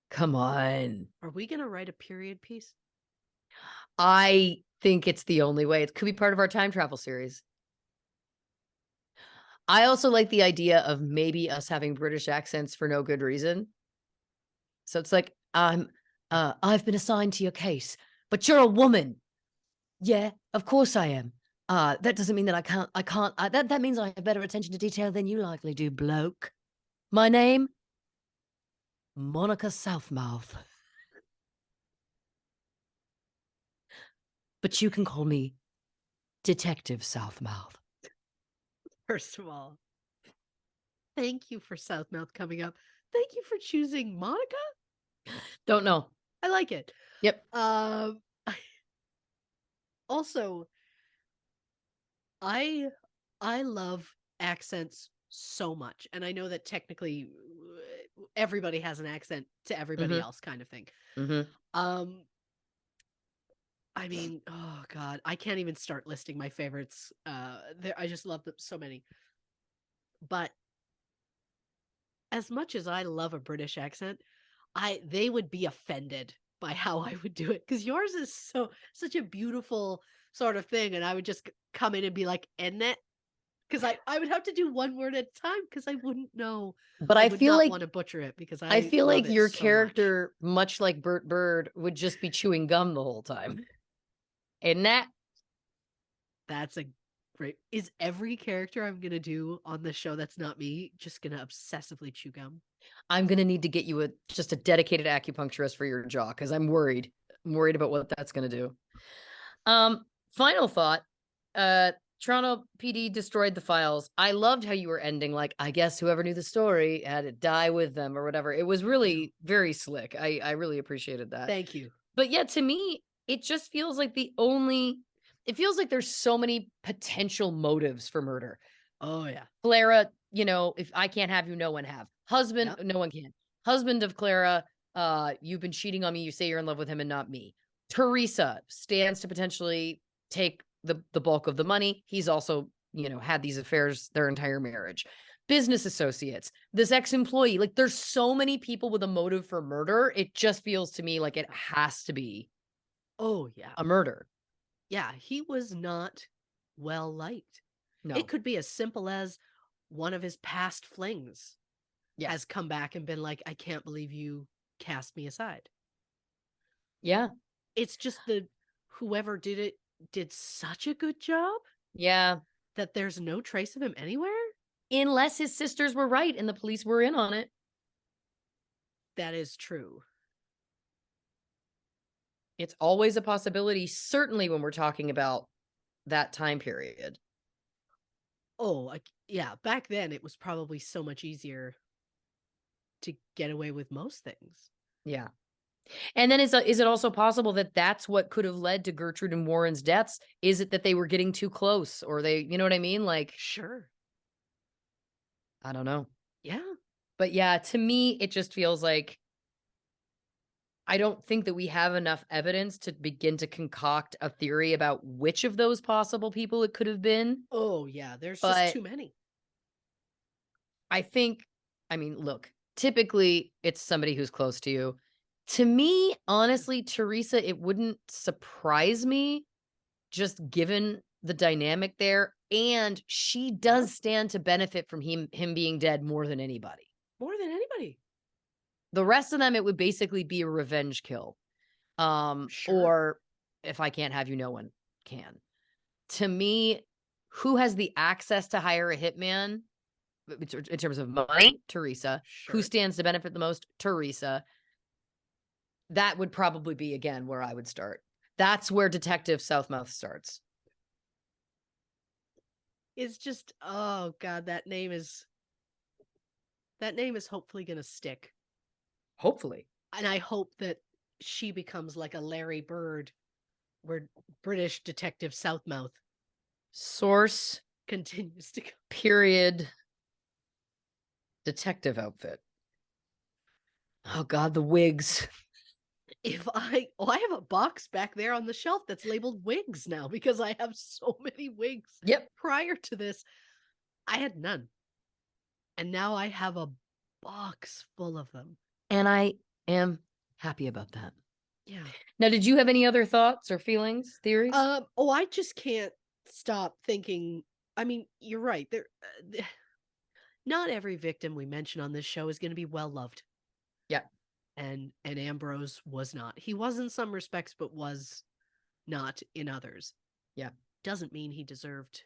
Come on. Are we gonna write a period piece? I think it's the only way. It could be part of our time travel series. I also like the idea of maybe us having British accents for no good reason. So it's like, I've been assigned to your case, but you're a woman. Yeah, of course I am. That doesn't mean that that means I have better attention to detail than you likely do, bloke. My name? Monica Southmouth. But you can call me Detective Southmouth. First of all, thank you for Southmouth coming up. Thank you for choosing Monica. Don't know. I like it. Yep. Also, I love accents so much, and I know that technically everybody has an accent to everybody else, kind of thing. Mm-hmm. I mean, oh God, I can't even start listing my favorites. I just love them so many. But as much as I love a British accent, they would be offended by how I would do it because yours is such a beautiful sort of thing, and I would just come in and be like, "En it," because I would have to do one word at a time because I wouldn't know. But I I would feel not like want to butcher it because I I feel love like it your so much. character, much like Bert Bird, would just be chewing gum the whole time. And that That's a great. Is every character I'm gonna do on the show that's not me just gonna obsessively chew gum? I'm gonna need to get you just a dedicated acupuncturist for your jaw because I'm worried. I'm worried about what that's gonna do. Final thought. Toronto PD destroyed the files. I loved how you were ending, like, I guess whoever knew the story had to die with them or whatever. It was really very slick. I really appreciated that. Thank you. But yeah, to me, it just feels like it feels like there's so many potential motives for murder. Oh yeah. Clara, if I can't have you, no one have. Husband, Yep. no one can. Husband of Clara, you've been cheating on me. You say you're in love with him and not me. Teresa stands to potentially take the bulk of the money. He's also, had these affairs their entire marriage. Business associates, this ex-employee, like there's so many people with a motive for murder. It just feels to me like it has to be Oh yeah. a murder. Yeah, he was not well liked. It No. could be as simple as one of his past flings Yeah. has come back and been like, I can't believe you cast me aside. Yeah. It's just whoever did it did such a good job Yeah. that there's no trace of him anywhere. Unless his sisters were right and the police were in on it. That is true. It's always a possibility, certainly when we're talking about that time period. Oh, yeah. Back then, it was probably so much easier to get away with most things. Yeah. And then is it also possible that that's what could have led to Gertrude and Warren's deaths? Is it that they were getting too close or you know what I mean? Like, Sure. I don't know. Yeah. But yeah, to me, it just feels like I don't think that we have enough evidence to begin to concoct a theory about which of those possible people it could have been. Oh, yeah. There's just But too many. I mean, look, typically it's somebody who's close to you. To me, honestly, Teresa, it wouldn't surprise me just given the dynamic there. And she does stand to benefit from him being dead more than anybody. More than anybody. The rest of them, it would basically be a revenge kill. Sure. Or if I can't have you, no one can. To me, who has the access to hire a hitman in terms of money? Teresa. Sure. Who stands to benefit the most? Teresa. That would probably be, again, where I would start. That's where Detective Southmouth starts. It's just, oh God, that name is hopefully going to stick. Hopefully. And I hope that she becomes like a Larry Bird, where British Detective Southmouth Source, continues to go. period, detective outfit. Oh God, the wigs. I have a box back there on the shelf that's labeled wigs now because I have so many wigs. Yep. Prior to this, I had none. And now I have a box full of them. And I am happy about that. Yeah. Now, did you have any other thoughts or feelings, theories? I just can't stop thinking. I mean, you're right. Not every victim we mention on this show is going to be well loved. Yeah. And Ambrose was not. He was in some respects, but was not in others. Yeah. Doesn't mean he deserved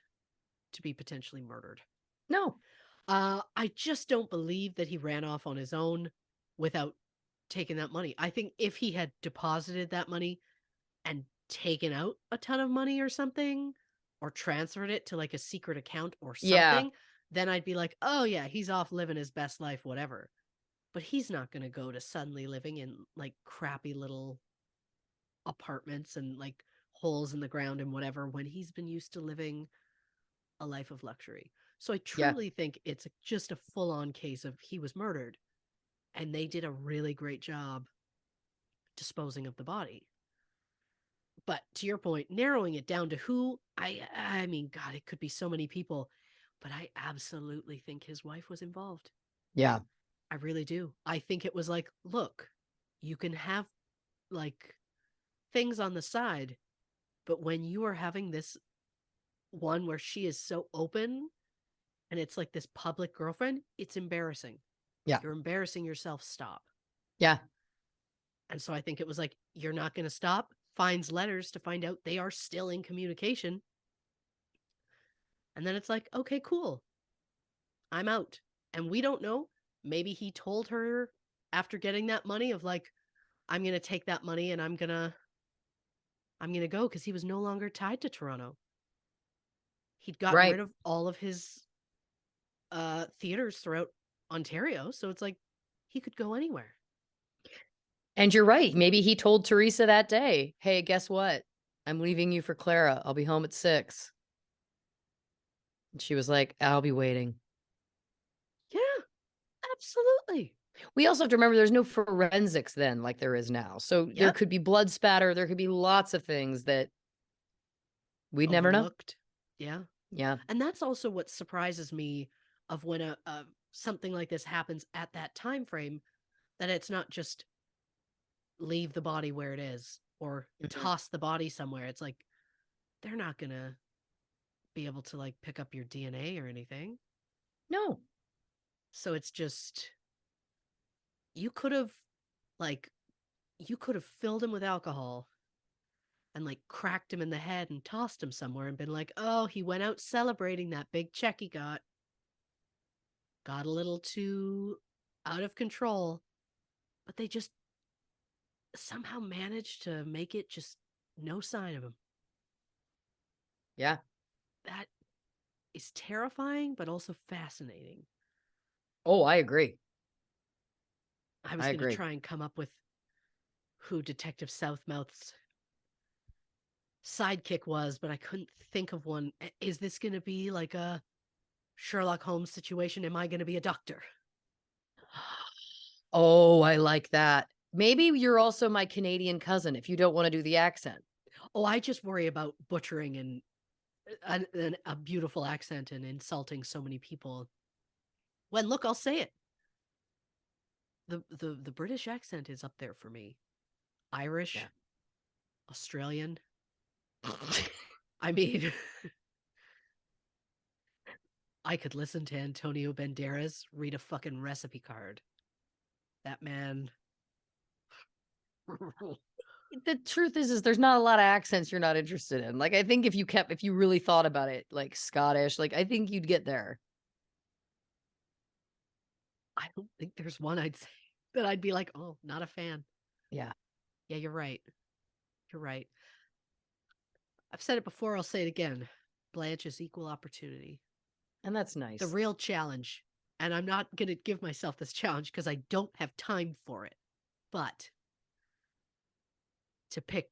to be potentially murdered. No. I just don't believe that he ran off on his own without taking that money. I think if he had deposited that money and taken out a ton of money or something, or transferred it to like a secret account or something, then I'd be like, oh yeah, he's off living his best life, whatever. But he's not going to go to suddenly living in like crappy little apartments and like holes in the ground and whatever when he's been used to living a life of luxury. So I truly think it's just a full-on case of he was murdered and they did a really great job disposing of the body. But to your point, narrowing it down to who, I mean, God, it could be so many people, but I absolutely think his wife was involved. Yeah. I really do. I think it was like, look, you can have like things on the side, but when you are having this one where she is so open and it's like this public girlfriend, it's embarrassing. Yeah. You're embarrassing yourself. Stop. Yeah. And so I think it was like, you're not going to stop. Finds letters to find out they are still in communication. And then it's like, okay, cool. I'm out. And we don't know. Maybe he told her after getting that money of like, I'm going to take that money and I'm going to go, because he was no longer tied to Toronto. He'd gotten Right. rid of all of his theaters throughout Ontario. So it's like he could go anywhere. And you're right. Maybe he told Teresa that day, hey, guess what? I'm leaving you for Clara. I'll be home at 6. And she was like, I'll be waiting. Yeah, absolutely. We also have to remember there's no forensics then like there is now. So there could be blood spatter. There could be lots of things that we'd never know. Yeah. Yeah. And that's also what surprises me of when a something like this happens at that time frame, that it's not just leave the body where it is or toss the body somewhere. It's like they're not going to be able to like pick up your DNA or anything. No. So it's just, you could have filled him with alcohol and like cracked him in the head and tossed him somewhere and been like, oh, he went out celebrating that big check he got a little too out of control. But they just somehow managed to make it just no sign of him. Yeah. That is terrifying, but also fascinating. Oh, I agree. I was going to try and come up with who Detective Southmouth's sidekick was, but I couldn't think of one. Is this going to be like a Sherlock Holmes situation? Am I going to be a doctor? Oh, I like that. Maybe you're also my Canadian cousin if you don't want to do the accent. Oh, I just worry about butchering a beautiful accent and insulting so many people. When, look, I'll say it. The British accent is up there for me. Irish, Australian. I mean, I could listen to Antonio Banderas read a fucking recipe card. That man. The truth is there's not a lot of accents you're not interested in. Like, I think if you really thought about it, like Scottish, like I think you'd get there. I don't think there's one I'd say that I'd be like, oh, not a fan. Yeah. Yeah, you're right. You're right. I've said it before, I'll say it again. Blanche is equal opportunity. And that's nice. The real challenge, and I'm not going to give myself this challenge because I don't have time for it, but to pick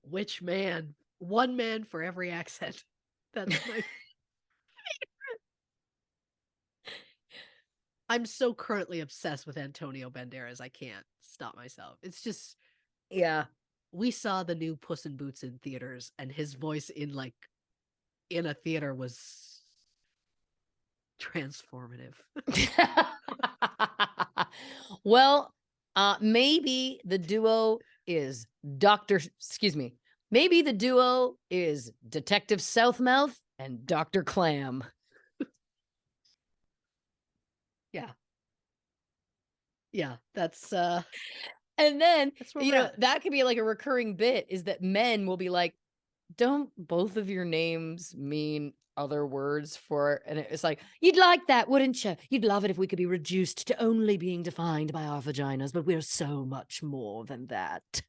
which man, one man for every accent. That's my favorite. I'm so currently obsessed with Antonio Banderas. I can't stop myself. It's just, yeah. We saw the new Puss in Boots in theaters, and his voice in a theater was transformative. Well, maybe the duo is maybe the duo is Detective Southmouth and Dr. Clam. Yeah. Yeah, that's and then you know, that could be like a recurring bit, is that men will be like, don't both of your names mean other words for, and it's like, you'd like that, wouldn't you? You'd love it if we could be reduced to only being defined by our vaginas, but we're so much more than that.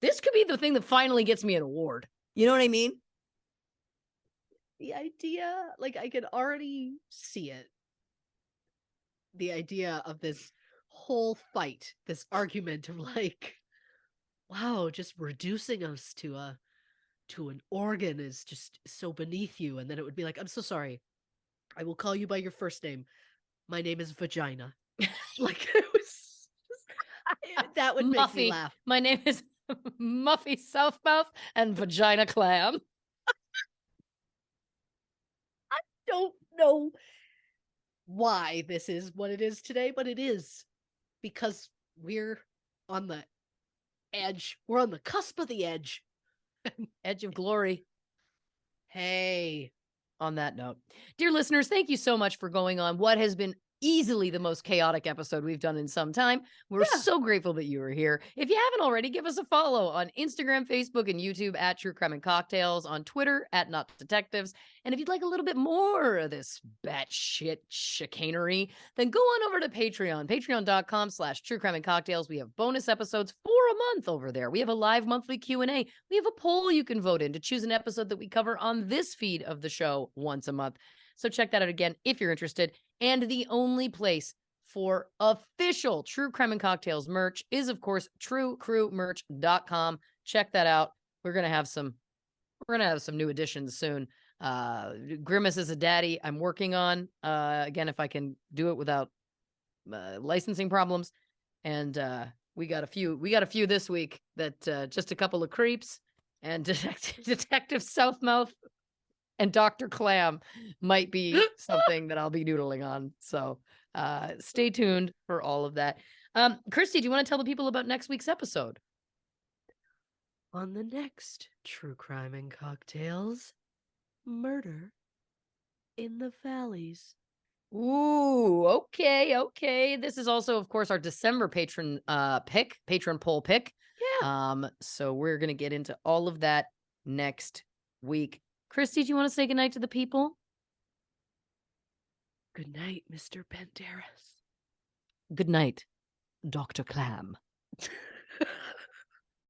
This could be the thing that finally gets me an award. You know what I mean? The idea, like, I could already see it. The idea of this whole fight, this argument of like, wow, just reducing us to an organ is just so beneath you. And then it would be like, I'm so sorry. I will call you by your first name. My name is Vagina. Like, it was just, That would make me Muffy. laugh. My name is Muffy Southmouth and Vagina Clam. Don't know why this is what it is today, but it is because we're on the edge. We're on the cusp of the edge. Edge of glory. Hey, On that note, dear listeners, thank you so much for going on what has been easily the most chaotic episode we've done in some time. We're Yeah. so grateful that you were here. If you haven't already, give us a follow on Instagram, Facebook, and YouTube at True Crime and Cocktails, on Twitter at Not Detectives. And if you'd like a little bit more of this batshit chicanery, then go on over to Patreon, patreon.com/True Crime and Cocktails. We have bonus episodes for a month over there. We have a live monthly Q&A. We have a poll you can vote in to choose an episode that we cover on this feed of the show once a month. So check that out again if you're interested. And the only place for official True Crime and Cocktails merch is, of course, truecrewmerch.com. Check that out. We're gonna have some new additions soon. Grimace is a daddy I'm working on. Again, if I can do it without licensing problems. And we got a few this week that just a couple of creeps and Detective Southmouth and Dr. Clam might be something that I'll be noodling on. So stay tuned for all of that. Christy, do you want to tell the people about next week's episode? on the next True Crime and Cocktails, murder in the valleys. Ooh, okay. This is also, of course, our December patron poll pick. Yeah. So we're gonna get into all of that next week. Christy, do you want to say goodnight to the people? Good night, Mr. Banderas. Good night, Dr. Clam.